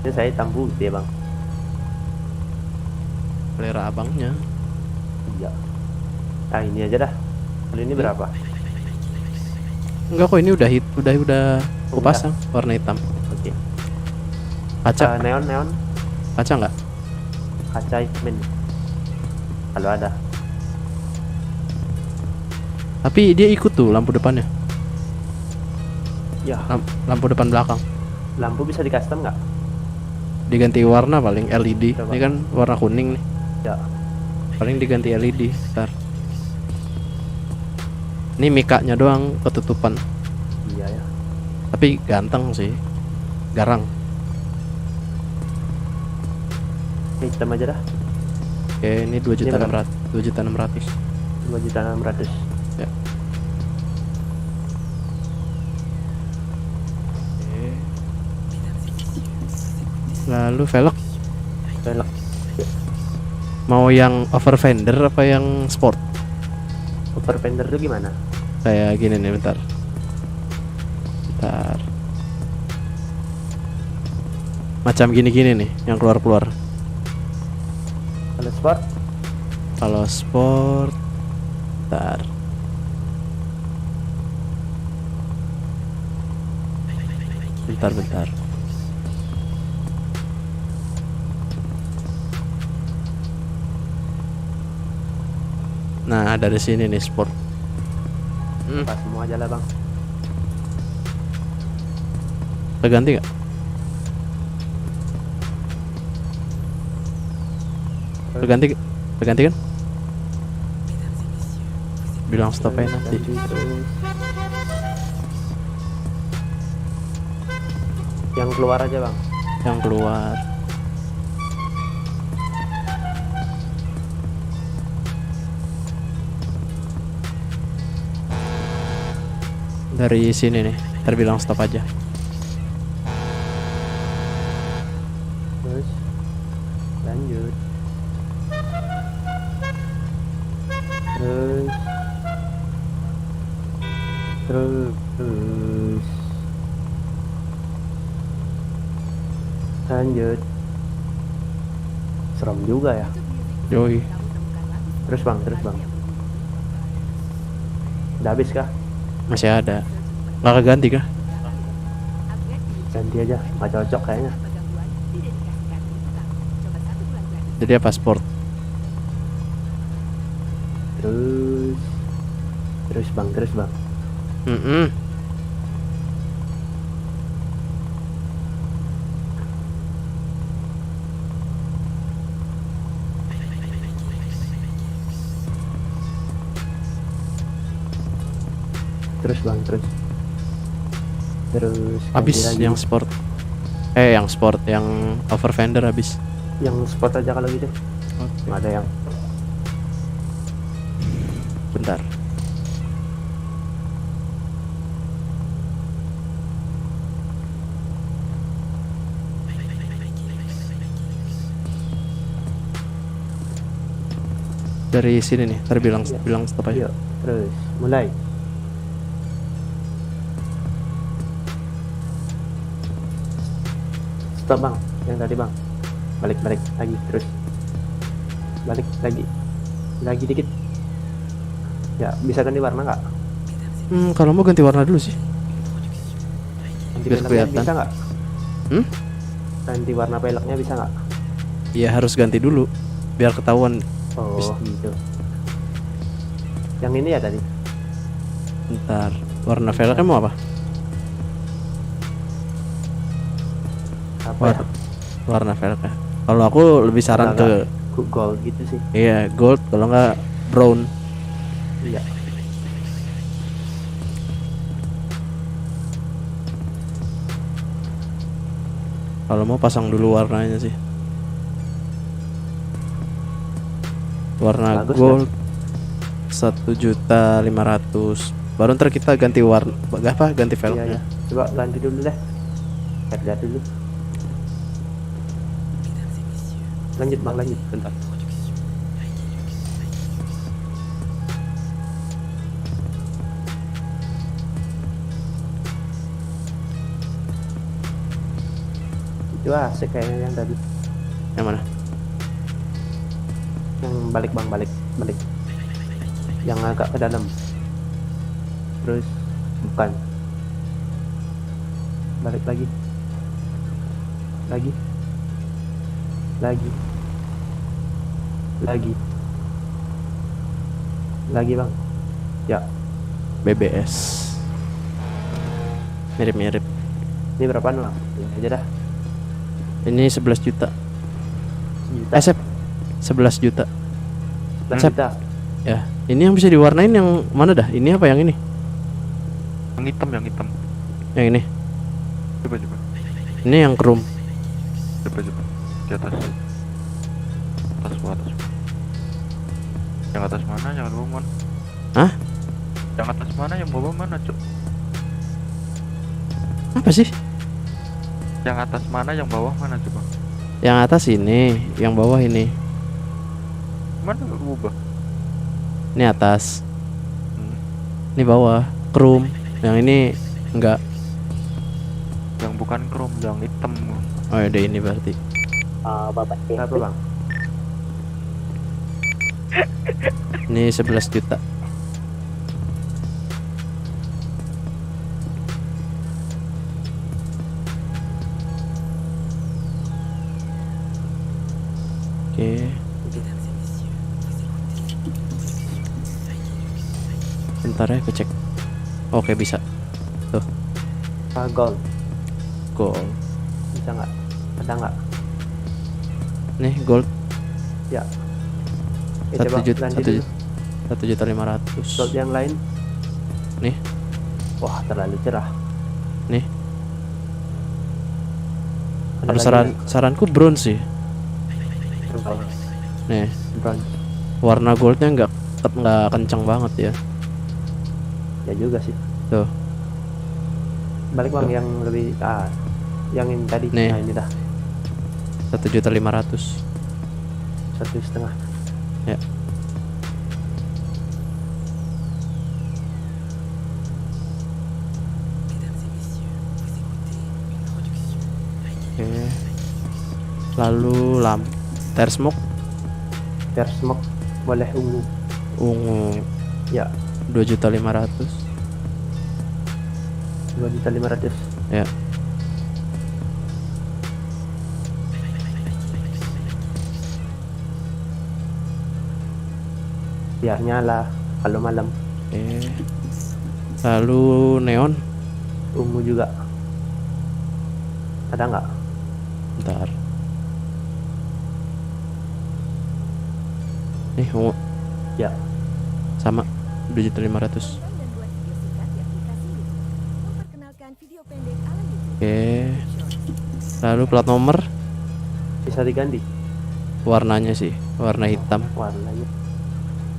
Ini saya hitam putih bang. Selera abangnya. Iya. Ah ini aja dah. Kalau ini berapa? Enggak kok, ini udah aku pasang warna hitam. Oke. Kaca. Neon. Kaca nggak? Kaca X-Men. Kalau ada. Tapi dia ikut tuh lampu depannya. Ya. Lampu depan belakang. Lampu bisa di custom nggak? Diganti warna paling LED. Coba. Ini kan warna kuning nih. Ya. Paling diganti LED ntar. Ini mikanya doang ketutupan. Iya ya. Tapi ganteng sih. Garang. Hitam aja dah. Oke, ini 2.600.000. 2.600.000. 2.600.000. Ya. Oke. Lalu velg. Velg. Mau yang over fender apa yang sport? Over fender tuh gimana? Kayak gini nih, bentar. Macam gini-gini nih yang keluar-keluar. Kalau sport? Kalau sport, bentar. Bentar. Nah, dari sini nih sport. Pas semua aja lah bang. Terganti nggak? Terganti kan? Bilang stop aja nanti. Yang keluar aja bang. Yang keluar. Dari sini nih, terbilang stop aja. Terus lanjut. Terus lanjut. Serem juga ya. Yoi. Terus bang. Udah habis kah? Masih ada. Nggak keganti kah? Ganti aja, nggak cocok kayaknya. Jadi apa sport? Terus bang. Terus Habis ganti lagi. yang sport. Yang sport, yang over fender habis. Yang sport aja kalau gitu. Nggak ada yang. Bentar. Dari sini nih, terbilang stop aja. Yuk, terus mulai. Stop bang, yang tadi bang. Balik lagi, terus balik lagi dikit. Ya bisa ganti warna nggak? Kalau mau ganti warna dulu sih. Ganti Biar peleknya kelihatan. bisa nggak? Ganti warna peleknya bisa nggak? Iya harus ganti dulu, biar ketahuan. Oh gitu. Yang ini ya tadi. Bentar, warna velgnya mau apa? Warna velgnya. Kalau aku lebih saran ke gold gitu sih. Iya, gold, kalau nggak brown. Iya. Kalau mau pasang dulu warnanya sih. Warna Bagus, gold 1.500.000. Baru ntar kita ganti warna, ganti velgnya. Iya. Coba ganti dulu deh. Lihat dulu. Lanjut bentar. Itu asik kayaknya yang tadi. Yang mana? Yang balik bang, balik. Yang agak ke dalam. Terus bukan. Balik lagi. Lagi bang. Ya. BBS. Mirip-mirip. Ini berapaan bang? Ya aja dah. Ini 11 juta. 11 juta. 11 juta. Ya, ini yang bisa diwarnain yang mana dah? Ini apa yang ini? Yang hitam, yang hitam. Yang ini. Coba coba. Ini yang chrome. Coba coba. Di atas. Atas. Yang atas mana? Yang bawah mana? Hah? Yang atas mana? Yang bawah mana, Cuk? Apa sih? Yang atas mana? Yang bawah mana coba? Yang atas ini, yang bawah ini. Mana nggak berubah? Ini atas. Ini bawah, chrome. Yang ini enggak. Yang bukan chrome, yang hitam. Oh, ya udah ini berarti. Bapak berapa bang? Ini 11 juta. Oke. Bentar ya, aku cek. Oke, bisa. Tuh. Gold. Gold. Bisa nggak? Ada nggak? Nih gold. Ya. 1.500.000. Gold yang lain? Nih. Wah, terlalu cerah. Nih. Ada Kalau lagi? saranku bronze sih. Nih, Bronze. warna goldnya nggak kencang banget ya. Ya juga sih. Tuh. Balik bang Tuh. yang lebih yang ini tadi. Nih. Nah ini dah 1.500.000. 1,5. Ya. Oke. Lalu tire smoke. Tire smoke boleh ungu. Ungu. Ya. 2.500.000. 2.500.000. Ya. Biar nyala kalau malam. Oke. Lalu neon. Ungu juga. Ada nggak? Bentar. Nih ungu. Ya. Sama 2.500.000. Oke. Lalu plat nomor Bisa diganti warnanya sih, warna hitam warnanya.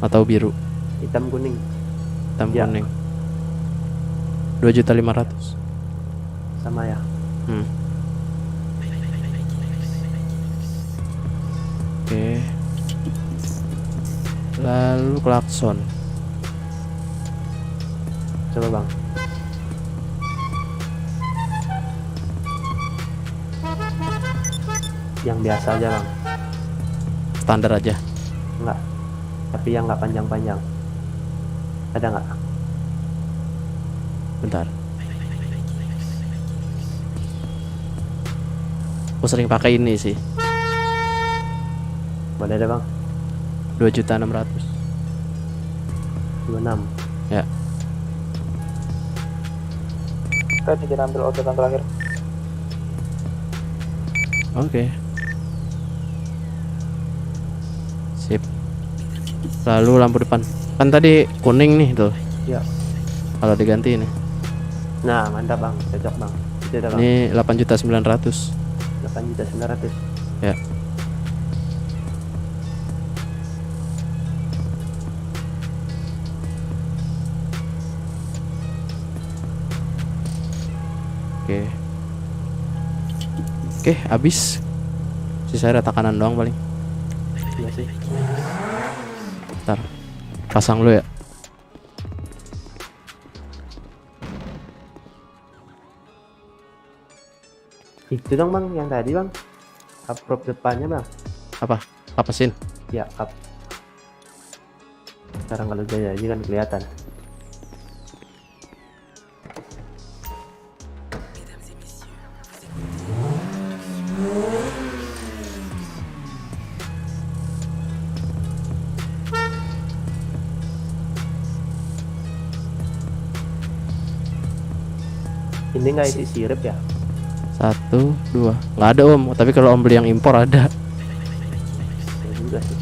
atau biru. Hitam kuning. Hitam Ya. kuning. 2.500.000. Sama ya. Oke. Lalu klakson. Coba bang. Yang biasa aja bang. Standar aja. Enggak. Tapi yang nggak panjang-panjang. Ada nggak? Bentar. Aku sering pakai ini sih. Boleh ada bang. 2.600.000. 26. Ya. Kita tidak ambil orderan terakhir. Oke. Sip. Lalu lampu depan. Kan tadi kuning nih tuh. Ya. Kalau diganti ini. Nah, mantap bang. Cocok bang. Itu ada bang. Ini 8.900.000. 8.900.000. Ya. Oke. Oke, habis. Sisa retakan doang paling. Iya sih. Ntar pasang lu ya. Itu dong bang, yang tadi bang. Cup prop depannya bang. Apa? Kapasin? Ya, cup. Sekarang kalau gaya aja kan kelihatan. Ini nggak isi sirip ya? 1, 2. Nggak ada om. Tapi kalau om beli yang impor ada. Ya juga sih.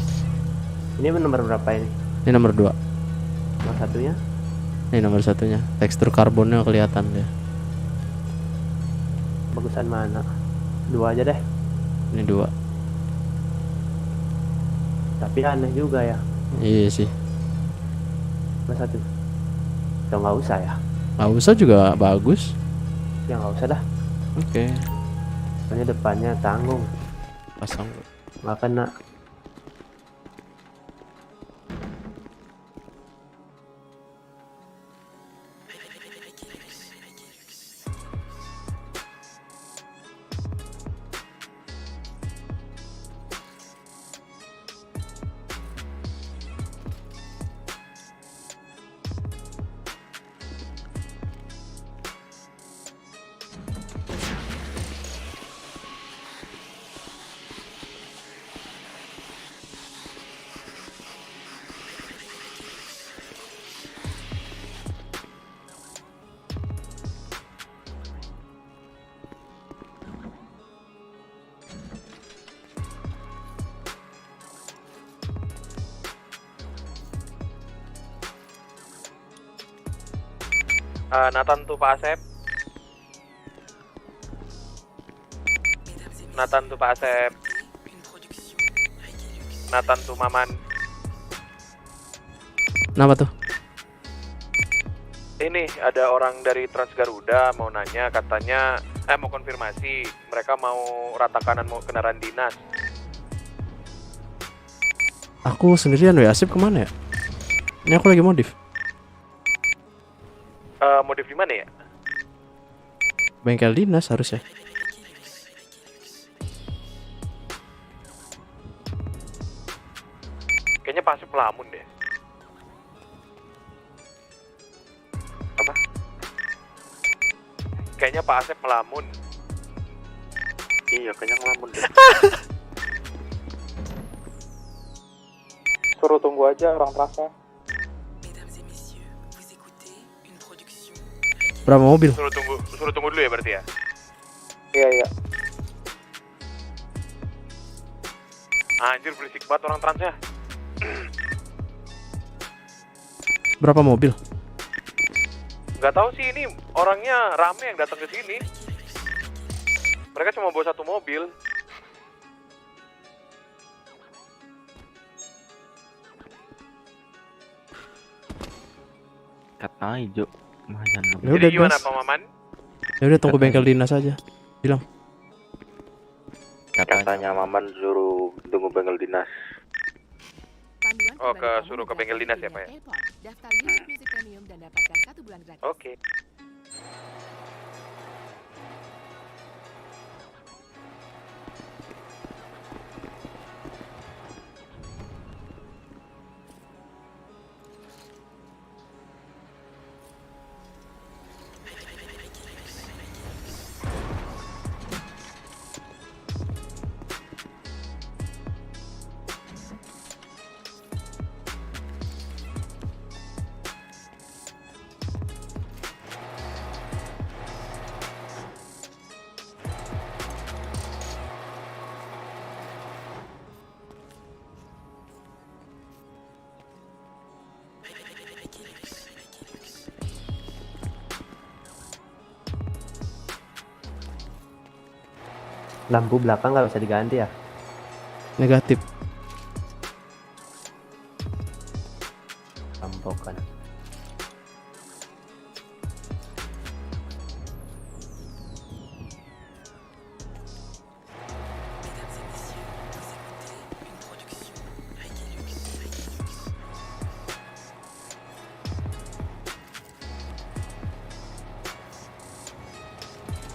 Ini nomor berapa ini? Ini nomor 2. Nomor satunya? Ini nomor satunya. Tekstur karbonnya kelihatan ya. Bagusan mana? 2 aja deh. Ini 2. Tapi aneh juga ya. Iya sih. Nomor 1. Atau nggak usah ya? Nggak usah juga bagus. Ya nggak usah dah. Oke. Soalnya depannya tanggung. Pasang. Nggak kena. Nathan tuh Pak Asep. Nathan tuh Pak Asep. Nathan tuh Maman. Kenapa tuh? Ini ada orang dari Transgaruda mau nanya, katanya mau konfirmasi mereka mau rata kanan mau kendaraan dinas. Aku sendirian ya, Asip kemana ya? Ini aku lagi modif. Modif di mana ya? Bengkel dinas harusnya. Kayaknya Pak Asep melamun deh. Apa? Kayaknya Pak Asep melamun. Iya, kayaknya ngelamun deh. Suruh tunggu aja orang terasa. Berapa mobil? Suruh tunggu dulu ya berarti ya. Iya. Anjir berisik banget orang transnya. Berapa mobil? Nggak tahu sih, ini orangnya rame yang datang ke sini. Mereka cuma bawa 1 mobil. Kata hijau. Lumayan. Ya udah gimana gas. Pak Maman? Ya udah tunggu bengkel dinas aja. Bilang. Katanya Maman suruh tunggu bengkel dinas. Oh, suruh ke bengkel dinas ya Pak ya? Daftar YouTube Music Premium dan dapatkan 1 bulan gratis. Oke. Lampu belakang nggak bisa diganti ya? Negatif. Rampokan.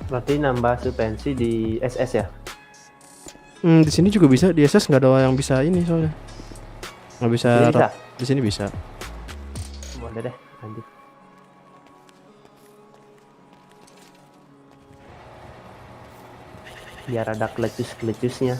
Berarti nambah suspensi di SS ya? Di sini juga bisa, di SS nggak ada yang bisa ini soalnya. Nggak bisa. Di sini bisa? Di sini bisa. Boleh deh, lanjut. Biar ada kelecus-kelecusnya.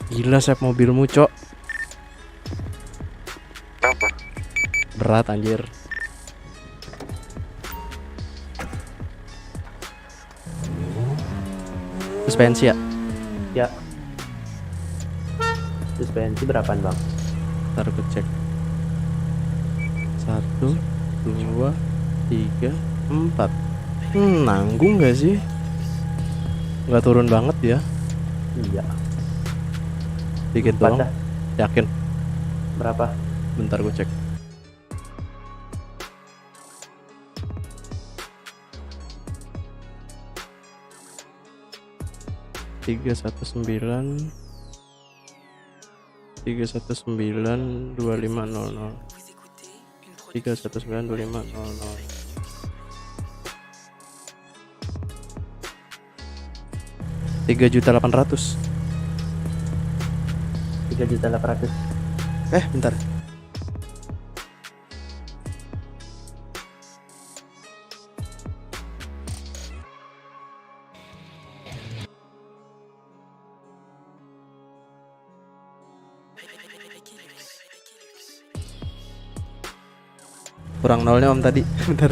Gila sep mobilmu, Cok. Kenapa? Berat anjir. Suspensi ya? Ya. Suspensi berapaan bang? Ntar aku cek. 1, 2, 3, 4. Nanggung gak sih? Nggak turun banget ya? Iya. Dikit 4 doang. dah. Yakin? Berapa? Bentar gue cek. Tiga satu sembilan 319 2500 319 2500 3.800.000. 3.800.000. Bentar. Kurang nolnya om tadi. Bentar.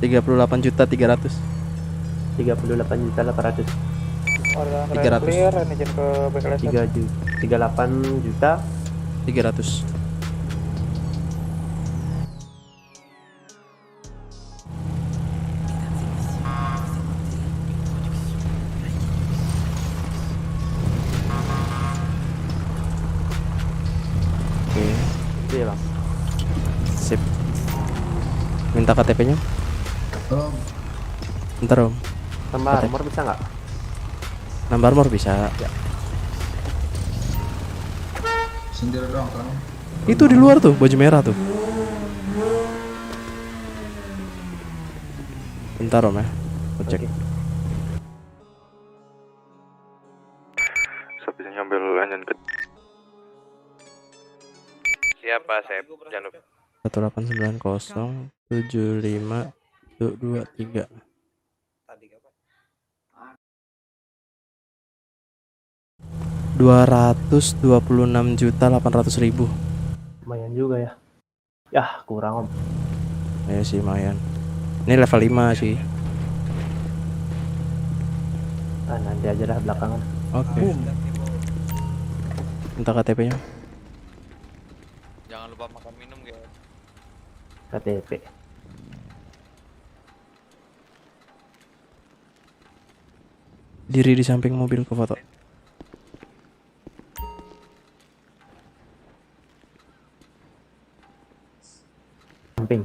38.300.000. 38.800.000. 300. clear, izin ke BKLS. 38.300.000. Oke. Iya bang. Sip. Minta KTP-nya. Bentar om. Tambah armor bisa nggak? Nambah armor bisa. Ya. Sendiri doang kan? Itu di luar tuh, baju merah tuh. Bentar om ya. Aku cek. Saya bisa ngambil anyan ke. Siapa Sep? Jangan lupa. 1890 75 23. $226.800.000. Lumayan juga ya. Yah kurang om. Ya sih lumayan. Ini level 5 sih. Nanti aja dah belakangan. Oke. Minta KTP-nya. Jangan lupa makan minum guys. KTP. Diri di samping mobil ke foto. Samping.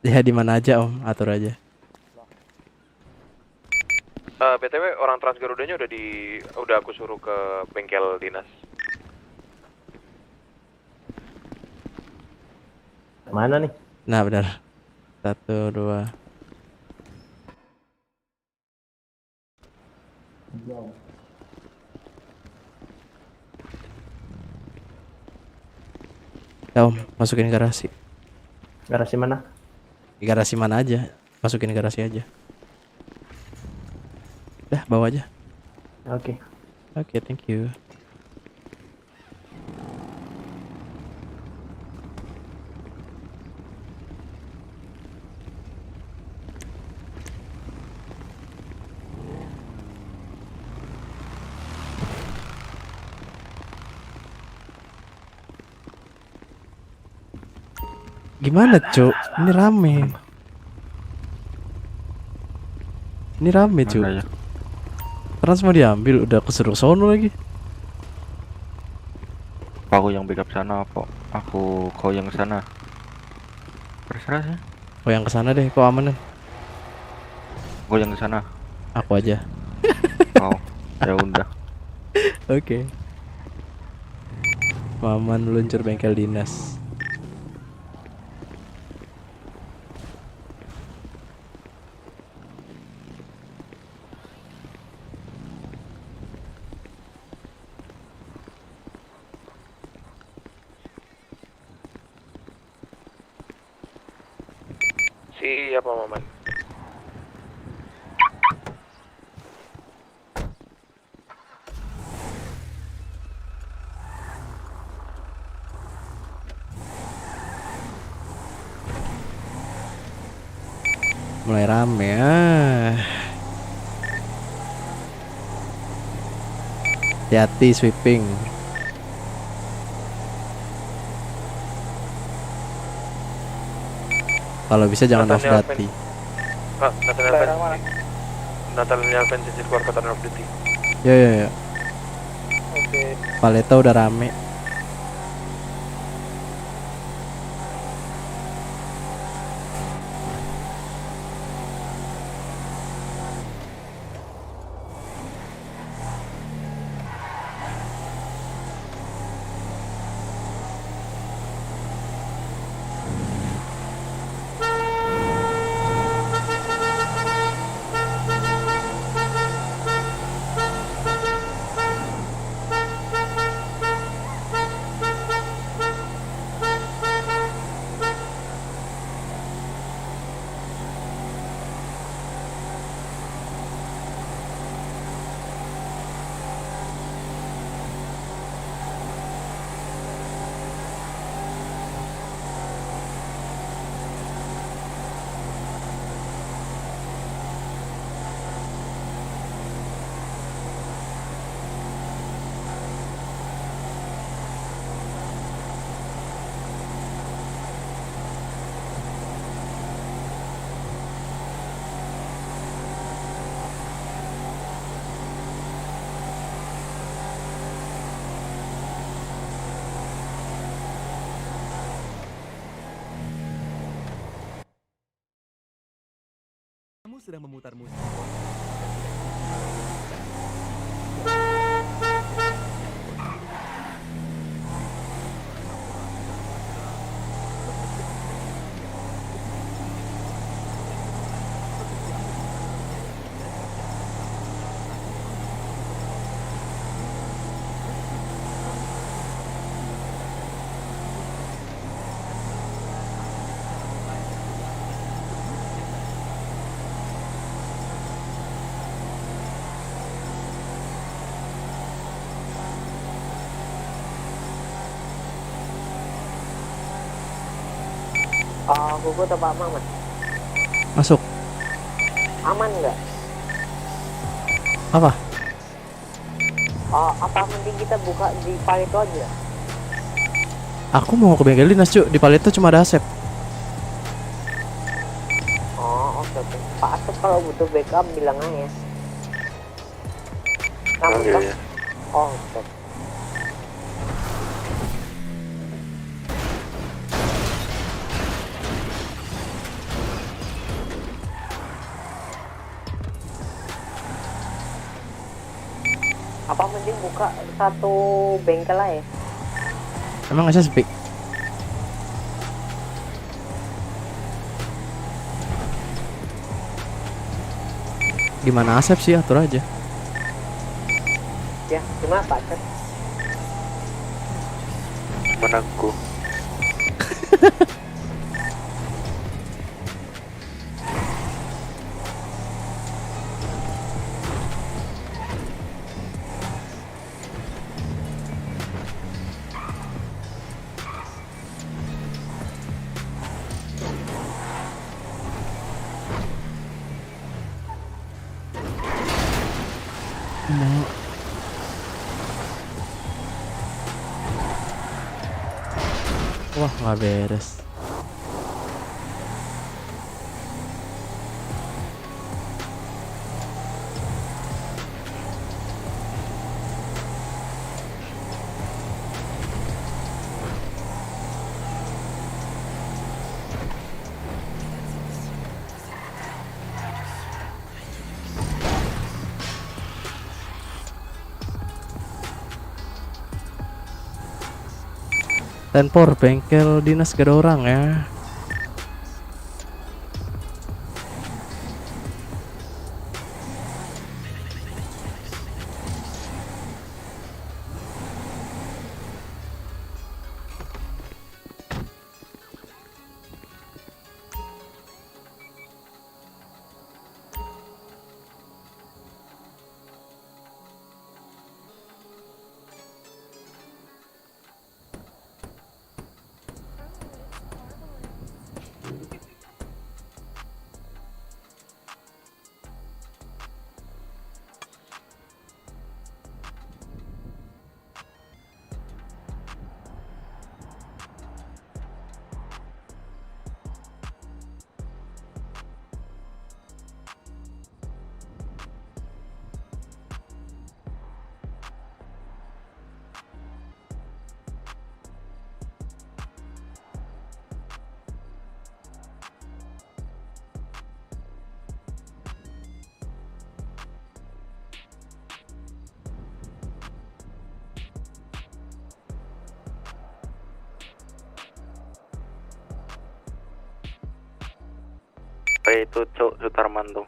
Ya di mana aja om, atur aja. BTW orang Transgarudanya udah aku suruh ke bengkel dinas. Mana nih? Nah benar. 1, 2. Ya om, masukin garasi. Garasi mana? Di garasi mana aja, masukin garasi aja. Dah bawa aja. Oke. Oke, thank you. Gimana cuk? Ini rame. Ini rame cuk. Mana ya? Trans mau diambil, udah kesuruh sono lagi. Aku yang backup sana apa? Kau yang sana. Terserah sih. Oh yang kesana deh, kok aman kan? Kau yang kesana. Aku aja. Oh, ya udah. Oke. Maman meluncur bengkel dinas. Siapa Maman? Mulai rame Hati-hati sweeping. Kalau bisa jangan off Nathaniel dati. Pak, Nathaniel Van Cincin keluar kota of Duty. Ya. Oke. Paleta udah rame. Kamu sedang memutar musik. Kuku atau Pak Maman? Masuk. Aman nggak? Apa? Apa mending kita buka di Palito aja? Aku mau ke bengkel dinas cuy. Di Paleta cuma ada Asep. Oke. Pak Asep kalau butuh backup bilang aja. Kamu Oke, kan? ya. Oke. Apa mending buka satu bengkel aja? Emang Asep sepi? Gimana Asep sih, atur aja. Ya, gimana Pak Asep? Menangku. Wah, nggak beres. Tenpor, bengkel dinas gak ada orang ya. itu Cuk Sutarman tuh.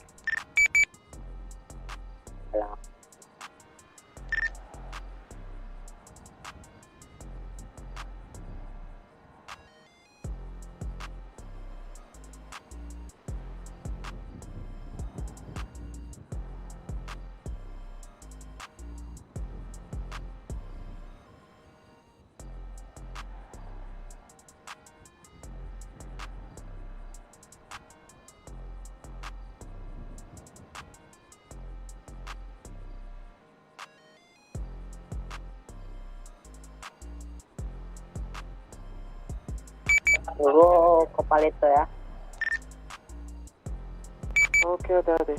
Dulu kepala itu ya. Oke, hati-hati.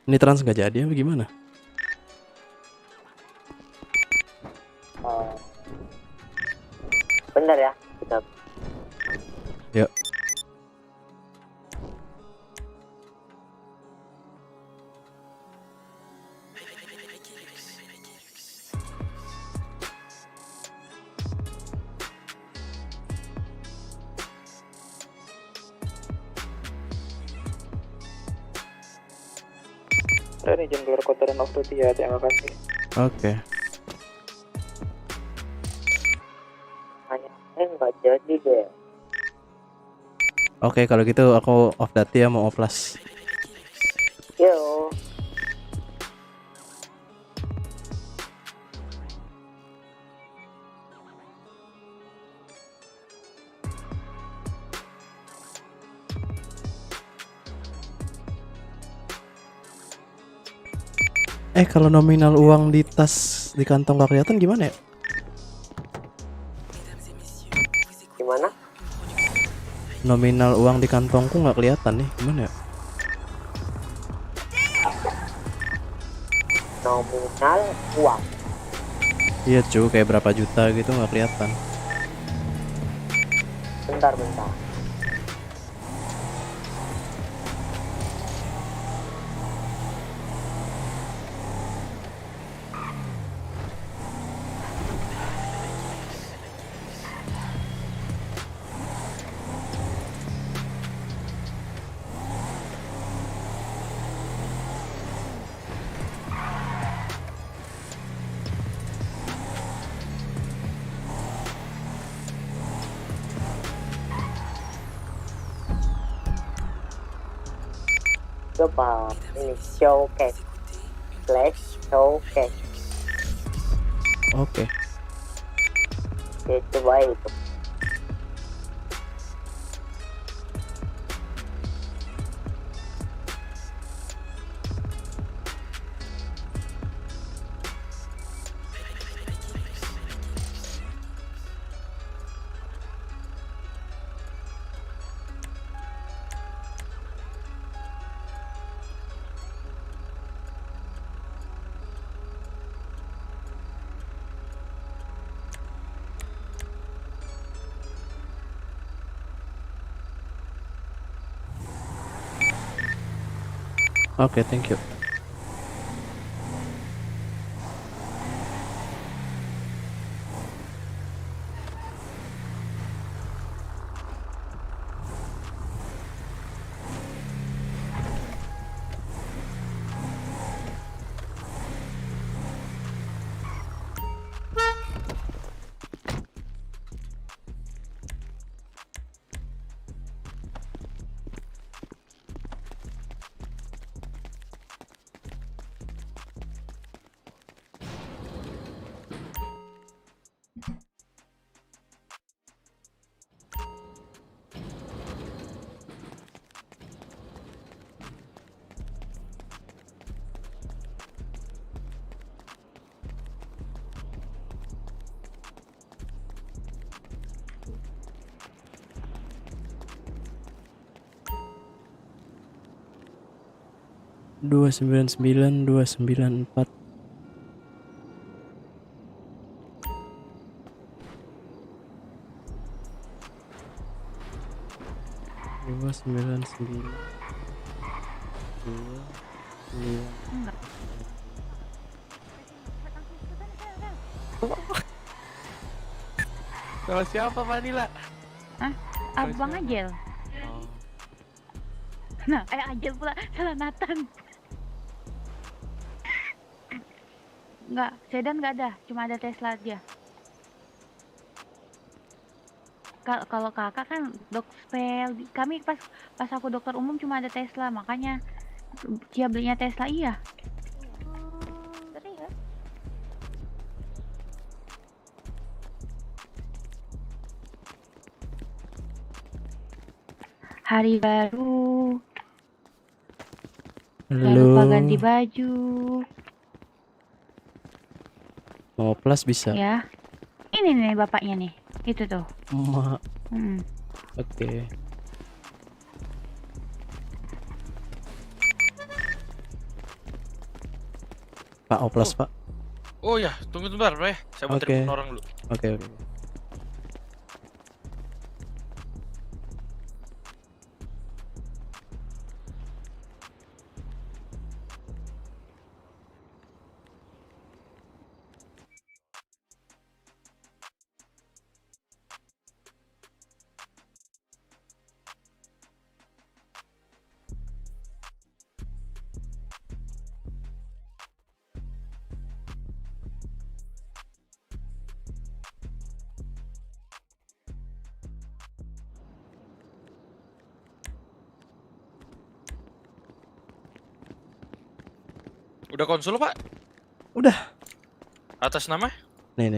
Ini trans nggak jadi apa gimana? Bener ya, kita. Yuk. Dan izin keluar kota dan off duty ya, terima kasih. Oke. Hanya nggak jadi deh. Oke, kalau gitu aku off data ya, mau oplas. Yo. Kalau nominal uang di tas di kantong gak kelihatan gimana ya? Gimana? Nominal uang di kantongku nggak kelihatan nih, gimana ya? Nominal uang. Iya cuy, kayak berapa juta gitu nggak kelihatan. Bentar. Coba ini showcase, flash showcase. Oke. Oke, coba itu. Oke, thank you. 299 294. Dua sembilan sembilan Enggak. Kalau siapa Vanilla? Hah? Abang Ajel. Nah, Ajel pula, salah Nathan. Enggak, sedan enggak ada, cuma ada Tesla aja. Kalau kakak kan dokspel, kami pas aku dokter umum cuma ada Tesla, makanya dia belinya Tesla. Iya. Hari baru. Jangan lupa ganti baju. Mau plus bisa. Ya. Ini nih bapaknya nih. Itu tuh. Emak. Hmm. Oke. Pak oplas Pak. Oh ya, tunggu sebentar, Pak ya. Saya mau telepon orang dulu. Oke. Udah konsul, Pak? Udah. Atas nama? Nih.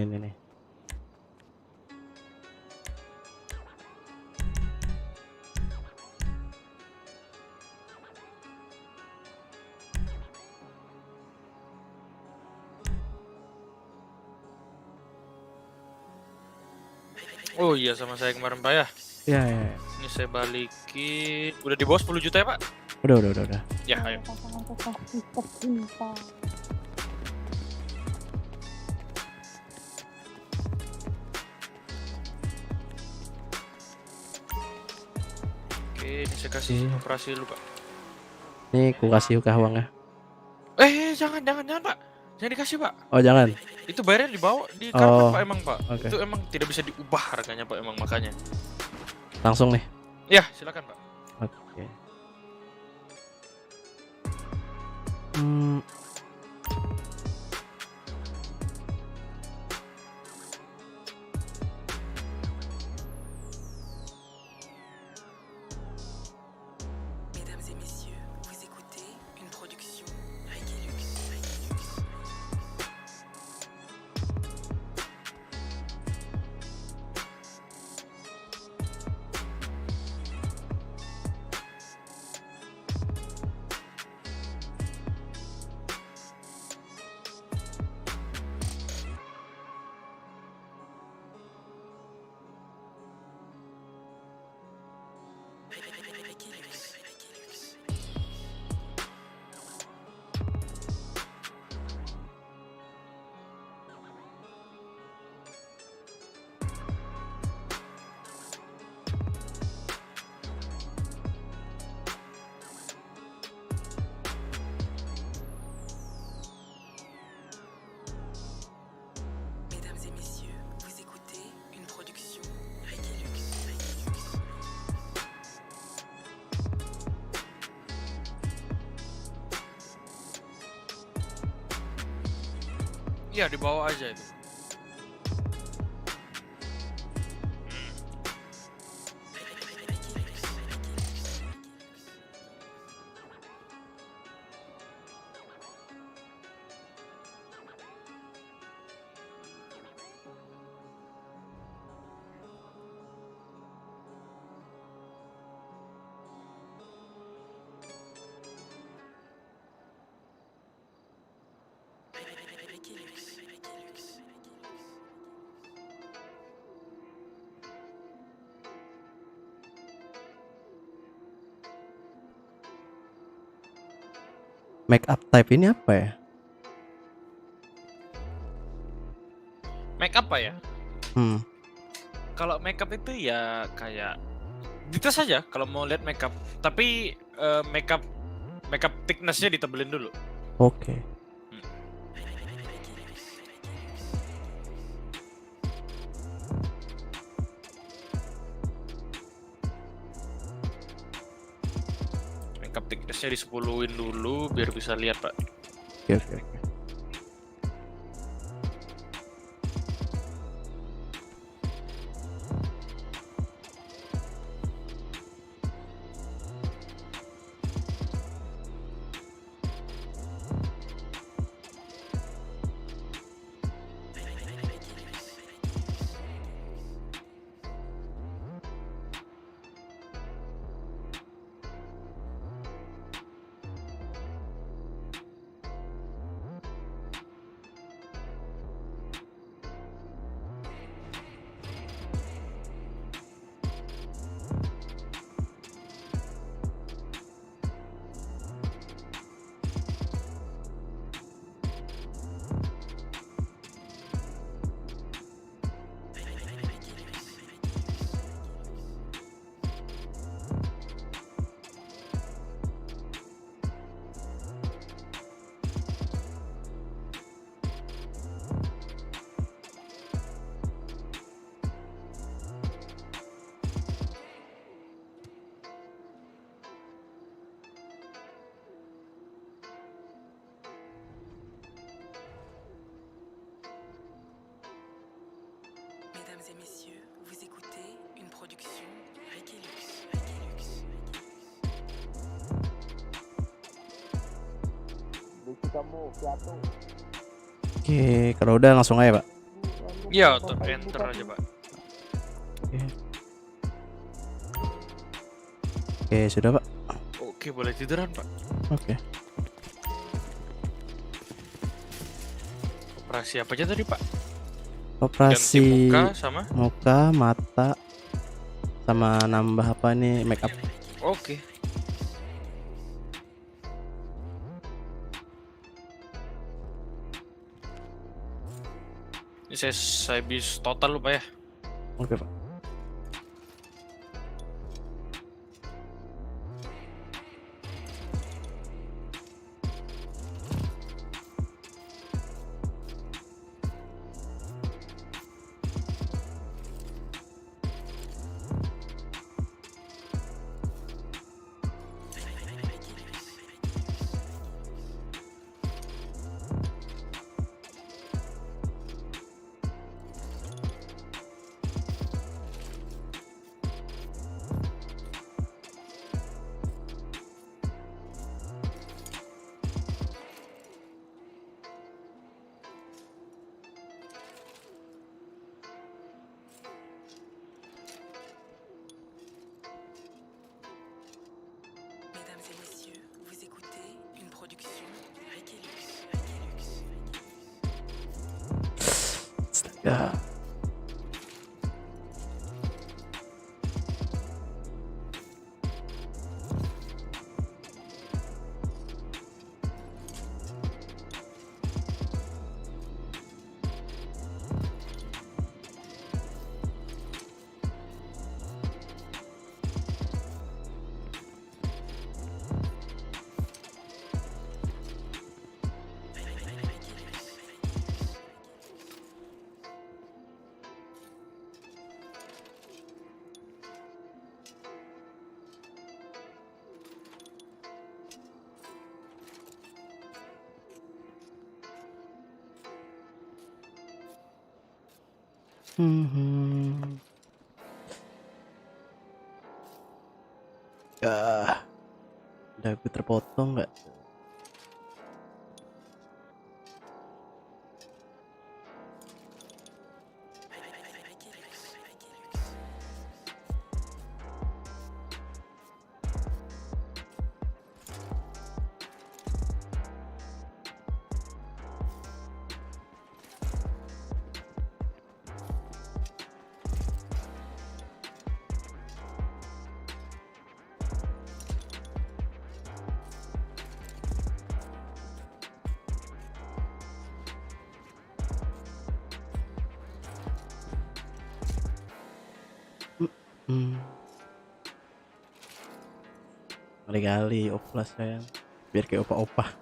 Oh iya, sama saya kemarin, Pak ya. Ya. Ini saya balikin. Udah di bawah 10 juta ya, Pak? Udah. Ya, ayo. Oke, ini saya kasih operasi dulu, Pak. Nih, ku kasih uangnya. Jangan, Pak. Jangan dikasih, Pak. Oh, jangan. Itu bayarnya dibawa di karpet, Pak, emang, Pak. Okay. Itu emang tidak bisa diubah harganya, Pak, emang makanya. Langsung nih. Ya, silakan, Pak. Oke. Mesdames et messieurs, vous écoutez une production Reggae Lux. Mesdames et messieurs, vous écoutez une production Reggae Lux. Iya, dibawa aja itu. Reggae Lux. Make up type ini apa ya? Make up apa ya? Hmm. Kalau make up itu ya kayak dites aja kalau mau lihat make up. Tapi make up thickness-nya ditebelin dulu. Oke. Make up thickness-nya di-10-in dulu biar bisa lihat, Pak. Oke. Mesdames et messieurs, vous écoutez une production Requilux. Oke, kalau udah langsung aja, Pak. Iya, enter aja, Pak. Oke, sudah, Pak. Oke, boleh tiduran, Pak. Oke. Operasi apa aja tadi, Pak? Operasi Ganti muka sama? muka, mata, sama nambah apa nih, make up. Oke. Ini saya habis total lupa ya. Oke, Pak. Mesdames et messieurs, vous écoutez une production Requilux. Ya. Ya. Dagu terpotong nggak? Kali-kali oplas sayang. Biar kayak opa-opa.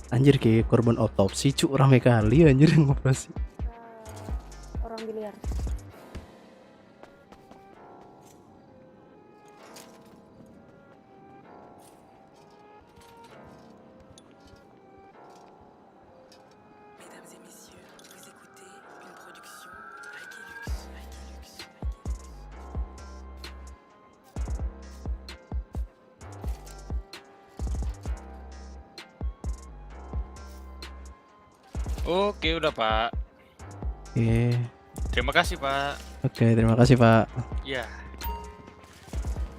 Anjir kayak korban otopsi cuk, rame kali anjir yang operasi. Orang biliar. Mesdames et messieurs, vous écoutez une production Reiki Lux. Oke, udah Pak. Oke. Terima kasih Pak. Oke, terima kasih Pak. Ya.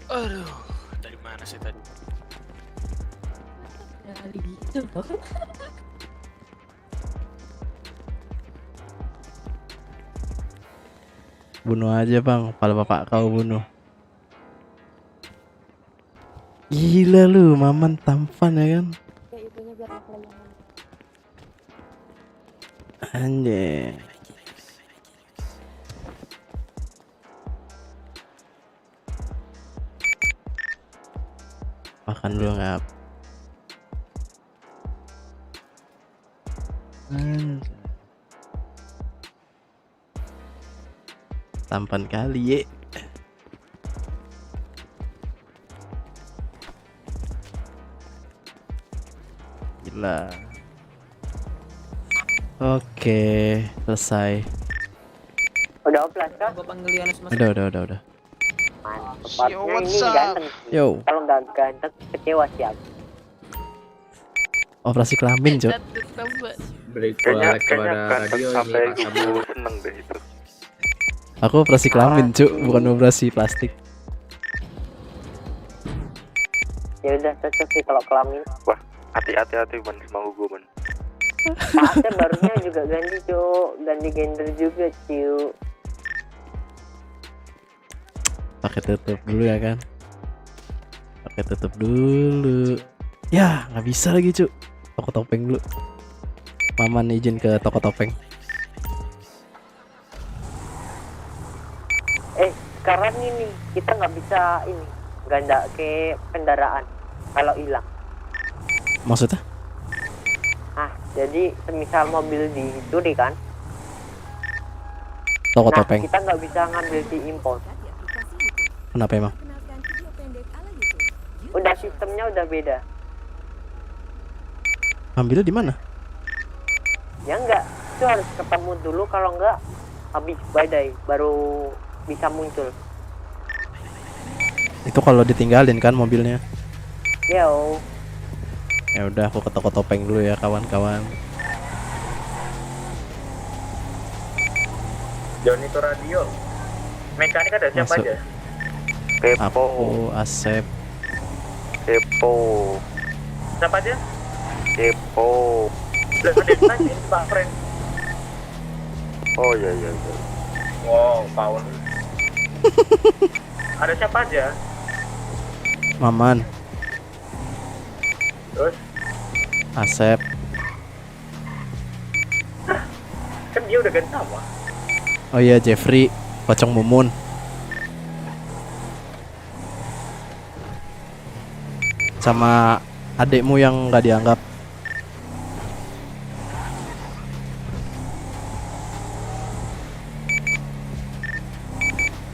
Aduh, dari mana sih tadi? Kali gitu loh. Bunuh aja bang, kepala bapak kau bunuh. Gila lu, Maman tampan ya kan? Ya ibunya biar aku layangan. Anjay. Makan dulu ngap. Tampan kali ye. Gila. Oke, selesai. Udah oplas kah? Udah. Tempatnya ini ganteng. Yo. Kalau nggak ganteng kecewa siapa? Operasi kelamin, Cuk. Berikut kepada radio sampai ini Pak gue seneng deh itu. Aku operasi kelamin, Cuk, bukan operasi plastik. Ya udah cocok sih kalau kelamin. Wah, hati-hati ban sama gue ban. Pakai barunya juga ganti cuk, ganti gender juga cuk. Pakai tutup dulu ya kan? Pakai tutup dulu. Ya, nggak bisa lagi, Cuk. Toko topeng dulu. Maman izin ke toko topeng. Sekarang ini kita nggak bisa ini ganda ke kendaraan kalau hilang. Maksudnya? Jadi semisal mobil dicuri kan? Toko topeng. Kita nggak bisa ngambil di impor. Kenapa emang? Udah sistemnya udah beda. Ambilnya di mana? Ya enggak, itu harus ketemu dulu, kalau enggak habis badai baru bisa muncul. Itu kalau ditinggalin kan mobilnya. Yo. Ya udah, aku ke toko topeng dulu ya kawan-kawan. Johnny itu radio. Mekanik ada siapa Masuk. aja? Kepo. Aku Asep. Kepo. Siapa aja? Kepo. Udah ada yang nanya ini Pak Friend. Oh iya. Wow, Paul. Ada siapa aja? Maman, Terus Asep. kan dia udah ganti nama. Oh iya, Jeffrey, Pocong Mumun. Sama adekmu yang nggak dianggap.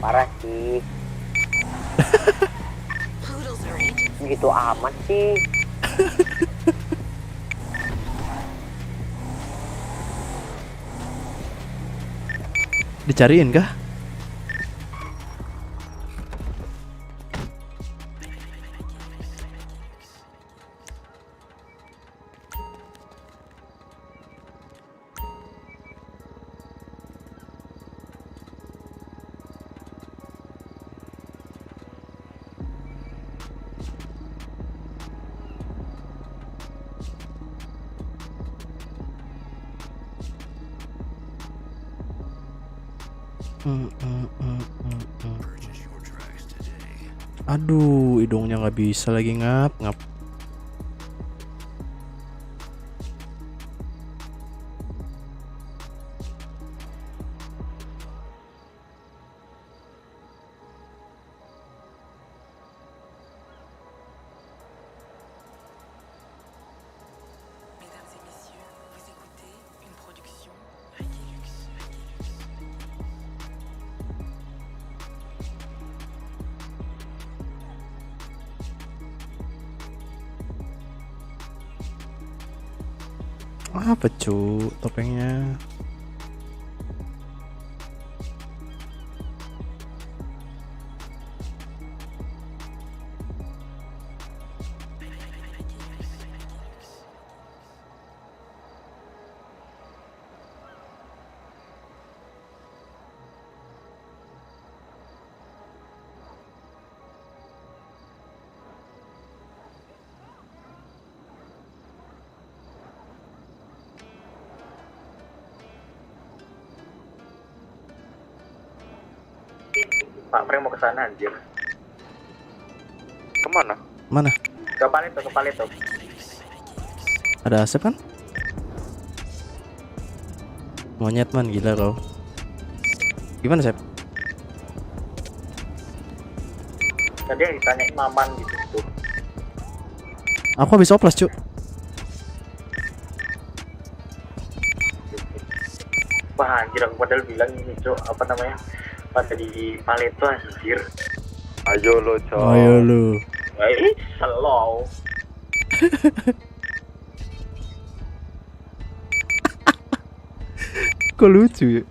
Parah sih. Begitu amat sih. Dicariin kah? Aduh, hidungnya nggak bisa lagi ngap. Mesdames et messieurs, vous écoutez une production Requilux. Apa cu topengnya? Pak Frank mau ke sana anjir. Kemana? Mana? Ke Paleto. Ada asap kan? Monyet man, gila kau. Gimana Sep? Tadi yang ditanyain Maman gitu tuh. Aku habis oplas cu. Wah anjir, aku padahal bilang ini cok, apa namanya, pada di Paleto anjir. Ayo lo, Cok. Ayo lu. Slow. Kok lucu ya?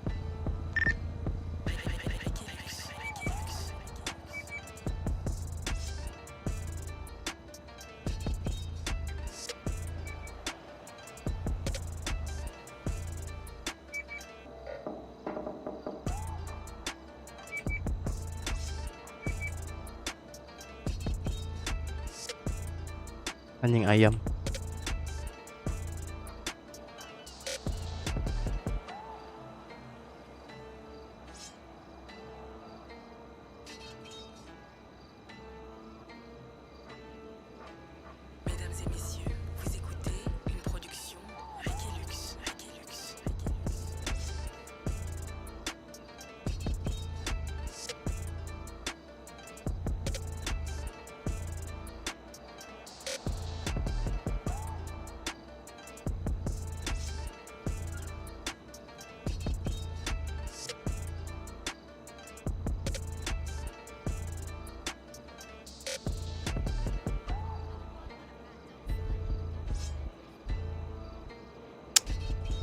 Anjing ayam. Mesdames et messieurs, vous écoutez une production Requilux.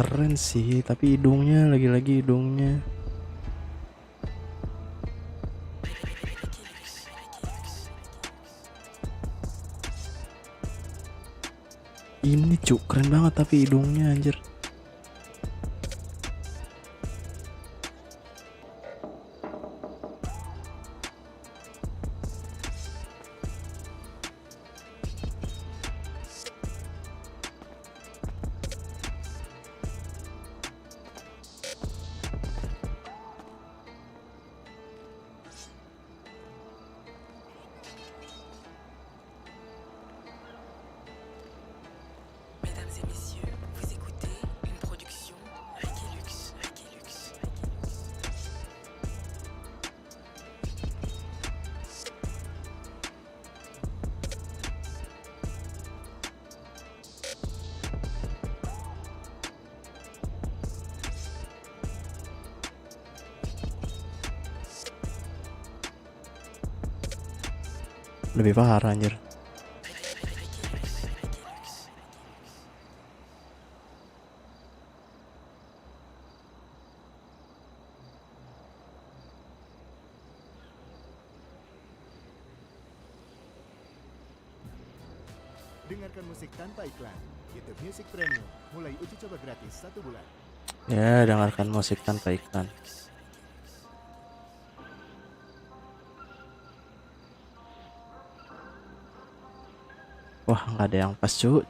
Keren sih, tapi hidungnya lagi-lagi hidungnya. Ini cuk, keren banget tapi hidungnya anjir. Mesdames et messieurs, vous écoutez une production Requilux. Lebih parah anjir. Dengarkan musik tanpa iklan. YouTube Music Premium. Mulai uji coba gratis 1 bulan. Ya, dengarkan musik tanpa iklan. Wah, nggak ada yang pas cu.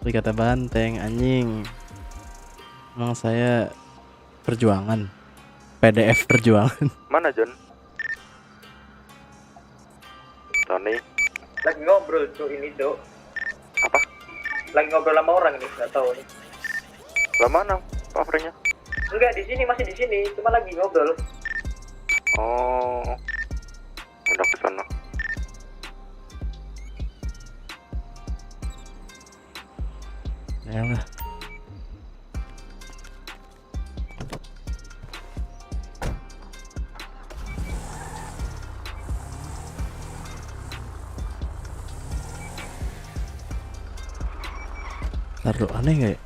Seperti kata Banteng, anjing. Emang saya perjuangan. PDF perjuangan. Mana John? Tony. Lagi ngobrol tuh ini tuh. Apa? Lagi ngobrol sama orang nih, nggak tahu nih. Lah mana covernya? Enggak di sini, masih di sini, cuma lagi ngobrol. Oh. Udah ke sana. Ya lah. Taruh aneh nggak ya?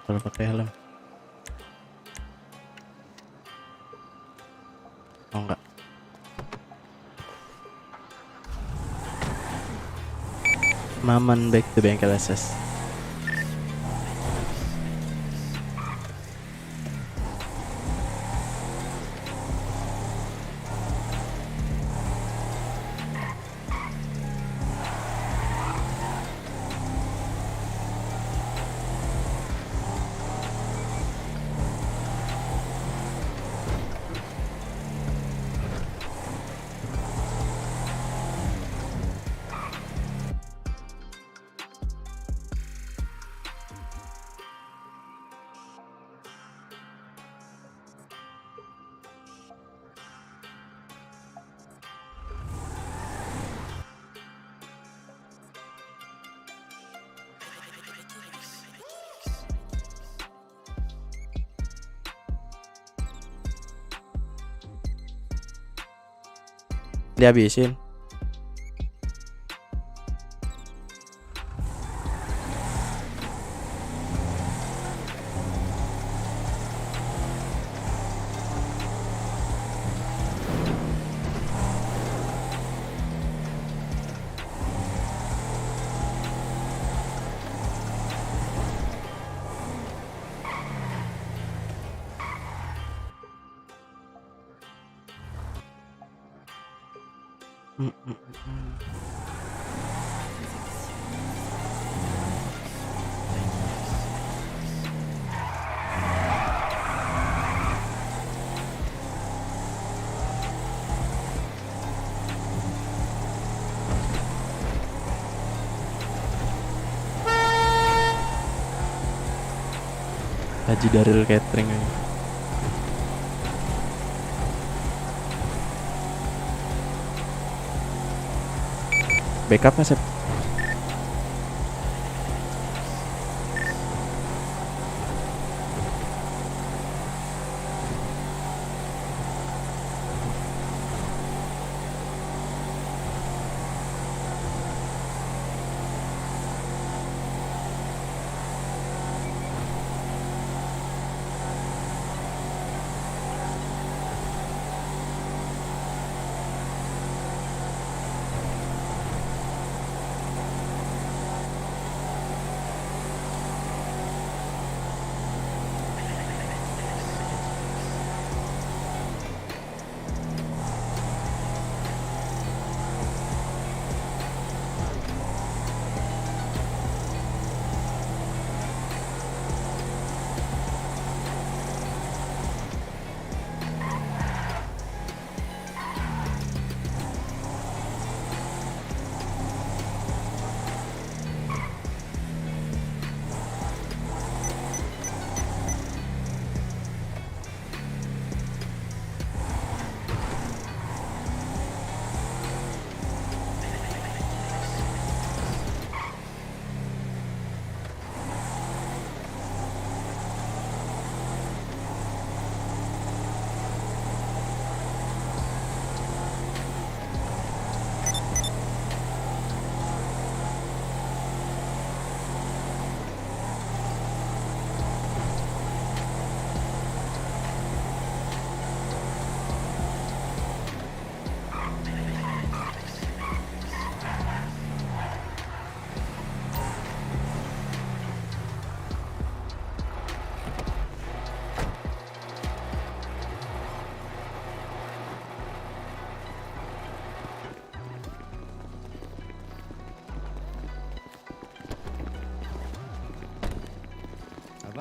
Kalau pakai helm. Oh enggak. Maman back to bengkel SS. Dihabisin. Haji Daril Catering. Backup nggak Sep?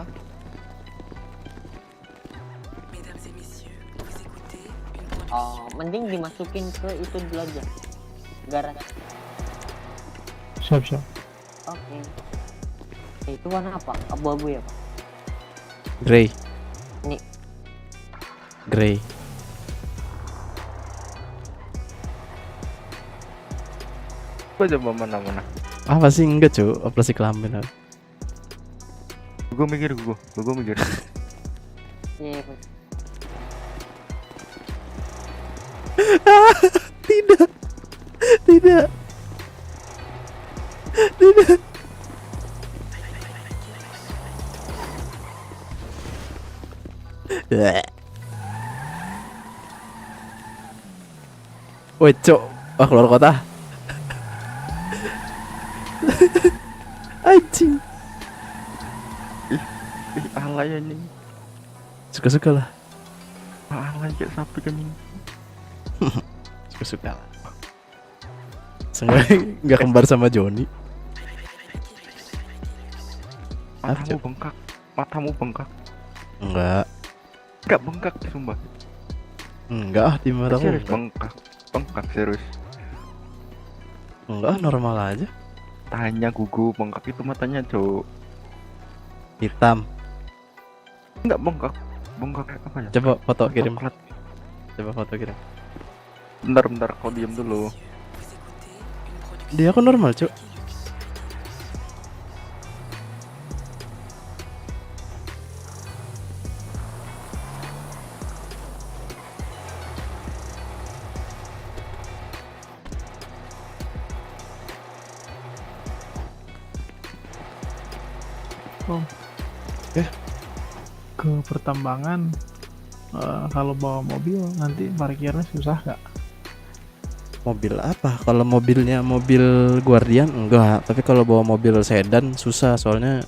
apa? Oh, mending dimasukin ke itu dulu aja. Garasi. Siap. Oke. Itu warna apa? Abu-abu ya, Pak? Grey. Nih. Grey. Gua coba mana-mana. Apa sih enggak, cu? Operasi kelamin. Gua mikir. Iya, Pak. Tidak. Woi, cok. Wah, keluar kota. Anjing. Ih, alay anjing. Suka-suka lah. Alay kayak sapi kan ini. Suka-suka lah. Sengaja nggak kembar sama Joni. Matamu bengkak. Enggak bengkak sumpah. Enggak, di matamu serius bengkak serius. Enggak, normal aja. Tanya gugu bengkak itu matanya, Cok. Hitam. Enggak bengkak apa ya? Coba foto kirim. Coklat. Coba foto kirim. Bentar, kau diam dulu. Dia aku normal, Cuk. Ke pertambangan kalau bawa mobil nanti parkirnya susah gak? Mobil apa? Kalau mobilnya mobil Guardian enggak, tapi kalau bawa mobil sedan susah soalnya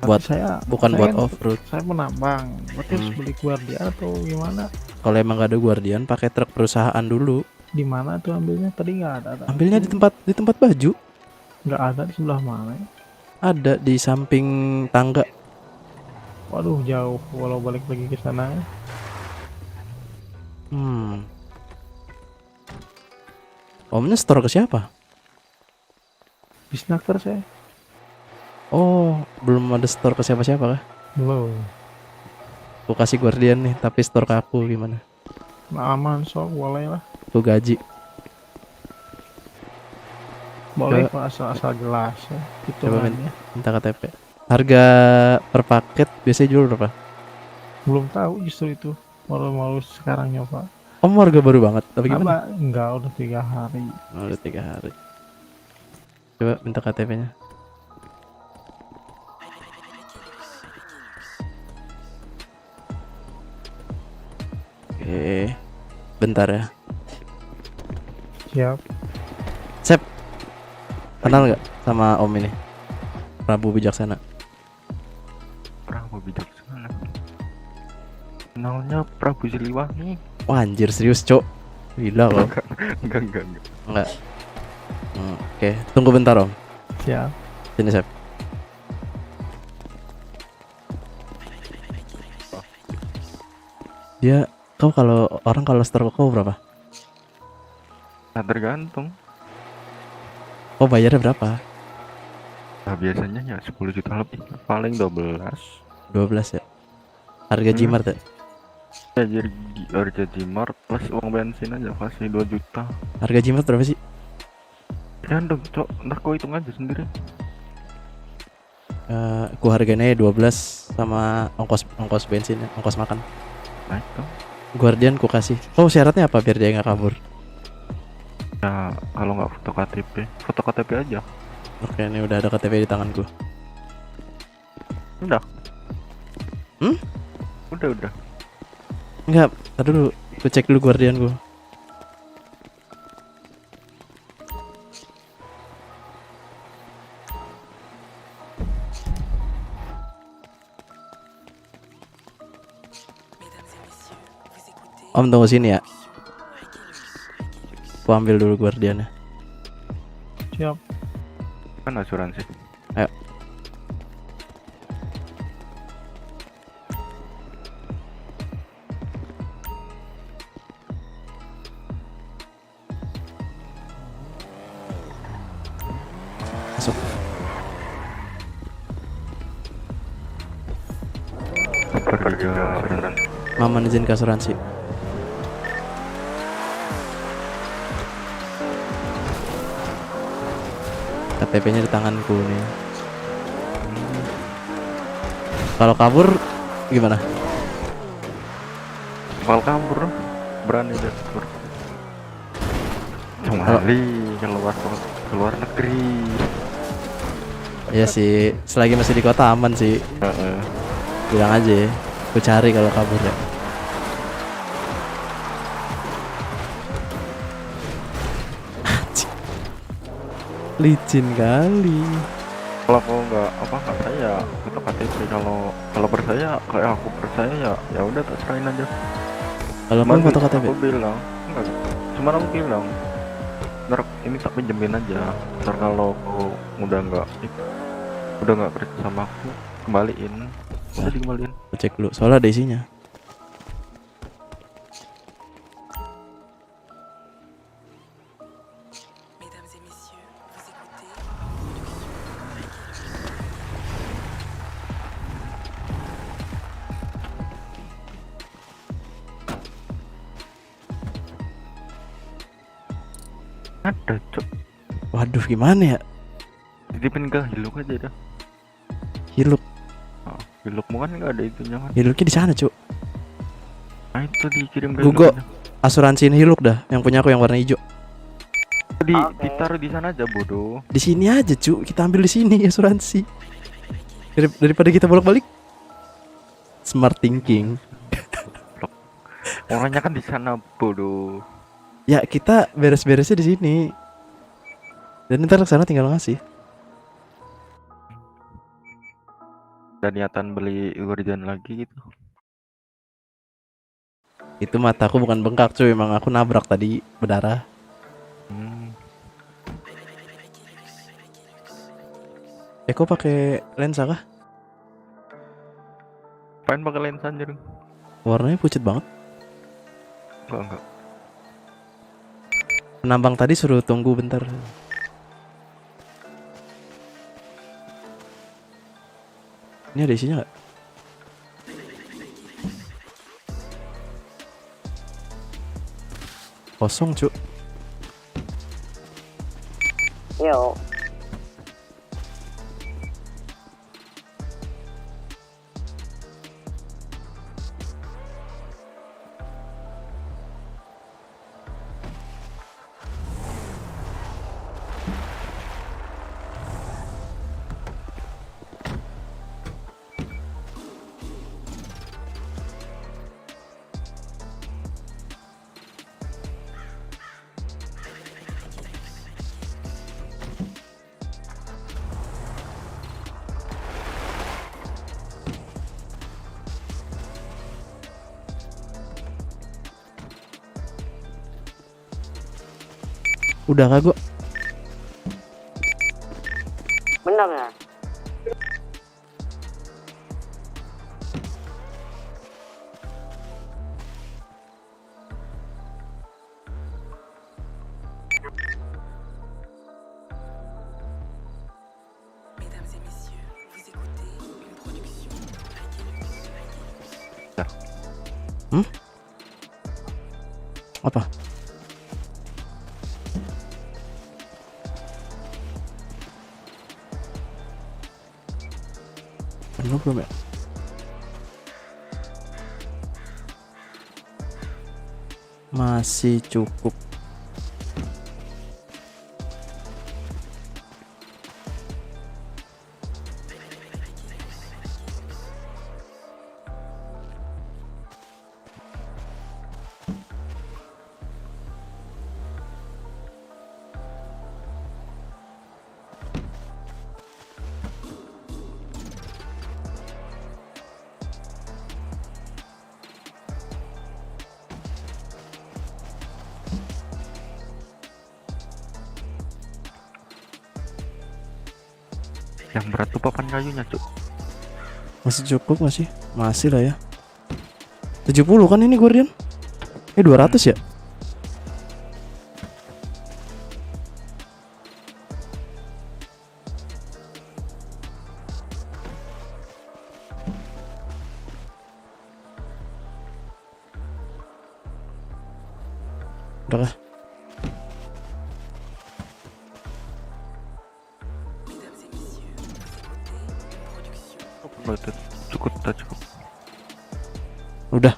buat bukan buat off-road. Saya menambang, berarti harus beli Guardian atau gimana? Kalau emang gak ada Guardian pakai truk perusahaan dulu. Di mana tuh ambilnya? Tadi nggak ada. Ambilnya di tempat baju. Nggak ada, di sebelah mana ya? Ada di samping tangga. Waduh, jauh kalau balik lagi ke sana ya. Omnya store ke siapa? Di snacker saya. Oh, belum ada store ke siapa-siapa kah? Belum. Aku kasih Guardian nih, tapi store ke aku gimana? Nah, aman sok, boleh lah. Aku gaji. Boleh kok asal gelas ya. Coba minta KTP. Harga per paket biasanya jual berapa? Belum tahu justru itu. Malu-malu sekarang nyoba. Om harga baru banget, tapi gimana? Enggak, udah 3 hari. Oh, udah 3 hari. Coba minta KTP-nya. Oke, bentar ya. Siap. Sep, kenal nggak sama Om ini? Prabu Bijaksana. Prabu Bijaksana. Kenalnya Prabu Siliwangi. Wah, anjir serius, Cok. Gila loh. Enggak. Oke, tunggu bentar, Om. Siap. Sini, Sep. Dia, kau kalau store kau berapa? Nah, tergantung. Oh, bayarnya berapa? Nah, biasanya ya 10 juta lebih, paling 12 ya. Harga Gmart ya? Ya, harga Gmart plus uang bensin aja pasti 2 juta. Harga Gmart berapa sih? Tergantung, Cok. Ntar kau hitung aja sendiri. Aku harganya 12 sama ongkos bensin, ongkos makan. Nah, itu. Guardian ku kasih. Oh, syaratnya apa biar dia nggak kabur? Ya, kalau nggak foto KTP aja. Oke, ini udah ada KTP di tanganku. Udah. Udah. Enggak, tar dulu. Ku cek dulu Guardian gua. Om tunggu sini ya. Aku ambil dulu Guardiannya. Siap. Kan asuransi. Ayo. masuk. Maman izin ke asuransi. KTP-nya di tanganku nih. Kalau kabur gimana? Kalau kabur berani deh kabur. Kembali keluar negeri. Iya sih, selagi masih di kota aman sih. Bilang aja, aku cari kalau kabur ya. Licin kali. Kalau aku nggak saya foto KTP. Kalau percaya kayak aku percaya ya udah tak serahin aja. Kalau aku foto KTP. Aku bilang enggak, cuma aku bilang ntar ini tak pinjemin aja. Ntar kalau aku udah nggak percaya sama aku kembaliin. Udah dikembaliin. Aku cek dulu, soalnya ada isinya. Ada cok. Waduh, gimana ya? Titipin ke Hiluk aja dah. Hiluk. Oh, Hilukmu kan nggak ada itunya kan? Hiluknya di sana, Cuk. Nah itu dikirim ke Gugo Hiluknya. asuransiin Hiluk dah, yang punya aku yang warna hijau. Ditaruh di sana aja bodoh. Di sini aja, Cuk. Kita ambil di sini asuransi. Daripada kita bolak-balik. Smart thinking. Orangnya kan di sana bodoh. Ya, kita beres-beresnya di sini. Dan ntar kesana tinggal ngasih. Dan niatan beli Guardian lagi gitu. Itu mataku bukan bengkak, cuy. Emang aku nabrak tadi berdarah. Kok pakai lensa kah? Pengen pakai lensa anjir. Warnanya pucat banget. Enggak. Penambang tadi suruh tunggu bentar. Ini ada isinya nggak? Kosong, Cuk. Yo. Udah kagok. Benar ya? Apa? Penuh belum ya? Masih cukup. Yang berat tuh papan kayunya, Cuk. Masih cukup masih? Masih lah ya. 70 kan ini Guardian? 200 ya? Udah kah? Cukup, udah cukup. Udah.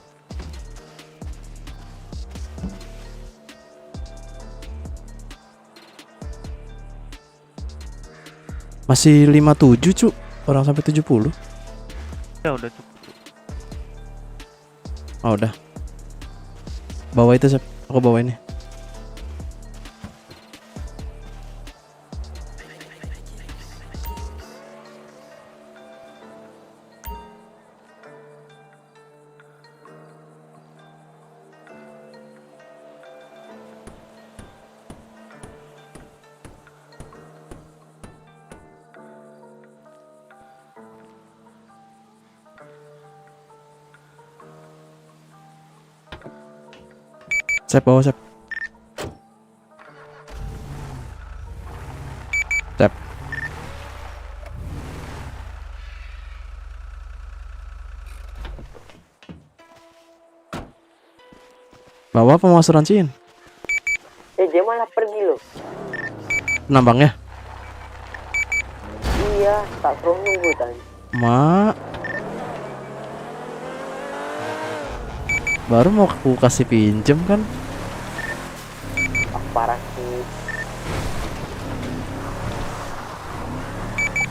Masih 57 cu. Orang sampai 70. Ya udah cukup. Oh udah. Bawa itu Sep. Aku bawa ini. Sep, bawa Sep. Sep. Bawa apa mau asuransiin? Dia malah pergi loh. Nambangnya? Iya, tak suruh nunggu tadi. Mak. Baru mau aku kasih pinjem kan? Parah sih.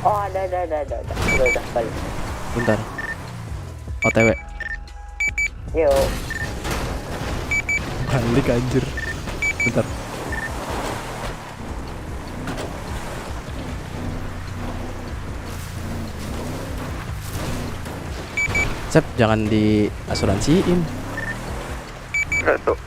Oh ada. Udah balik. Bentar. OTW. Yuk. Balik anjir. Bentar. Sep, jangan diasuransiin. Enggak tuh.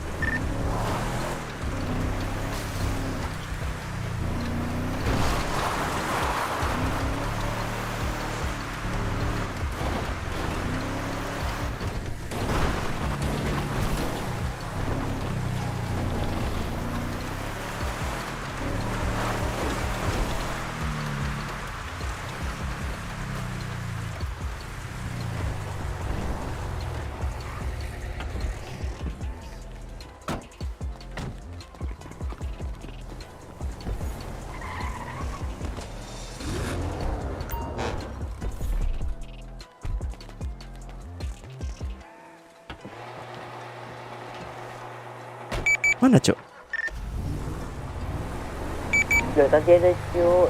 Mana, Cuk? Loh, tadi ada Cuk.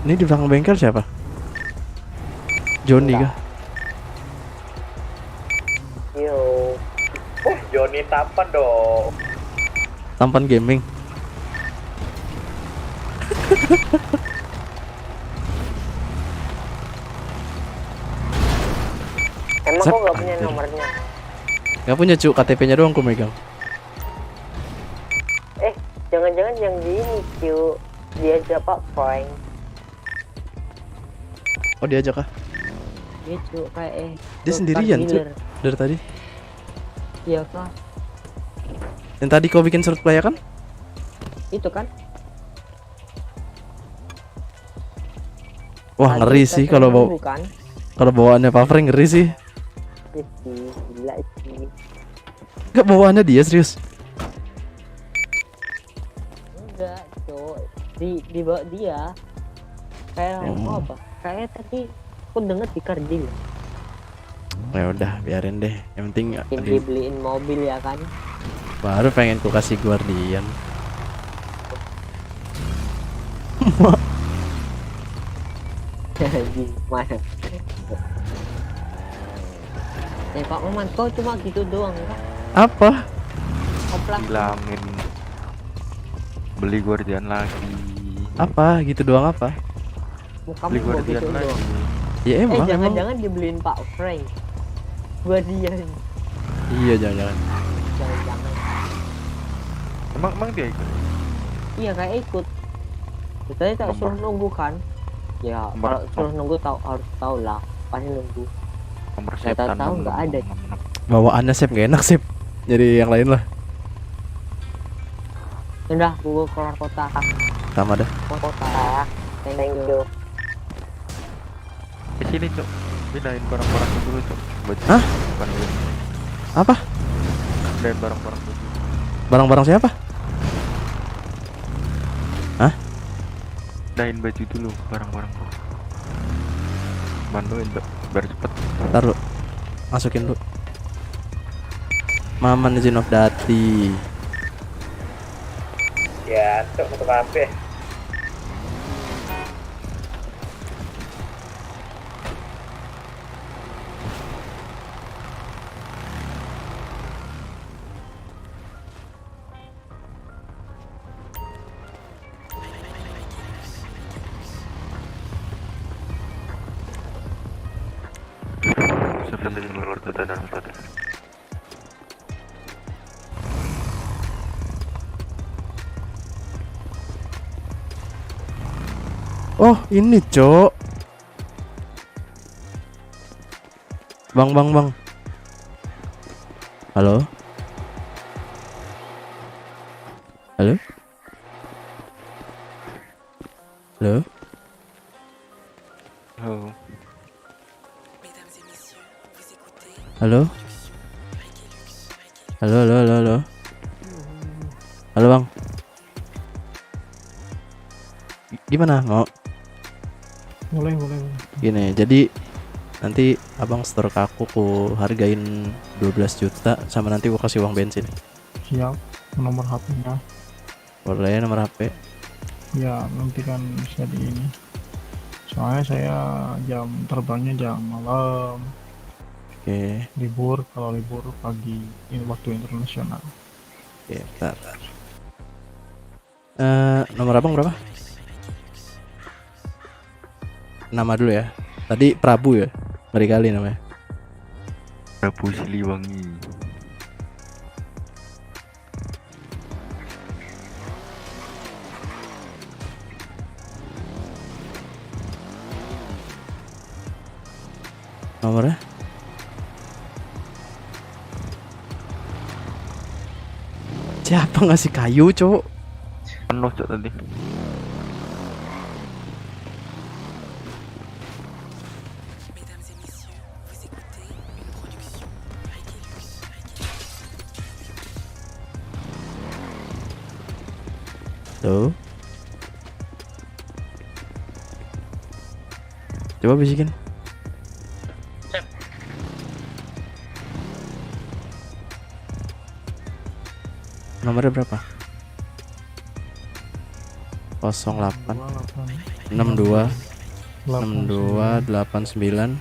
Ini di belakang bengkel siapa? Johnny kah? Yo. Johnny tampan dong. Tampan gaming. Emang Sep, kok gak punya anjir. nomornya? Gak punya Cuk, KTP-nya doang aku megang. Jangan-jangan yang di ini Cuk. Dia siapa? Frank. Oh dia aja kah? Dia Cuk kayak Dia sendirian Cuk dari tadi. Iya kah? Yang tadi kau bikin surat playa kan? Itu kan? Wah ngeri sih kalau bawa Bukan? kalau bawaannya Pak Frank ngeri sih. Gila sih. Gak bawaannya dia serius. Enggak, Cuk. Di bawa dia. Kayak apa? Kayak tadi aku denger di Kardil. Ya udah biarin deh. Yang penting Dibeliin mobil ya kan? baru pengen ku kasih Guardian. Gimana? Pak Maman, kau cuma gitu doang kan? Apa? Oplas. Bilangin beli Guardian lagi. Apa? Gitu doang apa? Muka Beli mau Guardian gitu lagi. doang. Ya emang Jangan-jangan dibeliin Pak Frank. Guardian. Iya jangan-jangan. Jangan-jangan. Emang dia ikut? Iya kayak ikut. Tadi tak suruh nunggu kan? Ya kalau suruh nunggu harus tahu lah. Pasti nunggu. Nomor Nggak tahu nggak ada. Bawaannya Sep gak enak Sep. Jadi yang lain lah. Udah, gua keluar kota. Sama dah. Kota. Thank you. Ke sini, Cuk. Pindahin barang-barang dulu Cok. Baju. Hah? Bukan dulu. Apa? Pindahin barang-barang dulu. Barang-barang siapa? Hah? Pindahin baju dulu barang-barang dulu. Bantuin Cok biar cepet. Ntar lu masukin dulu. Maman izin of Dati. Ya, Cok, untuk apa? Sebelum keluar kota dan kota. Oh ini Cok. Bang. Halo. Halo. Halo. Halo. Halo. Halo. Halo Bang. Gimana mau? Boleh. Gini, jadi nanti abang store ke aku hargain 12 juta sama nanti gua kasih uang bensin. Siap. Nomor HP-nya. Boleh nomor HP. Ya, nanti kan bisa di ini. Soalnya saya jam terbangnya jam malam. Oke. Libur, kalau libur pagi ini waktu internasional. Oke, bentar. Nomor abang berapa? Nama dulu ya. Tadi Prabu ya. Ngeri kali namanya. Prabu Siliwangi. Nomornya? Siapa ngasih kayu, Cok? Penuh Cok tadi. Tuh. Coba bisikin. Nomornya berapa? 08 62 89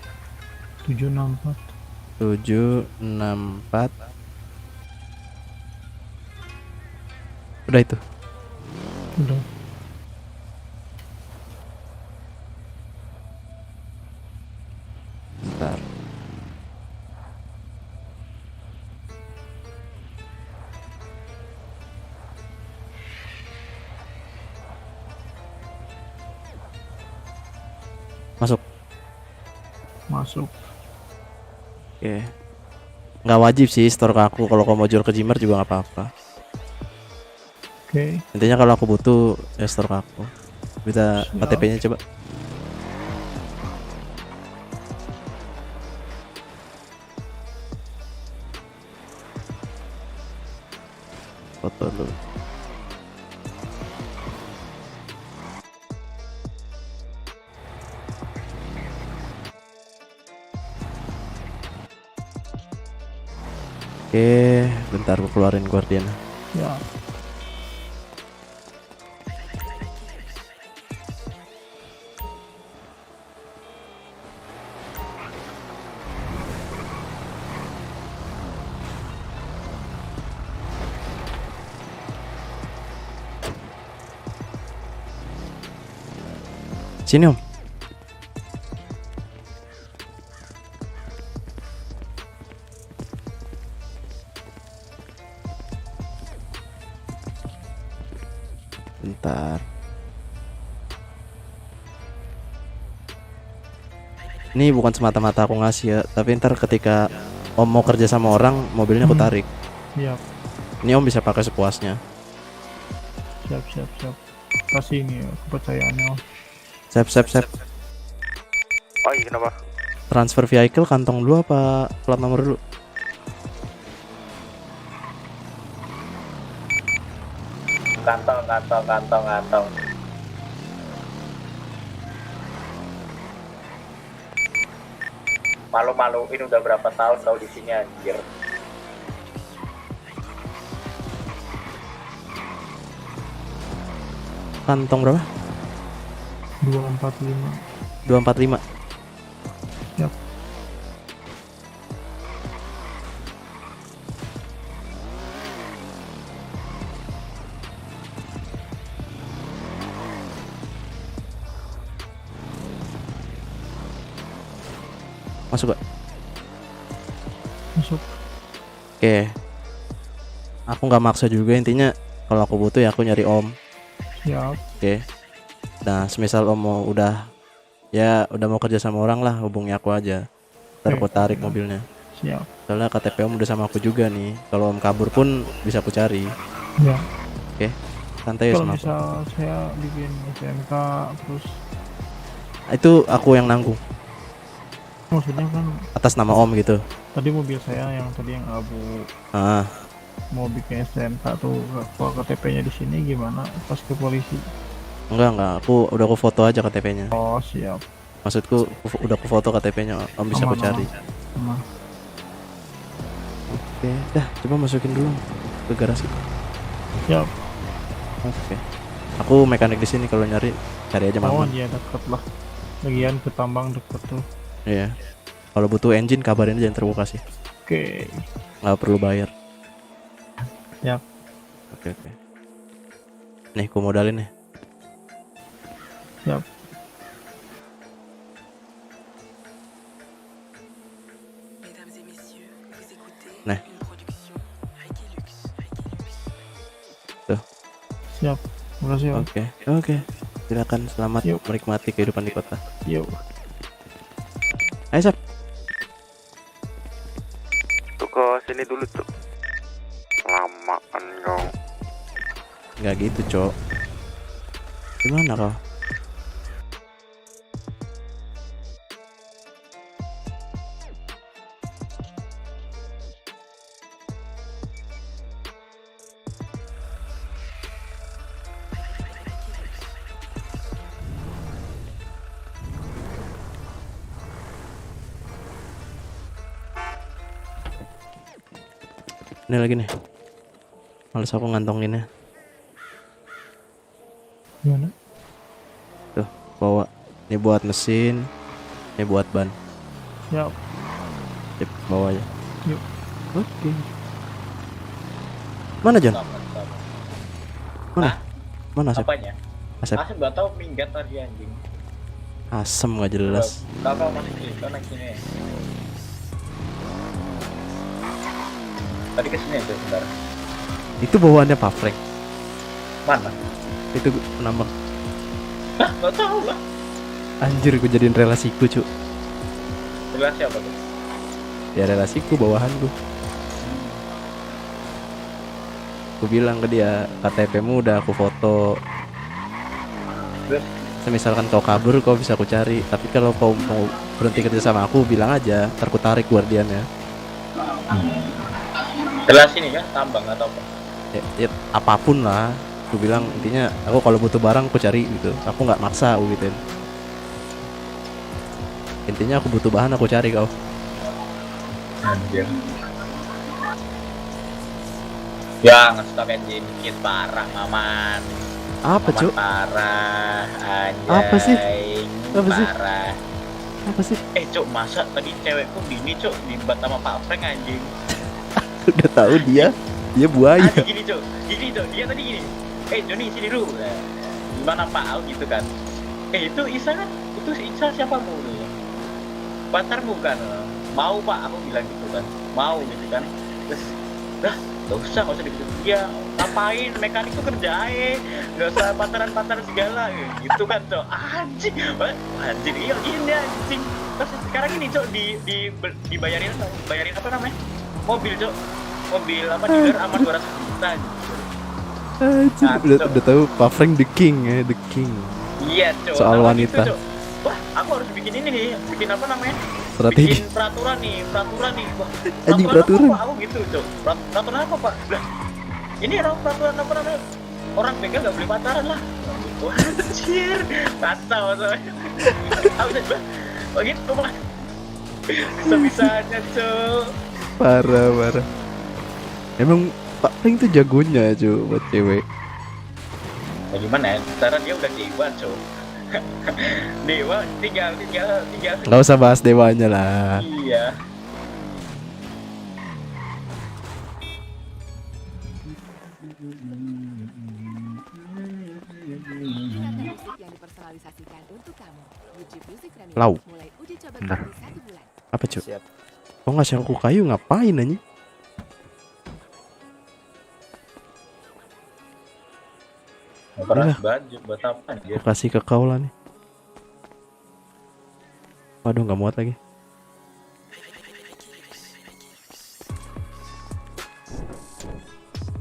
764 764. Udah itu. udah. Bentar. Masuk. Oke. Nggak wajib sih store ke aku, kalau kamu mau jual ke Jimmer juga nggak apa-apa. Oke. Intinya kalau aku butuh ya store ke aku. Bisa KTP-nya coba. Foto dulu. Oke, bentar aku keluarin Guardian. Ya. Sini Om. Bentar. Ini bukan semata-mata aku ngasih ya, tapi ntar ketika Om mau kerja sama orang, mobilnya aku tarik. Siap. Ini Om bisa pakai sepuasnya. Siap. Kasih ini ya, kepercayaannya. Om. Sep. Oh iya, kenapa? transfer vehicle kantong dulu apa plat nomor dulu? Kantong. Malu-maluin udah berapa tahun kau di sini anjir. Kantong berapa? 245. 245. Yap. Masuk gak? Masuk. Oke. Aku nggak maksa juga, intinya kalau aku butuh ya aku nyari Om. Siap. Oke. Nah, semisal Om mau udah mau kerja sama orang lah, hubungi aku aja. Ntar aku tarik mobilnya. Siap. Soalnya KTP Om udah sama aku juga nih. Kalau Om kabur pun bisa aku cari. Ya. Oke. Santai ya Kalau sama aku. misal saya bikin SMK terus Itu aku yang nanggung. maksudnya kan Atas nama Om gitu. tadi mobil saya yang tadi yang abu Ah. mau bikin STNK tuh, kalau KTP-nya di sini gimana pas ke polisi? Enggak, aku foto aja KTP-nya. Oh, siap. Maksudku udah aku foto KTP-nya, Om bisa aku cari. Aman. Oke, dah coba masukin dulu ke garasi. Siap. Oke. Aku mekanik di sini, kalau nyari cari aja Oh, Maman. iya deket lah. Lagian ke tambang deket tuh. Iya. Kalau butuh engine kabarin aja, ntar gua kasih. Oke. Nggak perlu bayar. Siap. Oke. Nih, ku modalin nih. Siap. Nah. Tuh. Siap. Makasih, Om. Oke. Silakan, selamat menikmati kehidupan di kota. Yuk. Ayo, Sap. Tuh ke sini dulu tuh. Lamaan kau. Nggak gitu, Cok. Gimana kau? Ini lagi nih. Males aku ngantonginnya. Gimana? Tuh, bawa. Ini buat mesin. Ini buat ban. Siap. Sip, bawa aja. Yuk. Oke. Mana Jon? Mana Asep? Apanya? Asep. Asep gak tau minggat tadi anjing. Asem gak jelas. Kakak masih klik, kau naik sini. Tadi kesini aja sebentar. Itu bawaannya Pak Frank. Mana? Itu penambang. Hah, gak tau lah. Anjir, gue jadiin relasiku, cu. Relasi apa tuh? Ya relasiku, bawahanku. Aku bilang ke dia, KTP-mu udah aku foto. Terus? Misalkan kau kabur, kau bisa aku cari. Tapi kalau kau mau berhenti kerja sama aku, bilang aja, ntar ku tarik guardiannya. Relasi nih kan, tambang atau apa? Ya, apapun lah. Aku bilang intinya, aku kalau butuh barang aku cari gitu. Aku nggak maksa, aku gituin. Intinya aku butuh bahan, aku cari kau. Anjir. Ya, ngestok engine dikit parah, aman. Apa, Aman Cuk? parah, anjay. Apa sih? Apa sih? Parah. Apa sih? Cuk, masa tadi cewekku gini, Cuk, dibat sama Pak Frank anjing. Udah tahu dia buaya. Gini, Cuk. Gini, Cuk. Dia tadi gini. Joni, sini dulu. Nah, gimana Pak Al gitu kan? Itu Isa kan? Itu Isa siapa mu? Pacarmu kan? Mau Pak, aku bilang gitu kan. Mau gitu kan. Terus, gak usah deket dia. Ngapain? Mekanik tuh kerja aja. Gak usah pacaran-pacaran segala gitu kan, Cok. Anjing. Anjing, iya gini anjing. Terus sekarang ini, Cok, dibayarin apa namanya? Mobil, Cok. Mobil apa dealer aman 200 juta. Anjir, udah tahu Pak Frank the king ya, the king. Iya, Cok. Soal Nah, wanita. gitu, Cok. Wah, aku harus bikin ini nih. Bikin apa namanya? Strategi. bikin peraturan nih. Wah, Anjing, apa, peraturan. Pak? Aku gitu, Cok. Peraturan apa, Pak? Lah, ini peraturan apa namanya? Orang bengkel nggak boleh pacaran lah. Wah, anjir. Kacau soalnya. Aku udah bilang, oh gitu, Pak. Bisa-bisanya, Cok. Parah. Emang Pak Peng tuh jagonya cuy buat cewek. Nah, gimana ya? Sekarang dia udah dewa, Cok. Dewa tinggal. Nggak usah bahas dewanya lah. Iya. Lau. Bentar. Apa cuy? Kok nggak sangku kayu ngapain aja? Peras baju buat apa anjir? Aku kasih ke kau lah nih. Waduh nggak muat lagi.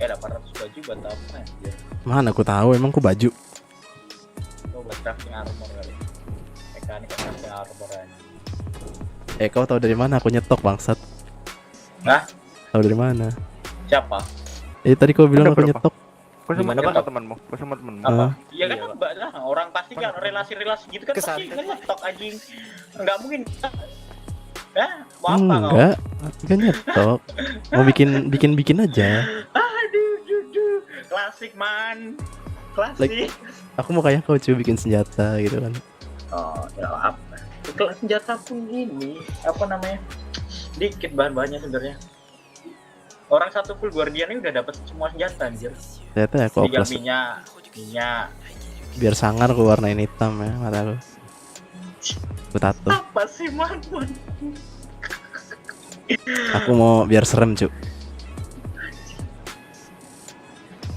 Ada 400 baju buat apa anjir? Mana aku tahu emang ku baju. Oh, buat crafting armor kali. Mekanik crafting armor anjir. Kau tahu dari mana aku nyetok bangsat? Hah? Tahu dari mana? Siapa? Tadi kau bilang Ada aku berapa? nyetok. Kau sama Gimana, Pak? temanmu? Kau sama temanmu? Apa? Iya kan Mbak lah, orang pasti kan relasi-relasi gitu kan pasti nyetok anjing. Enggak mungkin. Mau apa kau? Enggak, kan nyetok. Mau bikin aja. Aduh, klasik man. Klasik. Like, aku mau kayak kau cuy bikin senjata gitu kan. Oh, ya apa? Kalau senjata pun ini apa namanya? Dikit bahan-bahannya sebenarnya. Orang satu full guardian ini udah dapat semua senjata anjir. Ternyata ya aku Tinggal oplos. minyak. Biar sangar aku warnain hitam ya mata aku. Aku tato. Apa sih man? Aku mau biar serem cuy.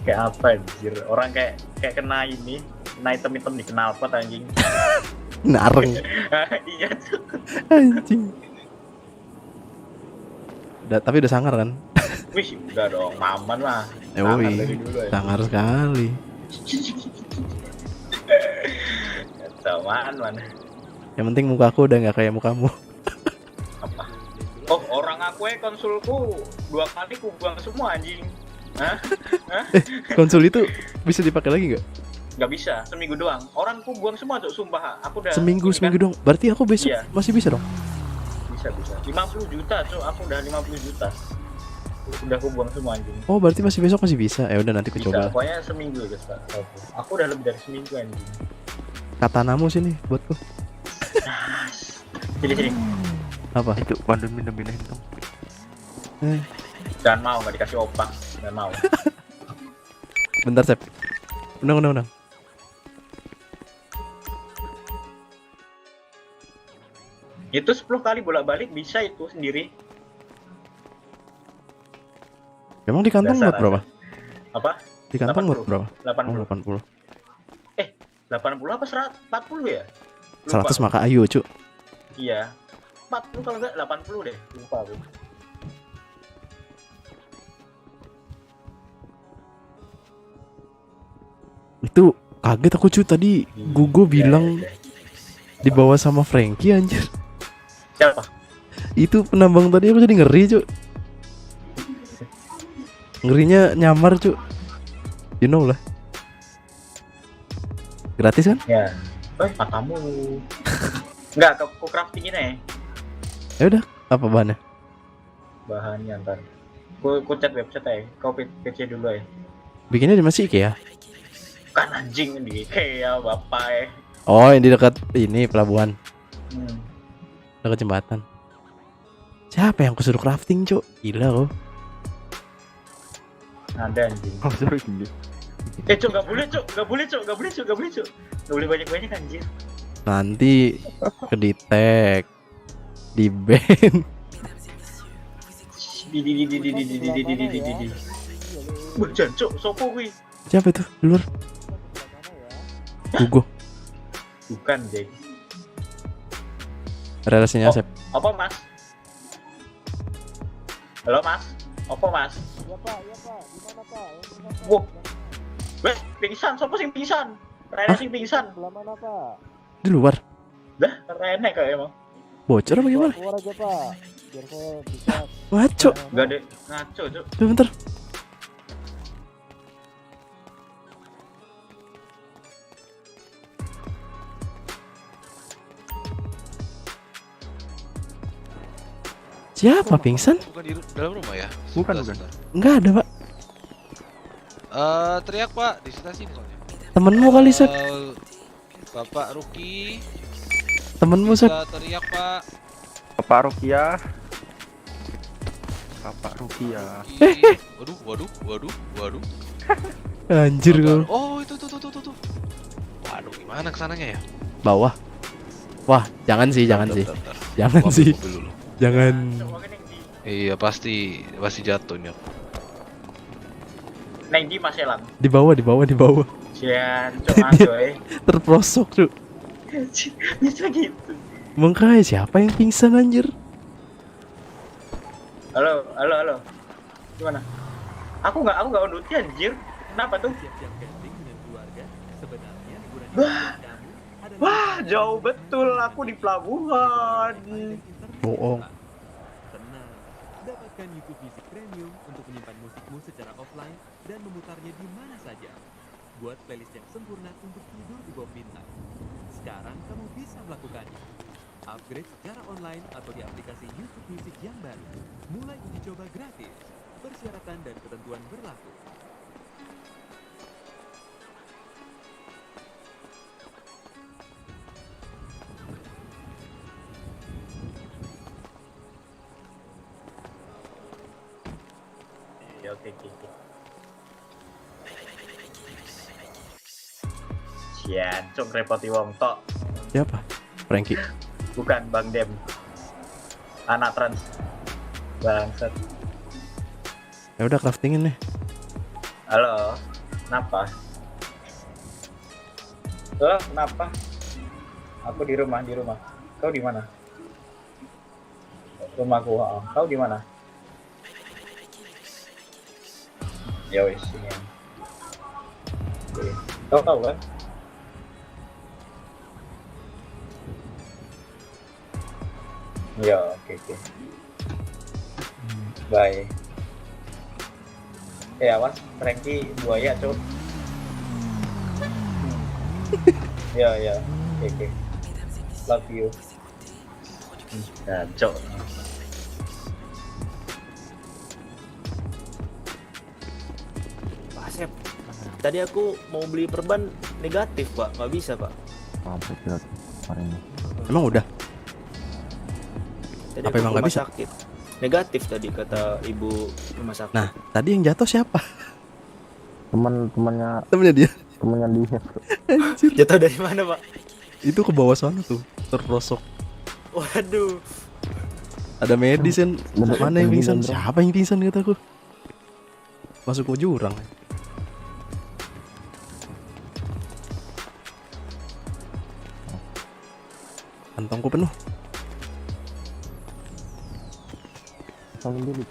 Kayak apa anjir? Orang kayak kena ini, kena item-item di knalpot anjing. Nareng. Iya tuh. Anjing. Tapi udah sangar kan? Wih, udah dong, aman lah. Sangar Wih, dari dulu ya. sangar sekali. Samaan mana? Yang penting muka aku udah nggak kayak mukamu. Apa? Oh, orang aku konsulku 2 kali ku buang semua anjing. Hah? Konsul itu bisa dipakai lagi nggak? Nggak bisa, seminggu doang. Orangku buang semua tuh, sumpah. Aku udah Seminggu dong. Berarti aku besok Iya. masih bisa dong. Bisa. 50 juta tuh, aku udah 50 juta. Udah aku buang semua anjing. Oh, berarti besok masih bisa. Ya udah nanti aku Bisa, coba. pokoknya seminggu guys, Pak. Aku udah lebih dari seminggu anjing. Katanamu sini buatku. Sini. Apa? Itu pandai minum-minum hitam. Jangan mau, nggak dikasih opak. Jangan mau. Bentar, Sep. Undang. Itu 10 kali bolak-balik bisa itu sendiri. Emang di kantong Dasar buat berapa? Apa? Di kantong buat 80. berapa? 80. Oh, 80. 80 apa 40 ya? 100 maka ayo, Cuk. Iya. 40 kalau enggak 80 deh. Lupa aku. Itu kaget aku cuy tadi Gugo bilang dibawa sama Frankie anjir. Siapa? Itu penambang tadi aku jadi ngeri cuy. Ngerinya nyamar cuy. You know lah. Gratis kan? Ya. Matamu. Enggak, aku crafting ini. Ya udah, apa bahannya? Bahannya ntar. Ku chat website ya. Kau PC dulu ya. Bikinnya di masih IKEA? Kan anjing di IKEA bapak ya. Oh, yang di dekat ini pelabuhan. Dekat jembatan. Siapa yang aku suruh crafting, Cuk? Gila kok. Ada anjing. Oh, sorry gini. Cuk, gak boleh cuk. Gak boleh banyak-banyak anjir. Nanti kedetek di ban. Di. Bukan cuk, sopo kuwi? Siapa itu? Di luar. Gugo. Bukan, Jay. Relasinya Asep. Apa, Mas? Halo, Mas. Apa, Mas? Iya, Pak. Gimana, Pak? Wah. Weh, pingsan, sopo sing pingsan? Rene sing pingsan. Sebelah mana, Pak? Di luar. Dah, Rene kayak emang. Bocor apa gimana? Keluar aja Pak, biar saya bisa. Ngaco. Enggak deh, ngaco cok. Tuh, bentar. Siapa pingsan? Bukan di dalam rumah ya? Bukan. Enggak ada, Pak. Teriak Pak di stasiun soalnya. Temenmu kali, Sep. Bapak Ruki. Temenmu, Sep. Bisa teriak Pak. Bapak Rukia. Bapak Rukia. Waduh. Anjir kau. Oh itu tuh. Waduh gimana kesananya ya? Bawah. Wah, jangan sih. Jangan Gua sih. ambil mobil dulu. Jangan. Iya pasti jatuh ini. Neng di Mas Elang. Di bawah. Sian, cok Terprosok, Cuk. Bisa gitu. Makanya siapa yang pingsan anjir? Halo. Gimana? Aku nggak unduti anjir. Kenapa tuh? Wah, jauh betul aku di pelabuhan. Bohong. Tenang, dapatkan YouTube Music Premium untuk menyimpan musikmu secara offline dan memutarnya di mana saja. Buat playlist yang sempurna untuk tidur di bawah bintang. Sekarang kamu bisa melakukannya. Upgrade secara online atau di aplikasi YouTube Music yang baru. Mulai uji coba gratis. Persyaratan dan ketentuan berlaku. Ya, oke. Sian, cok repoti wong tok. Siapa? Frankie. Bukan Bang Dem. Anak trans. Bangsat. Ya udah craftingin nih. Halo. Kenapa? Halo, kenapa? Aku di rumah. Kau di mana? Rumahku. Kau di mana? Ya wis, ini. Kau tahu kan? Ya, oke. Bye. Awas, Frankie buaya, Cuk. Ya. Oke. Love you. Cuk. Pak Sep, tadi aku mau beli perban negatif Pak, nggak bisa Pak. Emang udah? Tadi Apa aku emang ke nggak rumah bisa? sakit. Negatif tadi kata ibu rumah sakit. Nah, tadi yang jatuh siapa? Temannya dia. Temannya dia. Anjir. Jatuh dari mana Pak? Itu ke bawah sana tuh, terprosok. Waduh. Ada medis kan? Mana yang pingsan? Siapa yang pingsan kataku? Masuk ke jurang. Kantongku penuh. Tolong dulu.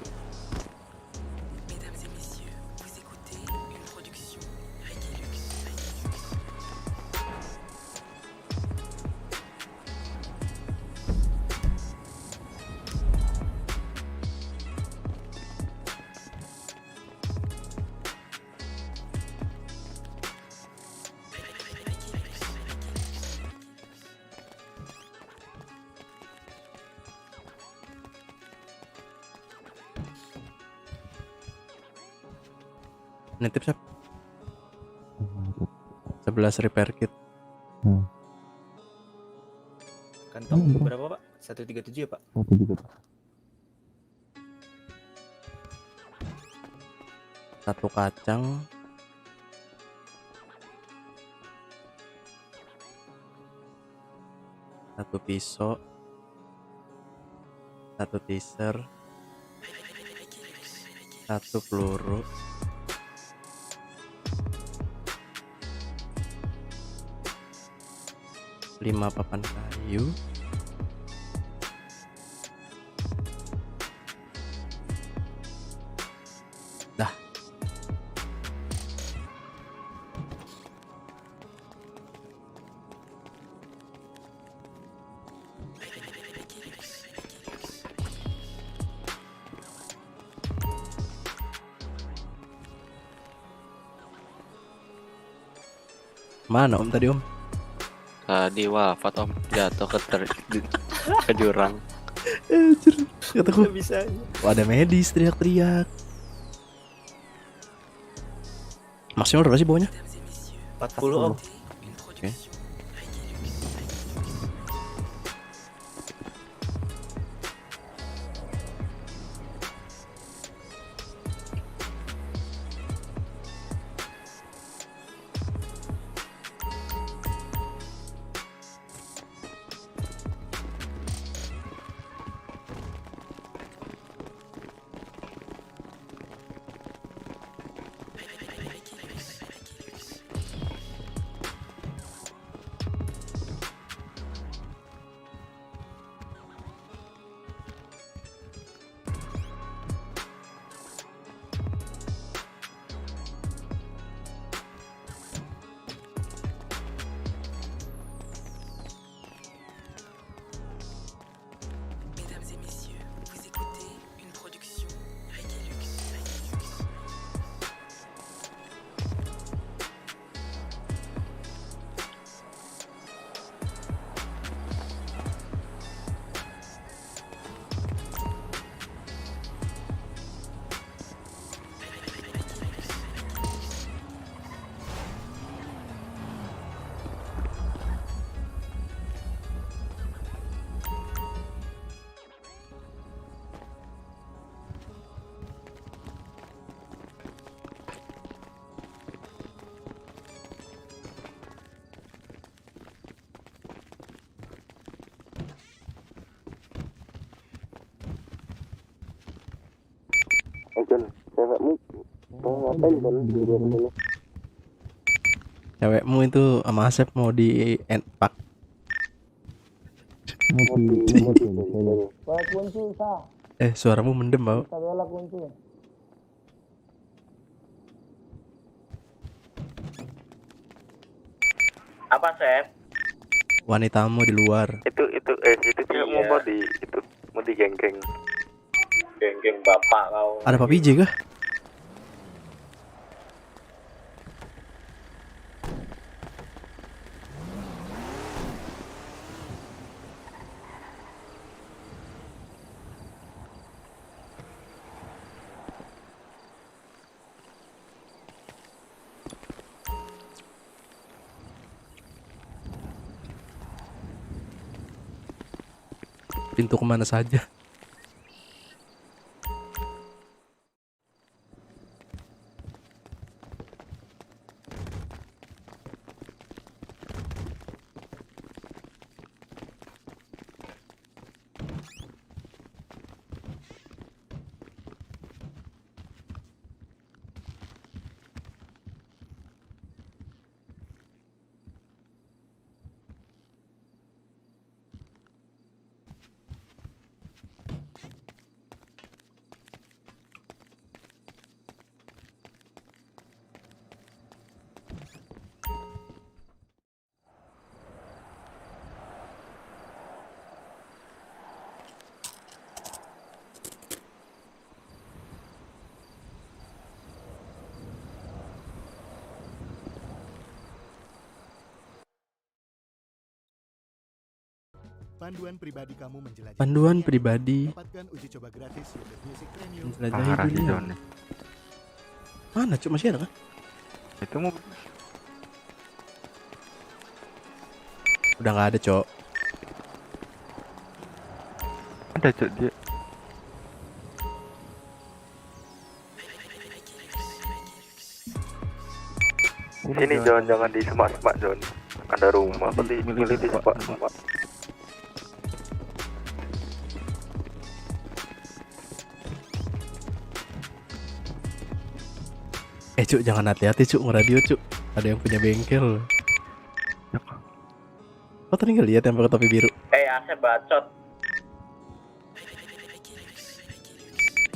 Nitip siap. 11 repair kit. Kantong berapa Pak? 137 ya Pak? 1 kacang. Satu pisau. 1 teaser. 1 peluru. 5 papan kayu. Dah. Mana om tadi om? Tadi wafat om, jatuh ke jurang. Anjir, kataku. Nggak bisa. Oh, ada medis teriak-teriak. Maksimal berapa sih bawahnya? 40 om. Oke. Mesdames et messieurs, vous écoutez une production Reggae Lux. Cewekmu itu sama Asep mau di pak. Wah, kunci, Sa. Suaramu mendem bau. Kita bela kunci. Apa, Sep? Wanitamu di luar. Itu cewek mau di geng-geng. Geng-geng bapak kau. Ada Papi J kah? Pintu kemana saja? Panduan pribadi kamu menjelajahi. Panduan pribadi. Dapatkan uji coba gratis Youtube Music Premium. Menjelajahi dunia. Mana cuk, masih ada kan? Itu mau udah nggak ada cok. ada cok dia. Sini jangan di semak-semak John. Ada rumah, milih di semak-semak. Cuk, jangan hati-hati cuk, ngeradio cuk. Ada yang punya bengkel. Kau tadi nggak lihat yang pakai topi biru? Asep bacot.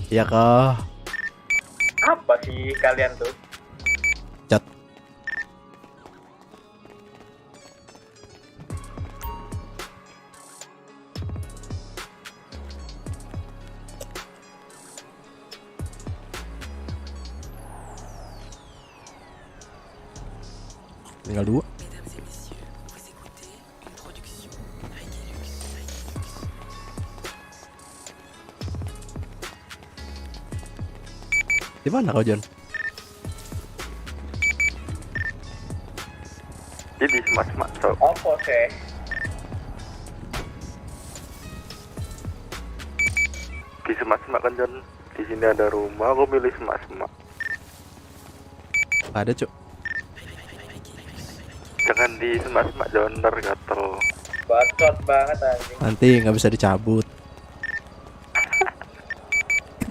Iya kah? Apa sih kalian tuh? Cat. Tinggal 2. Di mana kau, John? Jadi semak-semak sok. Apa sih? Di semak-semak kan John. Di sini ada rumah, aku milih semak-semak. Ada, Cuk. Jangan di semak-semak John, ntar gatel. Bacot banget anjing. Nanti nggak bisa dicabut.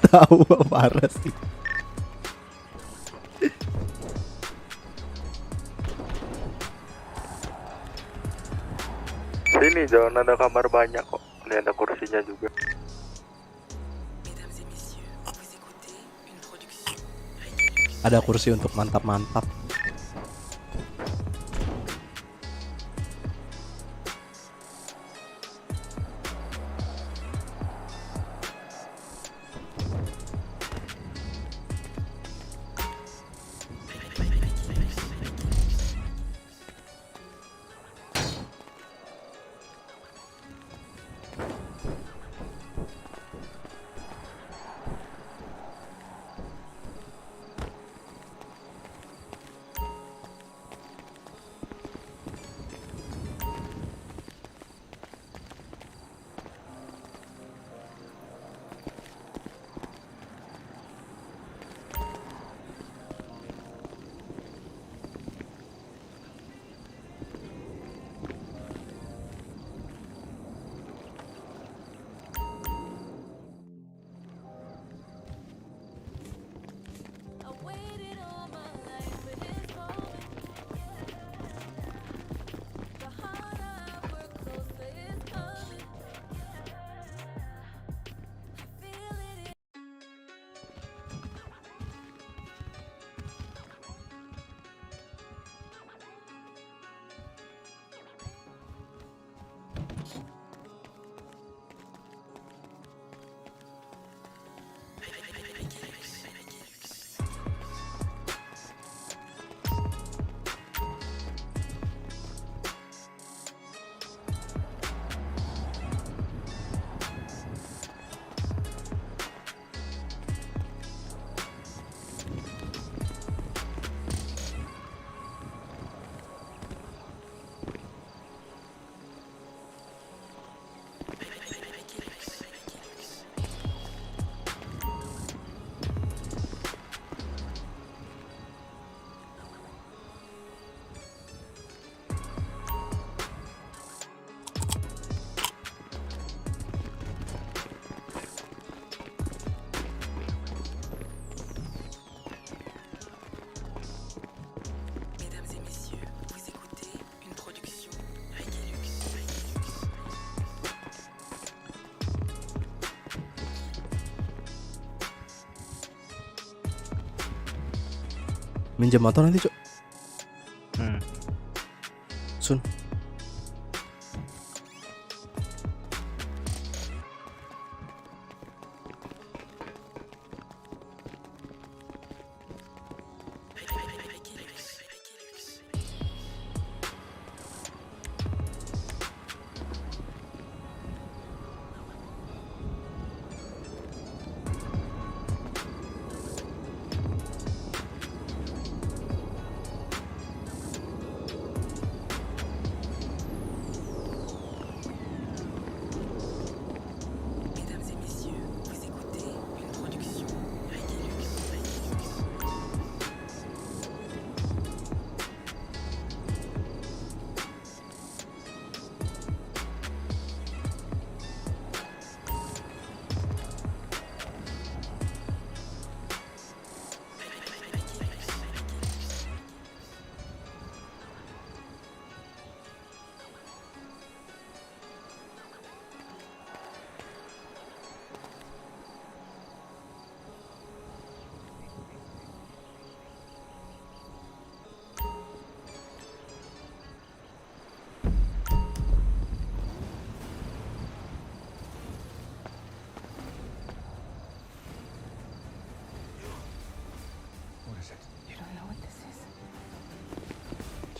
Tahu parah sih. Sini John, ada kamar banyak kok. Ini ada kursinya juga. Ada kursi untuk mantap-mantap. Minjem motor nanti, Cuk. Sun.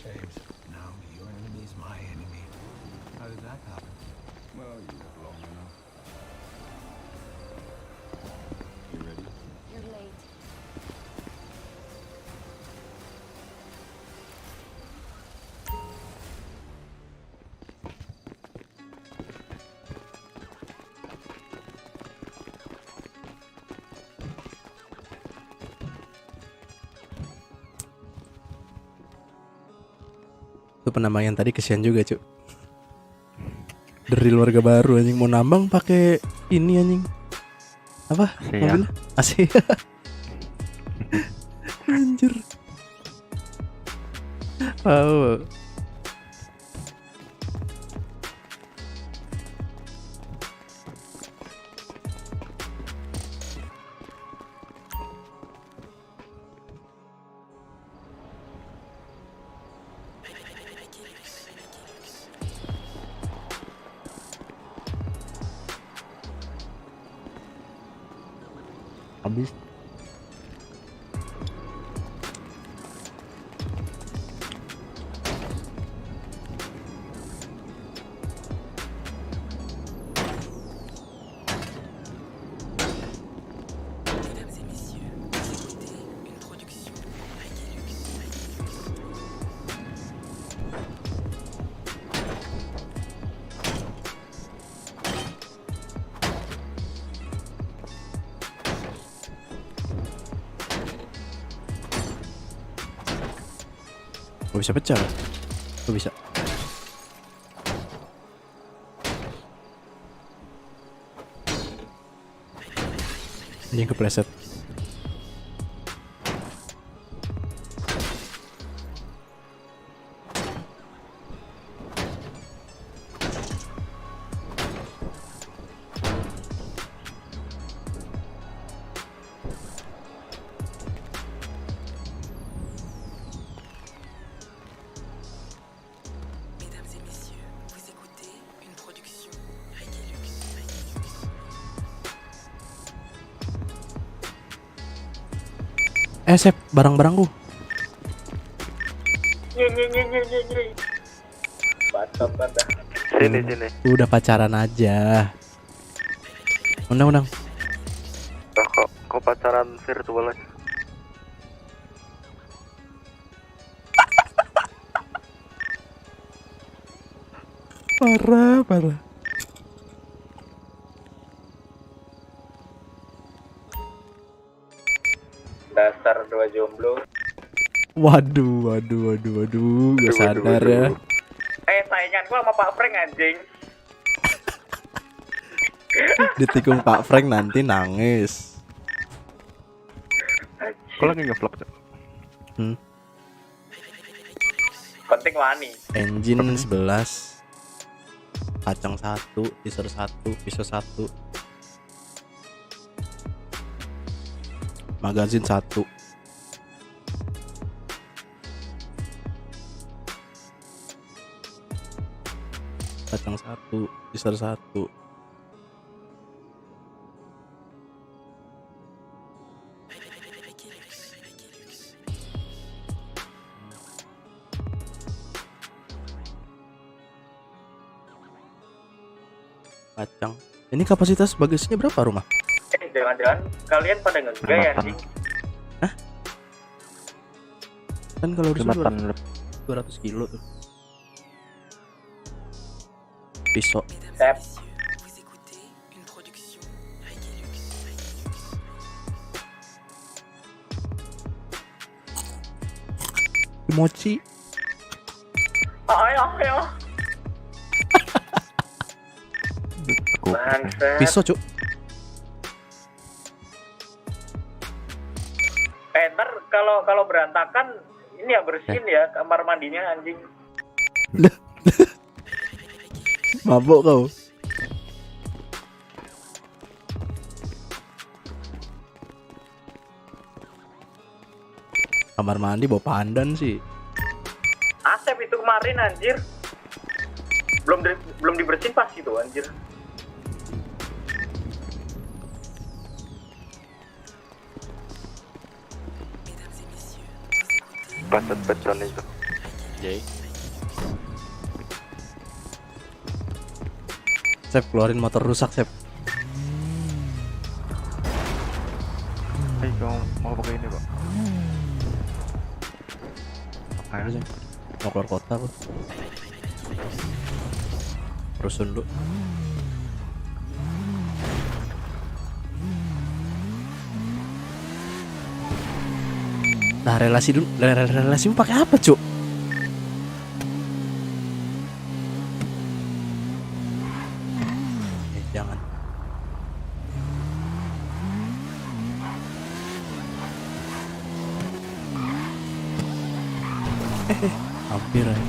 fades. Now your enemy is my enemy. How did that happen? Well, you live long enough. You ready? You're late. Itu penambang yang tadi kesian juga, Cuk. Dari warga baru anjing mau nambang pakai ini anjing. Apa? ASEA. Mobilnya? ASEA. Anjir. Oh. Habis. Kok bisa pecah? Kok bisa? Ini kepleset. Sep, barang-barangku. Sini. Udah pacaran aja. Undang. Kok pacaran virtual aja? Parah. Dasar dua jomblo. Waduh, gak sadar ya. Saingan gua sama Pak Frank anjing. Ditikung Pak Frank nanti nangis. Kok lagi nge-vlog? Penting wani. Engine 11, kacang 1, teaser 1, pisau 1, magazin 1. Kacang 1, teaser 1. Kacang. Ini kapasitas bagasinya berapa rumah? Jangan-jangan kalian pada ngegai anjing. Hah? Kan kalau di 5 200 kilo tuh. Pisau. Sep. Mochi. Ayo. Bangsat. Pisau, Cuk. Ntar kalau berantakan ini ya bersihin ya kamar mandinya anjing. Mabuk kau. Kamar mandi bawa pandan sih. Asep itu kemarin anjir. Belum dibersihin pas itu anjir. Paset beton itu. Jay. Sep, keluarin motor rusak, Sep. Kamu mau pakai ini, Pak? Ayo sih. Mau keluar kota aku. Rusun dulu. Nah, relasi dulu. Relasimu pakai apa, Cuk? Jangan. Hampir aja.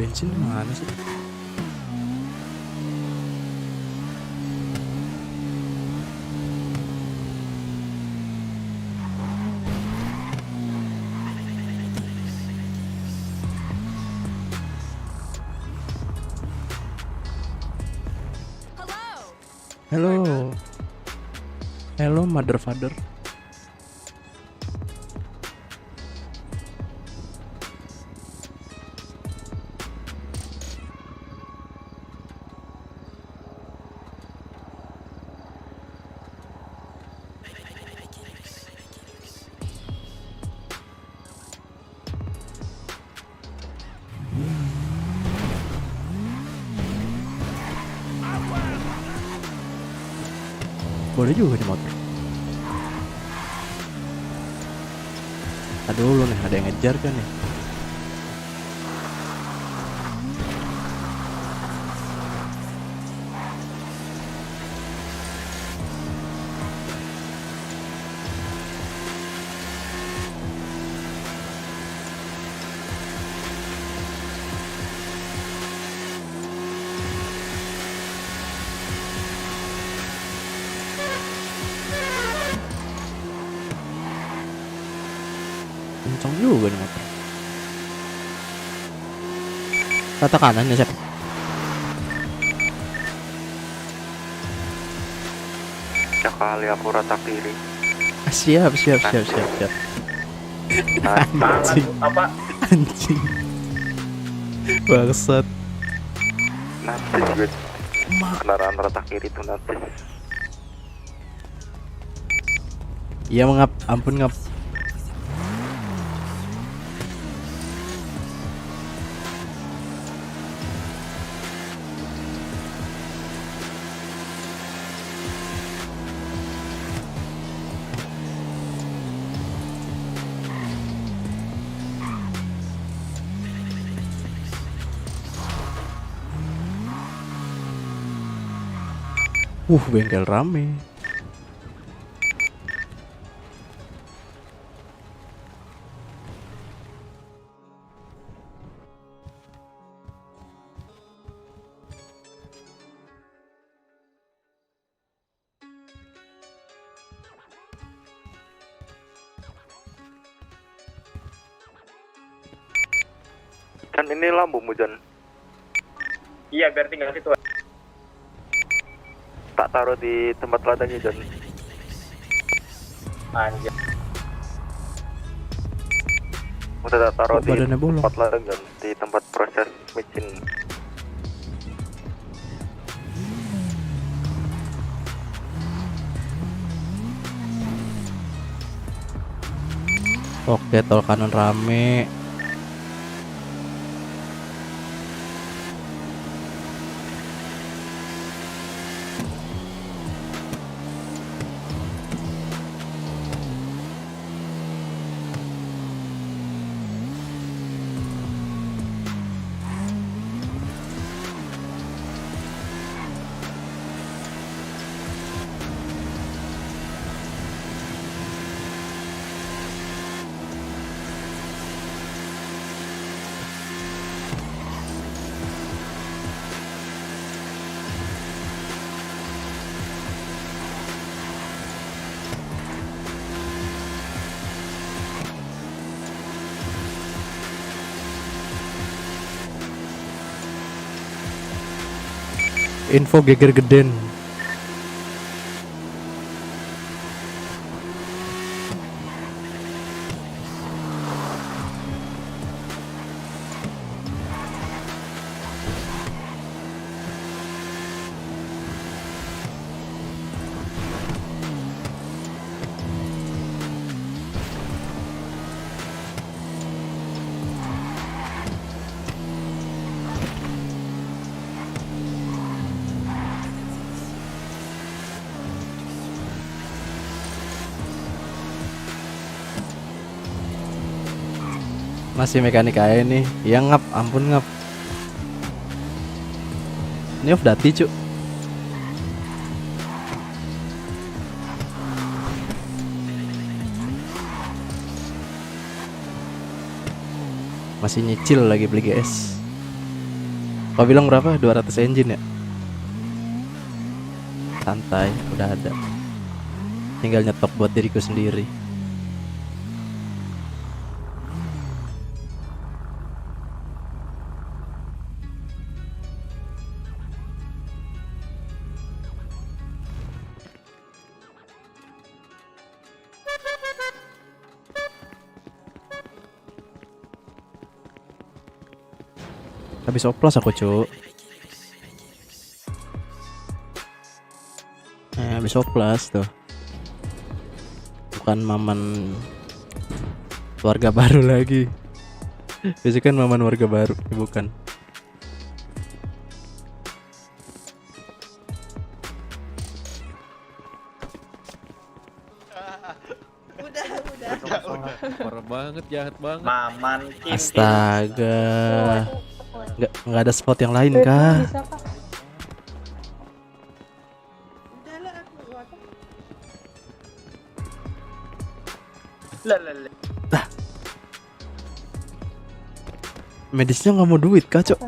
Bensin mana sih? Hello. Hello, mother father. Boleh juga di motor. Aduh lu nih, ada yang ngejar kan nih. Kencang juga nih motor. Rata kanan ya, Sep. Sekali aku rata kiri. Siap. Anjing. Apa? Anjing. Bangsat. Nanti gue kendaraan rata kiri tuh nanti. Iya mengap, ampun ngap. Bengkel rame. Kan ini lampumu, Jon. Iya, biar tinggal situ. Tak taruh di tempat ladangnya, Jon. Anjir. Udah tak taruh Kok di badannya bolong? tempat ladang, Jon. Di tempat proses micin. Oke, tol kanan rame. Info geger geden. Masih mekanik aja nih. Ya ngap, ampun ngap. Ini off dati cuk. Masih nyicil lagi beli GS. Kau bilang berapa? 200 engine ya? Santai, udah ada. Tinggal nyetok buat diriku sendiri. Habis oplas aku cuk. Habis oplas tuh. Bukan maman warga baru lagi. Biasanya kan maman warga baru, bukan. Udah. Parah banget, jahat banget. Maman Kim. Astaga. Nggak ada spot yang lain kah? Medisnya nggak mau duit kah, Cok?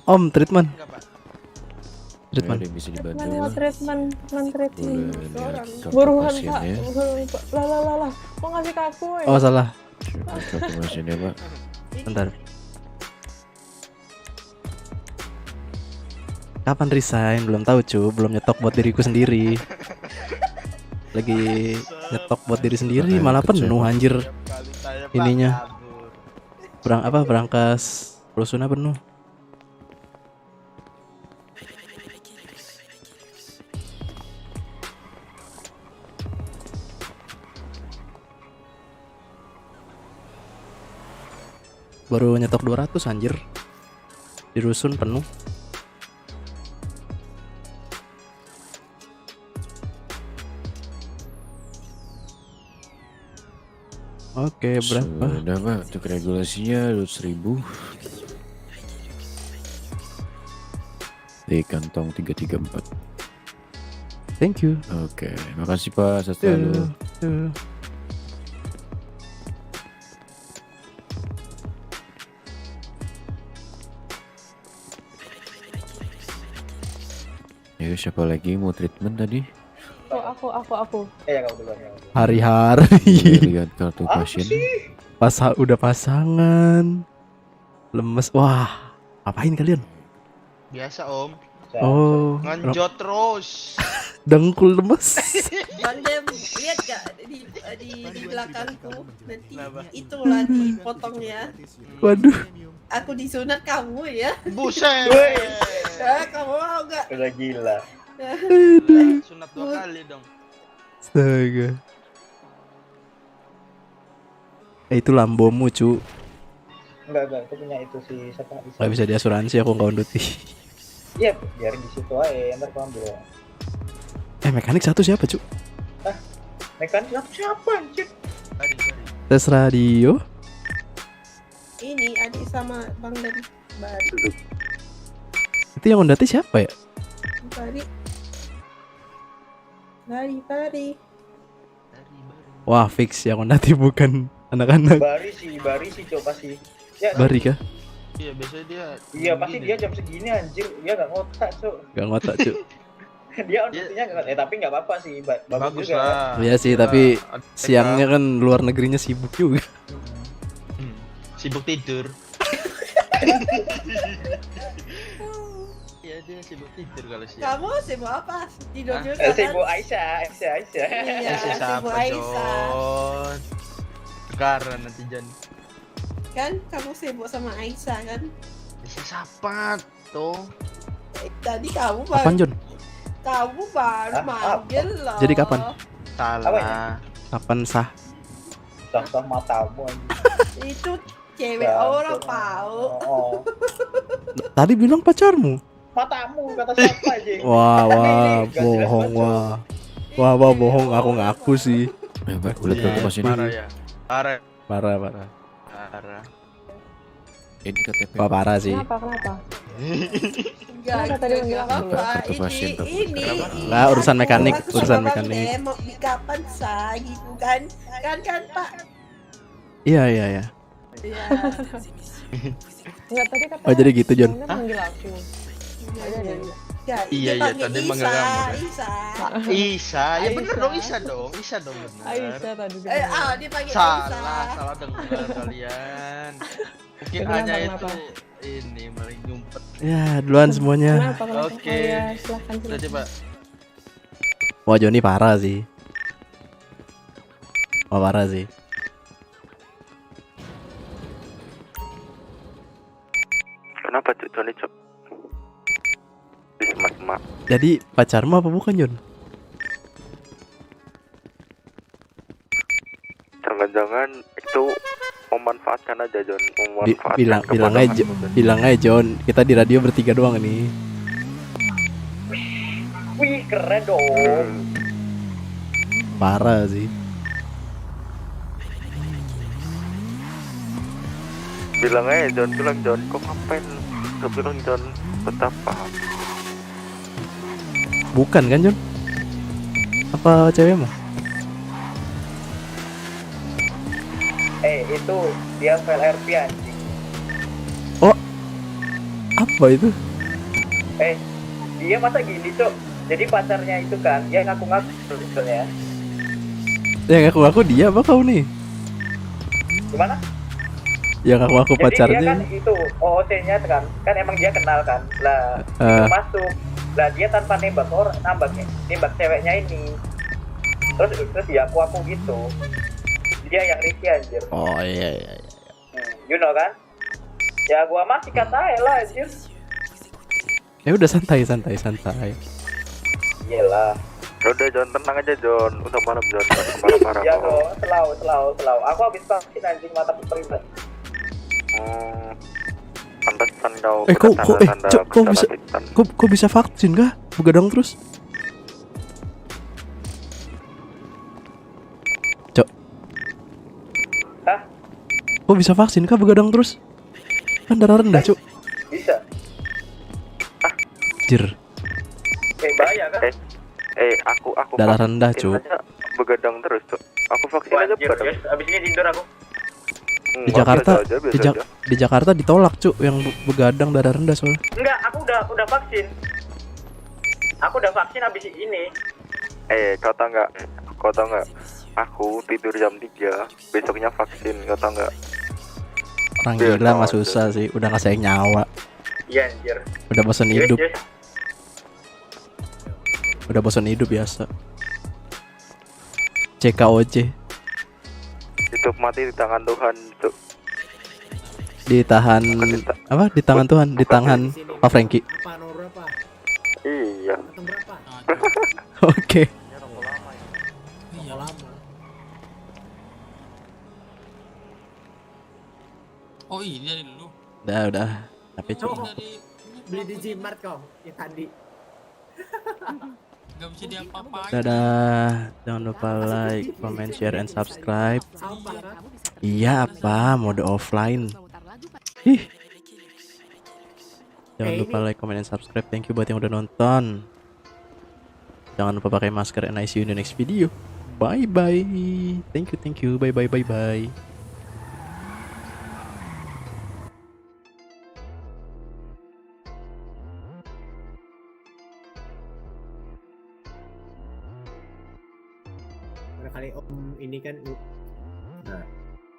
Om, treatment. Treatment. Bisa dibantu. treatment. Buruan, Pak. Lah. Kok ngasih ke aku ya? Oh, salah. Kartu mesinnya, Pak. Bentar. Kapan resign? Belum tahu, cu. Belum nyetok buat diriku sendiri. Lagi nyetok buat diri sendiri malah penuh anjir. Ininya. Berangkas rusunnya penuh. Baru nyetok 200 anjir. Di rusun penuh. Oke, berapa? Sudah, Pak. Untuk regulasinya 200.000. Di kantong 334. Thank you. Oke, makasih Pak. Sehat selalu. Ya, siapa lagi mau treatment tadi? Aku. Kamu duluan ya. Hari-hari. Lihat kartu pasien. Udah pasangan. Lemes. Wah, apain kalian? Biasa om. Oh, Ngenjot terus. dengkul lemes. Bang Dem, lihat gak di belakangku nanti itulah dipotongnya. Waduh. Aku disunat kamu ya. Buset. Kamu mau gak? Udah gila. Sunat 2 kali dong. Astaga. Itu lambomu, cu. Enggak, aku punya itu sih siapa? Gak bisa diasuransi, aku nggak on duty. Iya, biarin di situ aja, ntar aku ambil. Mekanik satu siapa, cu? Mekanik siapa anjir? Tes radio. Ini adik sama Bang Dem Bari. Itu yang on duty siapa ya? Bari. Wah, fix yang on duty bukan anak-anak. Bari sih coba sih. Ya, Bari kah? Iya, biasanya dia. Iya, pasti dia jam segini anjir. Dia enggak ngotak, Cuk. Gak ngotak, cu. Dia on duty-nya enggak tapi enggak apa-apa sih. Bagus juga. lah. Iya sih, tapi siangnya kan luar negerinya sibuk juga. Sibuk tidur. Iya, dia sibuk tidur kalau siang. Kamu sibuk apa? Tidur Hah? juga kan? Sibuk Aisyah. Iya, Aisyah siapa, sibuk Aisyah. Jon? Sekarang nanti Jon. Kan kamu sibuk sama Aisyah kan? Aisyah siapa tuh? Tadi kamu Kapan Jon? Kamu baru manggil loh. Jadi kapan? Salah. Kapan sah? Contoh matamu Itu cewek orang pau. Tadi bilang pacarmu. Matamu kata siapa aja? Wah, bohong wah. Wah, bohong, aku ngaku sih. Udah berapa pas ini? Parah ya. Parah. Parah. Parah. Ini KTP. Wah, parah sih. Kenapa? Enggak, tadi manggil aku? Kartu pasien, ini. Lah, urusan mekanik, Aku urusan sama Bang mekanik. Dem, mau di kapan sah gitu kan? Kan Pak. Iya. Iya. Enggak, tadi kata Oh, jadi gitu, Jon. Bang Dem manggil aku. Iya, tadi manggil kamu. Isa. Ya bener dong, Isa dong bener. Aisyah tadi. Dia panggil Isa. Salah dengar kalian. Mungkin Kenapa, hanya itu kenapa? ini maling nyumpet. Ya, duluan semuanya. Kenapa? Oke. Oh, ya, silahkan. Udah coba. Wah, Joni parah sih. Wah, parah sih. Kenapa Cuk Joni Cuk? Di semak-semak. Jadi pacarmu apa bukan, Jon? Jangan-jangan itu memanfaatkan aja Jon, memanfaatkan Bilang aja Jon, kita di radio bertiga doang nih. Wih, keren dong. Parah sih. Bilang aja Jon, kok ngapain? Gak bilang Jon, betapa. Bukan kan, Jon? Apa cewekmu? Itu dia file RP anjing. Oh, apa itu? Dia masa gini Cok. Jadi pacarnya itu kan, dia ngaku-ngaku sebetulnya. Yang aku dia apa kau nih? Gimana? Yang aku Jadi pacarnya. dia kan itu OOC-nya kan emang dia kenal kan. Lah, itu masuk. Lah dia tanpa nembak orang, nembak ceweknya ini. Terus dia aku gitu. Dia yang Ricky anjir. Oh iya. You know kan? Ya gua mah sikat aja lah anjir. Ya udah santai. Iyalah. Udah Jon, tenang aja Jon, udah malam Jon, marah-marah. Ya dong, selalu. Aku habis vaksin anjing mata peribad. Pantesan kau. Kok bisa vaksin kah? Begadang terus? Cok. Hah? Kok bisa vaksin kah begadang terus? Kan darah rendah, Cok. Bisa. Jir. Bahaya kan? Aku darah rendah, Cok. Begadang terus, Cok. Aku vaksin aja begadang. Yes, abis ini tidur aku. Di Jakarta, di Jakarta ditolak, Cuk, yang begadang darah rendah soalnya. Enggak, aku udah vaksin. Aku udah vaksin abis ini. Kau tau nggak? Aku tidur jam 3, besoknya vaksin, kau tau nggak? Orang gila mah susah sih, udah nggak sayang nyawa. Iya anjir. Udah bosan hidup. Yes. Udah bosan hidup biasa. CKOC. Hidup mati di tangan Tuhan, Cuk. Ditahan apa? Di tangan Tuhan, di tangan Pak Franky. Iya. Oke. Oh ini dari dulu. Udah. Tapi Beli di Gmart kok, ya tadi. Gak bisa diapa-apain. dadah. Jangan lupa like, comment, share, and subscribe. Iya apa? Mode offline. Ih. Jangan lupa like, comment, and subscribe. Thank you buat yang udah nonton. Jangan lupa pakai masker and I see you in the next video. Bye bye. Thank you. Bye bye. Kali om ini kan nah